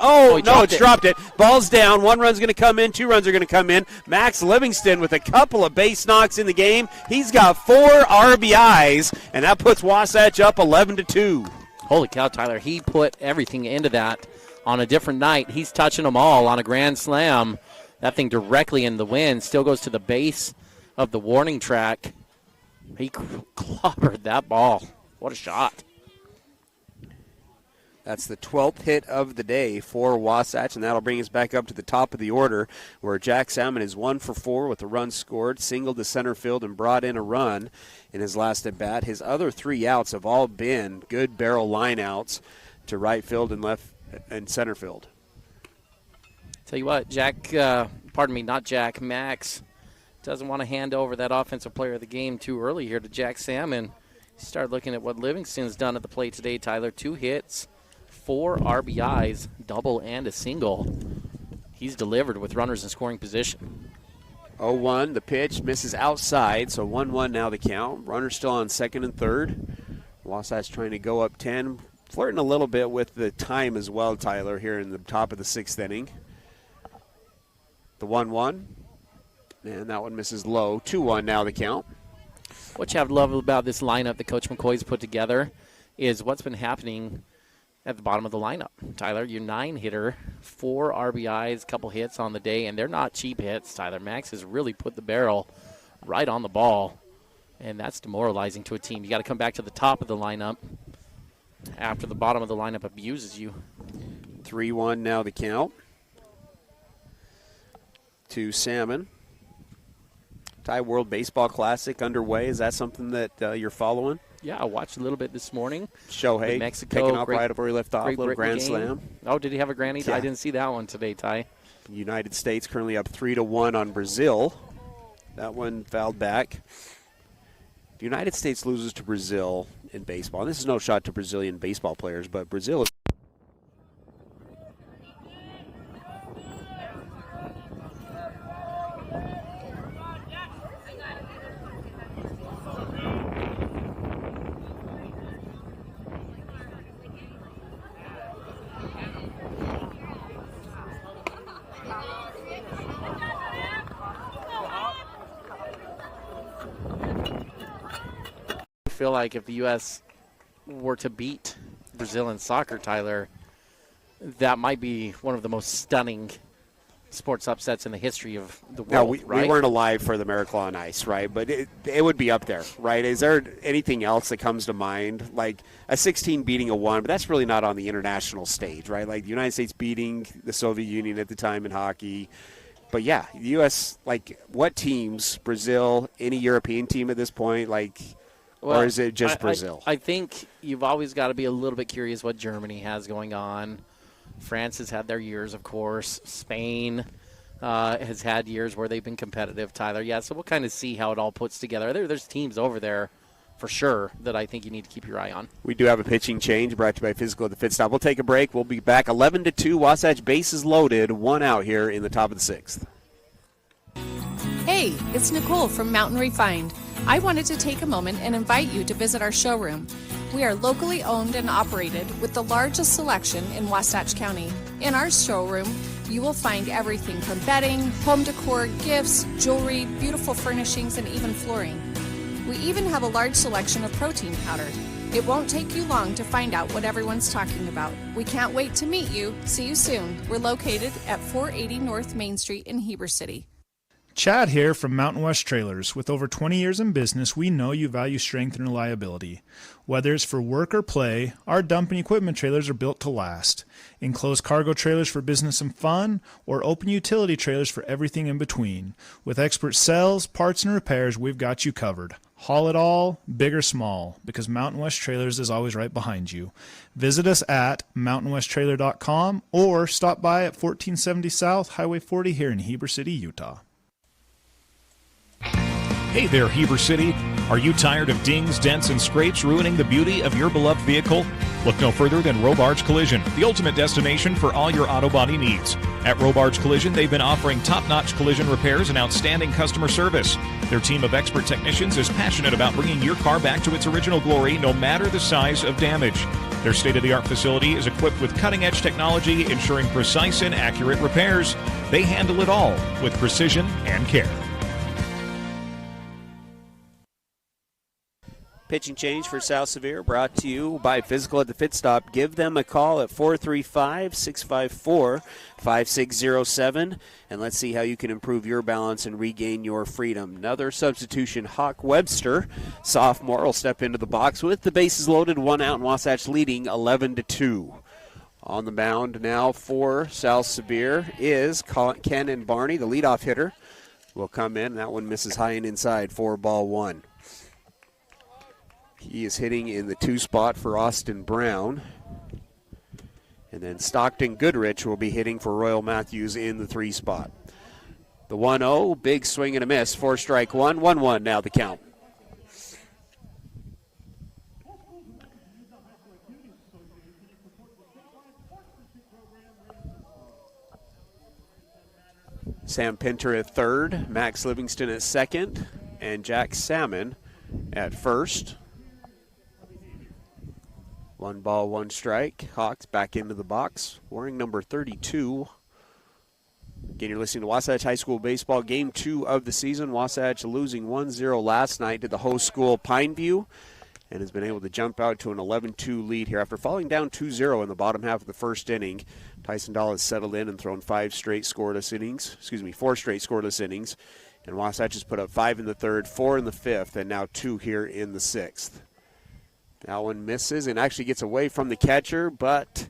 it's dropped it. Ball's down. 1 run's going to come in, 2 runs are going to come in. Max Livingston with a couple of base knocks in the game. He's got 4 RBIs, and that puts Wasatch up 11-2. Holy cow, Tyler. He put everything into that. On a different night, he's touching them all on a grand slam. That thing directly in the wind. Still goes to the base of the warning track. He clobbered that ball. What a shot. That's the 12th hit of the day for Wasatch, and that'll bring us back up to the top of the order, where Jack Salmon is 1 for 4 with a run scored, singled to center field, and brought in a run in his last at-bat. His other 3 outs have all been good barrel line outs to right field and left and center field. Tell you what, Max doesn't want to hand over that offensive player of the game too early here to Jack Salmon. Start looking at what Livingston's done at the plate today, Tyler. 2 hits, 4 RBIs, double and a single. He's delivered with runners in scoring position. 0-1, the pitch misses outside, so 1-1 now the count. Runners still on second and third. Wasatch trying to go up 10. Flirting a little bit with the time as well, Tyler, here in the top of the 6th inning. The 1-1, and that one misses low. 2-1 now the count. What you have to love about this lineup that Coach McCoy's put together is what's been happening at the bottom of the lineup. Tyler, your 9-hitter, 4 RBIs, couple hits on the day, and they're not cheap hits, Tyler. Max has really put the barrel right on the ball, and that's demoralizing to a team. You got to come back to the top of the lineup after the bottom of the lineup abuses you. 3-1 now the count to Salmon. Ty, World Baseball Classic underway. Is that something that you're following? Yeah, I watched a little bit this morning. Shohei Mexico, picking up right where he left off, little grand slam. Oh, did he have a granny? Yeah. I didn't see that one today, Ty. United States currently up 3-1 on Brazil. That one fouled back. The United States loses to Brazil in baseball. And this is no shot to Brazilian baseball players, but Brazil is feel like if the U.S. were to beat Brazil in soccer, Tyler, that might be one of the most stunning sports upsets in the history of the world. Now, we right? weren't alive for the Miracle on Ice, right? But it would be up there, right? Is there anything else that comes to mind? Like a 16 beating a 1, but that's really not on the international stage, right? Like the United States beating the Soviet Union at the time in hockey. But, yeah, the U.S., like what teams, Brazil, any European team at this point, like, or is it just Brazil? I think you've always got to be a little bit curious what Germany has going on. France has had their years, of course. Spain has had years where they've been competitive, Tyler. Yeah, so we'll kind of see how it all puts together. There's teams over there for sure that I think you need to keep your eye on. We do have a pitching change brought to you by Physical at the Fit Stop. We'll take a break. We'll be back 11-2. Wasatch bases loaded. 1 out here in the top of the 6th. Hey, it's Nicole from Mountain Refined. I wanted to take a moment and invite you to visit our showroom. We are locally owned and operated with the largest selection in Wasatch County. In our showroom, you will find everything from bedding, home decor, gifts, jewelry, beautiful furnishings, and even flooring. We even have a large selection of protein powder. It won't take you long to find out what everyone's talking about. We can't wait to meet you. See you soon. We're located at 480 North Main Street in Heber City. Chad here from Mountain West Trailers. With over 20 years in business, we know you value strength and reliability. Whether it's for work or play, our dumping equipment trailers are built to last. Enclosed cargo trailers for business and fun, or open utility trailers for everything in between. With expert sales, parts, and repairs, we've got you covered. Haul it all, big or small, because Mountain West Trailers is always right behind you. Visit us at mountainwesttrailer.com or stop by at 1470 South Highway 40 here in Heber City, Utah. Hey there, Heber City. Are you tired of dings, dents, and scrapes ruining the beauty of your beloved vehicle? Look no further than Robards Collision, the ultimate destination for all your auto body needs. At Robards Collision, they've been offering top-notch collision repairs and outstanding customer service. Their team of expert technicians is passionate about bringing your car back to its original glory, no matter the size of damage. Their state-of-the-art facility is equipped with cutting-edge technology, ensuring precise and accurate repairs. They handle it all with precision and care. Pitching change for South Sevier brought to you by Physical at the Fit Stop. Give them a call at 435-654-5607, and let's see how you can improve your balance and regain your freedom. Another substitution, Hawk Webster, sophomore, will step into the box with the bases loaded, 1 out, and Wasatch leading 11-2. On the mound now for South Sevier is Ken and Barney, the leadoff hitter, will come in. That one misses high and inside, 4-1. He is hitting in the 2 spot for Austin Brown. And then Stockton Goodrich will be hitting for Royal Matthews in the 3 spot. The 1-0, big swing and a miss. 4-strike 1, 1-1 now the count. Sam Pinter at third, Max Livingston at second, and Jack Salmon at first. 1 ball, 1 strike. Hawks back into the box, wearing number 32. Again, you're listening to Wasatch High School Baseball, Game 2 of the season. Wasatch losing 1-0 last night to the host school, Pineview, and has been able to jump out to an 11-2 lead here after falling down 2-0 in the bottom half of the first inning. Tyson Dahl has settled in and thrown 4 straight scoreless innings. And Wasatch has put up 5 in the third, 4 in the fifth, and now 2 here in the sixth. That one misses and actually gets away from the catcher, but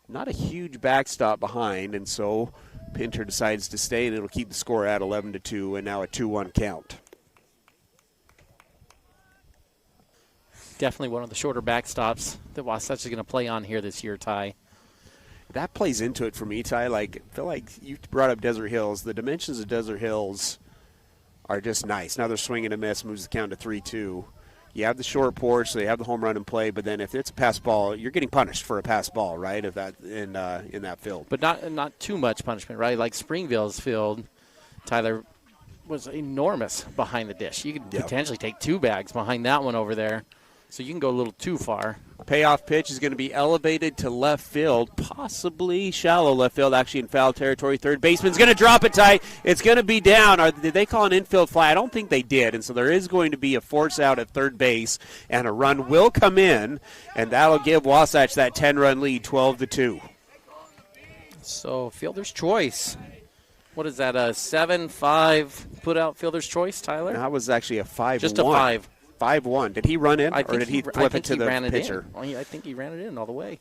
not a huge backstop behind, and so Pinter decides to stay, and it'll keep the score at 11-2, and now a 2-1 count. Definitely one of the shorter backstops that Wasatch is going to play on here this year, Ty. That plays into it for me, Ty. I feel like you brought up Desert Hills. The dimensions of Desert Hills are just nice. Now they're swinging a miss, moves the count to 3-2. You have the short porch, so they have the home run in play, but then if it's a pass ball, you're getting punished for a pass ball, right? If that in that field. But not too much punishment, right? Like Springville's field, Tyler, was enormous behind the dish. You could potentially take 2 bags behind that one over there, so you can go a little too far. Payoff pitch is going to be elevated to left field, possibly shallow left field, actually in foul territory. Third baseman's going to drop it, Ty. It's going to be down. Did they call an infield fly? I don't think they did, and so there is going to be a force out at third base, and a run will come in, and that'll give Wasatch that 10-run lead, 12-2. So fielder's choice. What is that, a 7-5 put out fielder's choice, Tyler? That was actually a 5-1. Just a 5. 5-1. Did he run in, or did he flip it to the pitcher? I think he ran it in all the way.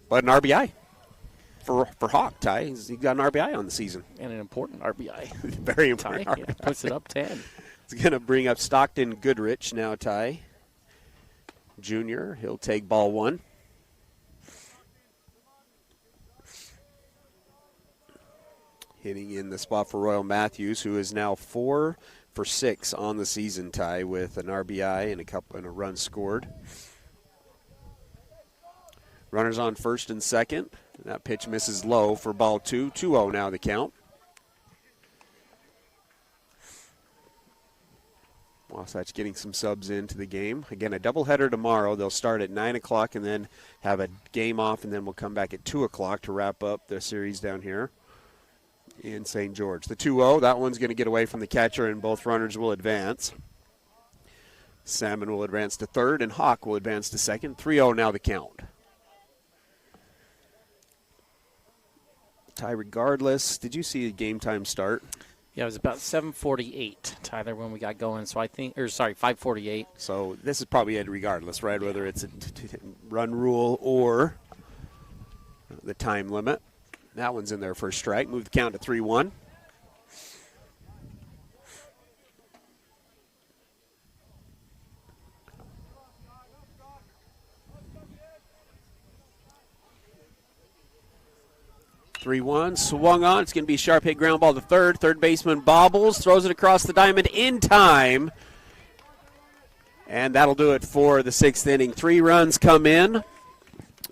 But an RBI for Hawk, Ty. He's got an RBI on the season. And an important RBI. Very important Ty, RBI. yeah, puts it up 10. It's going to bring up Stockton Goodrich now, Ty. Junior, he'll take ball 1. Hitting in the spot for Royal Matthews, who is now 4 for 6 on the season, Ty, with an RBI and a run scored. Runners on first and second. That pitch misses low for ball 2. 2-0 now the count. Wasatch getting some subs into the game. Again, a doubleheader tomorrow. They'll start at 9 o'clock and then have a game off, and then we'll come back at 2 o'clock to wrap up the series down here in St. George. The 2-0, that one's going to get away from the catcher, and both runners will advance. Salmon will advance to third, and Hawk will advance to second. 3-0 now the count. Ty, regardless, did you see a game time start? Yeah, it was about 7:48, Tyler, when we got going. So 5:48. So this is probably it regardless, right? Whether it's a run rule or the time limit. That one's in there for a strike. Move the count to 3-1. Swung on. It's going to be a sharp hit ground ball to third. Third baseman bobbles, throws it across the diamond in time. And that'll do it for the 6th inning. 3 runs come in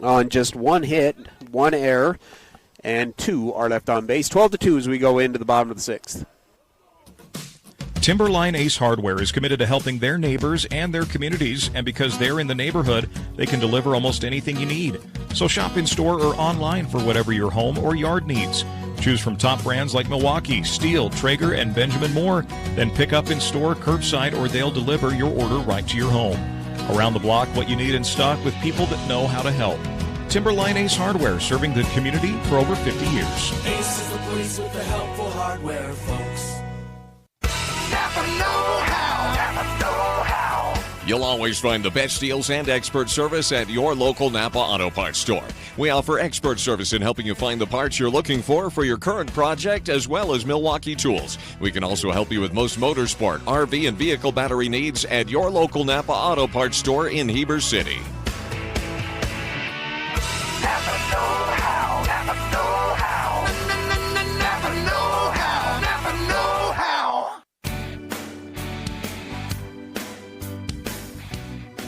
on just 1 hit, 1 error, and 2 are left on base. 12-2 as we go into the bottom of the 6th. Timberline Ace Hardware is committed to helping their neighbors and their communities, and because they're in the neighborhood, they can deliver almost anything you need. So shop in store or online for whatever your home or yard needs. Choose from top brands like Milwaukee, Stihl, Traeger, and Benjamin Moore. Then pick up in store, curbside, or they'll deliver your order right to your home. Around the block, what you need in stock with people that know how to help. Timberline Ace Hardware, serving the community for over 50 years. Ace is the place with the helpful hardware, folks. You'll always find the best deals and expert service at your local Napa Auto Parts store. We offer expert service in helping you find the parts you're looking for your current project, as well as Milwaukee tools. We can also help you with most motorsport, RV, and vehicle battery needs at your local Napa Auto Parts store in Heber City. Napa know-how. Napa know-how. Napa know-how. Napa know-how.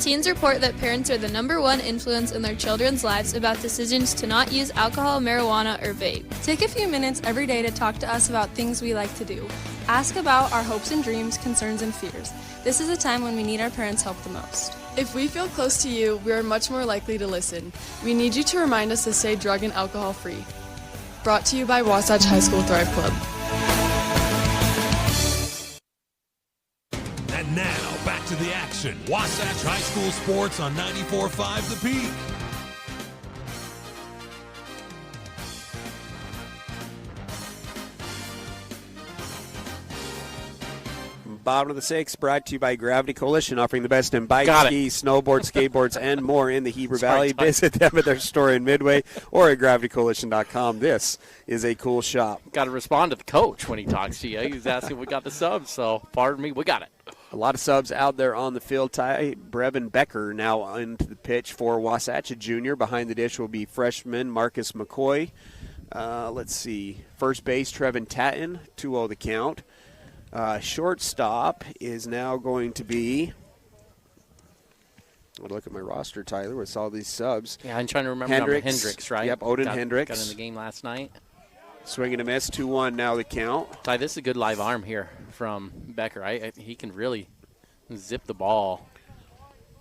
Teens report that parents are the #1 influence in their children's lives about decisions to not use alcohol, marijuana, or vape. Take a few minutes every day to talk to us about things we like to do. Ask about our hopes and dreams, concerns, and fears. This is a time when we need our parents' help the most. If we feel close to you, we are much more likely to listen. We need you to remind us to stay drug and alcohol free. Brought to you by Wasatch High School Thrive Club. And now, back to the action. Wasatch High School Sports on 94.5 The Peak. Bottom of the 6th, brought to you by Gravity Coalition, offering the best in bikes, skis, snowboards, skateboards, and more in the Heber Valley. Visit them at their store in Midway or at gravitycoalition.com. This is a cool shop. Got to respond to the coach when he talks to you. He's asking if we got the subs, so pardon me, we got it. A lot of subs out there on the field. Ty Brevin Becker now into the pitch for Wasatch, a junior. Behind the dish will be freshman Marcus McCoy. Let's see. First base, Trevin Tatton, 2-0 the count. Shortstop is now going to be, I'll look at my roster, Tyler, with all these subs. Yeah, I'm trying to remember Hendricks, right? Yep, Odin Hendricks. Got in the game last night. Swing and a miss, 2-1 now the count. Ty, this is a good live arm here from Becker. He can really zip the ball.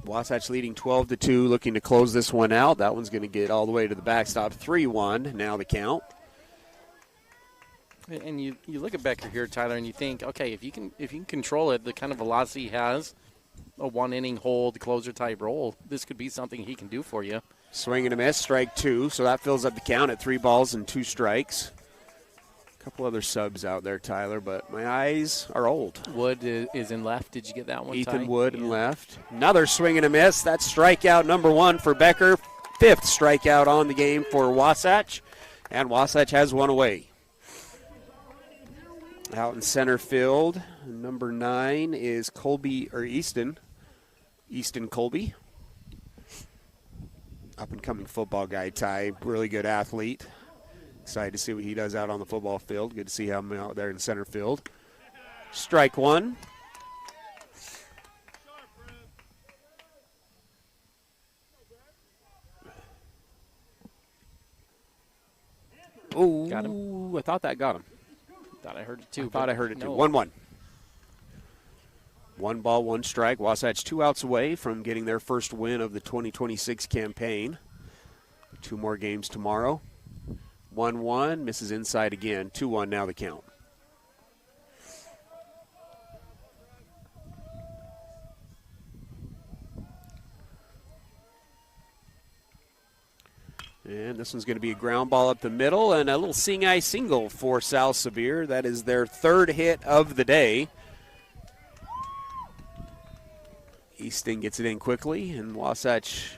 Wasatch leading 12-2, looking to close this one out. That one's going to get all the way to the backstop, 3-1 now the count. And you look at Becker here, Tyler, and you think, okay, if you can control it, the kind of velocity he has, a 1-inning hold, closer type role, this could be something he can do for you. Swing and a miss, strike 2, so that fills up the count at 3 balls and 2 strikes. A couple other subs out there, Tyler, but my eyes are old. Wood is in left. Did you get that one, Ethan Ty? Wood in left. Another swing and a miss. That's strikeout number 1 for Becker. 5th strikeout on the game for Wasatch, and Wasatch has one away. Out in center field, number 9 is Easton Colby. Up-and-coming football guy, Ty. Really good athlete. Excited to see what he does out on the football field. Good to see him out there in center field. Strike 1. Oh, got him. I thought that got him. Thought I heard it too. I heard it too. No. 1-1. 1 ball, 1 strike. Wasatch 2 outs away from getting their first win of the 2026 campaign. 2 more games tomorrow. 1-1, misses inside again. 2-1 now the count. And this one's going to be a ground ball up the middle and a little seeing eye single for South Sevier. That is their 3rd hit of the day. Easton gets it in quickly, and Wasatch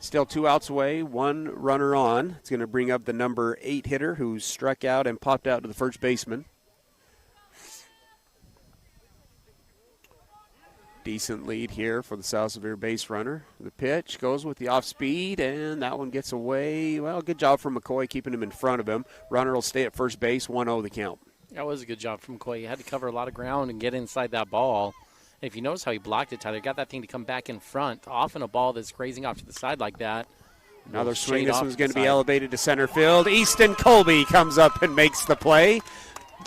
still 2 outs away, 1 runner on. It's going to bring up the number 8 hitter who's struck out and popped out to the first baseman. Decent lead here for the South Sevier base runner. The pitch goes with the off speed, and that one gets away. Well, good job from McCoy keeping him in front of him. Runner will stay at first base, 1-0 the count. That was a good job from McCoy. He had to cover a lot of ground and get inside that ball. And if you notice how he blocked it, Tyler, got that thing to come back in front. Often a ball that's grazing off to the side like that. Another swing. This one's going to be elevated to center field. Easton Colby comes up and makes the play.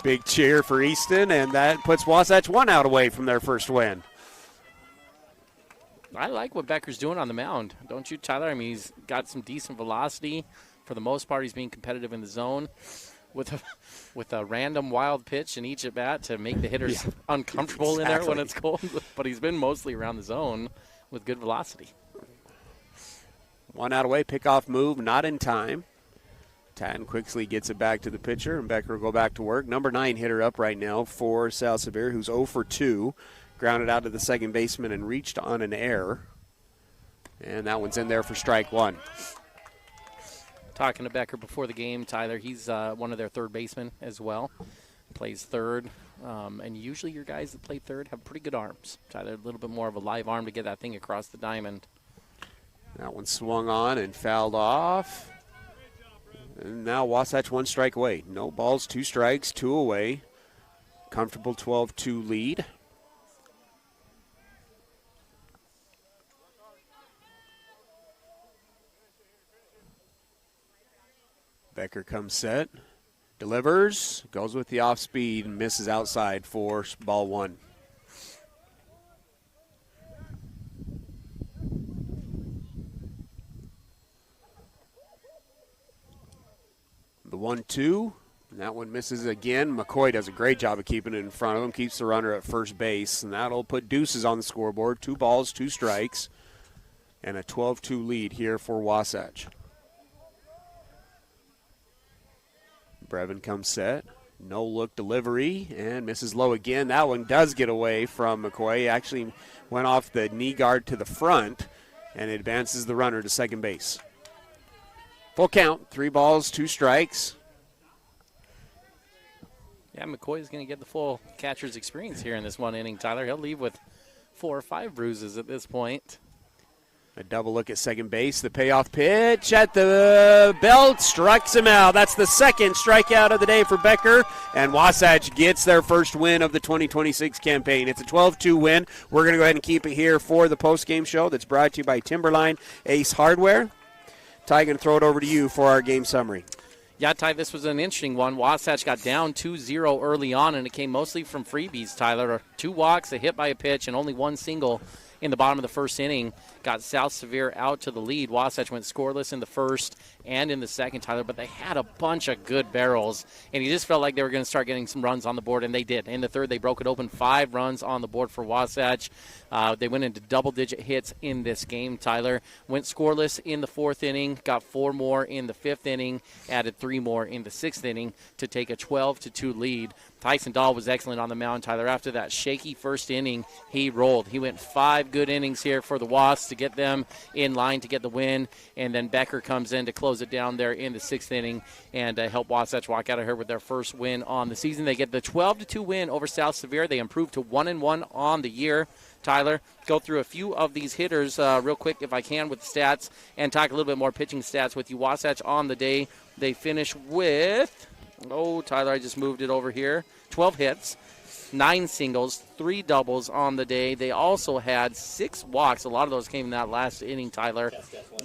Big cheer for Easton, and that puts Wasatch 1 out away from their first win. I like what Becker's doing on the mound. Don't you, Tyler? I mean, he's got some decent velocity. For the most part, he's being competitive in the zone with a random wild pitch in each at-bat to make the hitters uncomfortable in there when it's cold. But he's been mostly around the zone with good velocity. 1 out away, pickoff move, not in time. Tatton quickly gets it back to the pitcher, and Becker will go back to work. Number 9 hitter up right now for South Sevier, who's 0 for 2. Grounded out to the second baseman and reached on an error. And that one's in there for strike 1. Talking to Becker before the game, Tyler, he's one of their third basemen as well. Plays third. And usually your guys that play third have pretty good arms. Tyler, a little bit more of a live arm to get that thing across the diamond. That one swung on and fouled off. And now Wasatch 1 strike away. No balls, 2 strikes, 2 away. Comfortable 12-2 lead. Becker comes set, delivers, goes with the off speed, and misses outside for ball 1. The 1-2, and that one misses again. McCoy does a great job of keeping it in front of him, keeps the runner at first base, and that'll put deuces on the scoreboard. 2 balls, 2 strikes, and a 12-2 lead here for Wasatch. Brevin comes set. No look delivery and misses low again. That one does get away from McCoy. Actually went off the knee guard to the front and advances the runner to second base. Full count, 3 balls, 2 strikes. Yeah, McCoy is going to get the full catcher's experience here in this 1 inning, Tyler. He'll leave with 4 or 5 bruises at this point. A double look at second base. The payoff pitch at the belt strikes him out. That's the second strikeout of the day for Becker, and Wasatch gets their first win of the 2026 campaign. It's a 12-2 win. We're going to go ahead and keep it here for the postgame show that's brought to you by Timberline Ace Hardware. Ty, going to throw it over to you for our game summary. Yeah, Ty, this was an interesting one. Wasatch got down 2-0 early on, and it came mostly from freebies, Tyler. 2 walks, a hit by a pitch, and only 1 single in the bottom of the first inning got South Sevier out to the lead. Wasatch went scoreless in the first and in the second, Tyler, but they had a bunch of good barrels, and you just felt like they were going to start getting some runs on the board, and they did. In the third, they broke it open, 5 runs on the board for Wasatch. They went into double-digit hits in this game, Tyler. Went scoreless in the fourth inning, got 4 more in the fifth inning, added 3 more in the sixth inning to take a 12-2 lead. Tyson Dahl was excellent on the mound, Tyler. After that shaky first inning, he rolled. He went 5 good innings here for the Wasps to get them in line to get the win, and then Becker comes in to close it down there in the sixth inning and help Wasatch walk out of here with their first win on the season. They get the 12-2 win over South Sevier. They improved to 1-1 on the year. Tyler, go through a few of these hitters real quick if I can with the stats and talk a little bit more pitching stats with you. Wasatch on the day, they finish with, Tyler, I just moved it over here, 12 hits, 9 singles, 3 doubles on the day. They also had 6 walks. A lot of those came in that last inning, Tyler.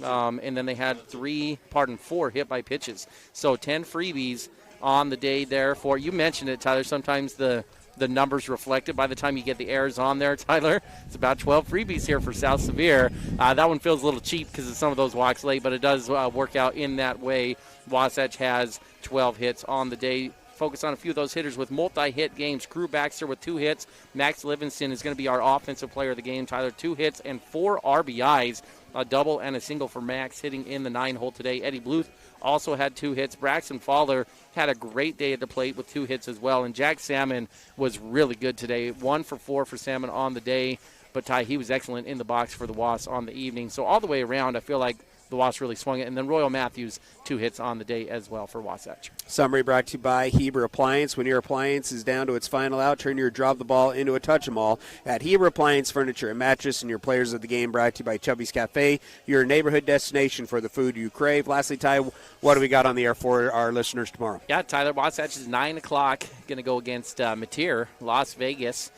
And then they had 4 hit by pitches. So 10 freebies on the day there for, you mentioned it, Tyler, sometimes the numbers reflected by the time you get the errors on there, Tyler. It's about 12 freebies here for South Sevier. That one feels a little cheap because of some of those walks late, but it does work out in that way. Wasatch has 12 hits on the day. Focus on a few of those hitters with multi-hit games. Crew Baxter with 2 hits. Max Livingston is going to be our offensive player of the game, Tyler. 2 hits and 4 RBIs. A double and a single for Max hitting in the 9-hole today. Eddie Bluth also had 2 hits. Braxton Fowler had a great day at the plate with 2 hits as well. And Jack Salmon was really good today. 1 for 4 for Salmon on the day. But, Ty, he was excellent in the box for the Wasps on the evening. So all the way around, I feel like the Wasps really swung it. And then Royal Matthews, 2 hits on the day as well for Wasatch. Summary brought to you by Heber Appliance. When your appliance is down to its final out, turn your drop the ball into a touch 'em all at Heber Appliance Furniture and Mattress. And your players of the game brought to you by Chubby's Cafe, your neighborhood destination for the food you crave. Lastly, Ty, what do we got on the air for our listeners tomorrow? Yeah, Tyler, Wasatch is 9 o'clock, going to go against Mateer, Las Vegas.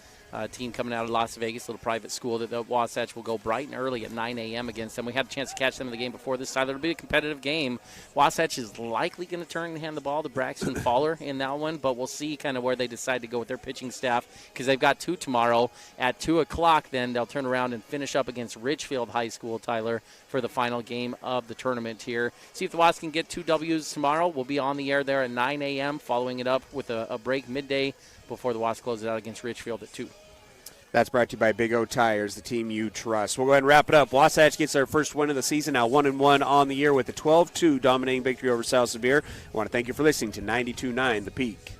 Team coming out of Las Vegas, little private school that the Wasatch will go bright and early at 9 a.m. against them. We had a chance to catch them in the game before this time. It'll be a competitive game. Wasatch is likely going to turn and hand the ball to Braxton Fowler in that one, but we'll see kind of where they decide to go with their pitching staff because they've got 2 tomorrow. At 2 o'clock, then they'll turn around and finish up against Ridgefield High School, Tyler, for the final game of the tournament here. See if the Wasps can get 2 W's tomorrow. We'll be on the air there at 9 a.m., following it up with a break midday before the Wasps close it out against Ridgefield at 2. That's brought to you by Big O Tires, the team you trust. We'll go ahead and wrap it up. Wasatch gets their first win of the season, now 1-1 on the year with a 12-2 dominating victory over South Sevier. I want to thank you for listening to 92.9 The Peak.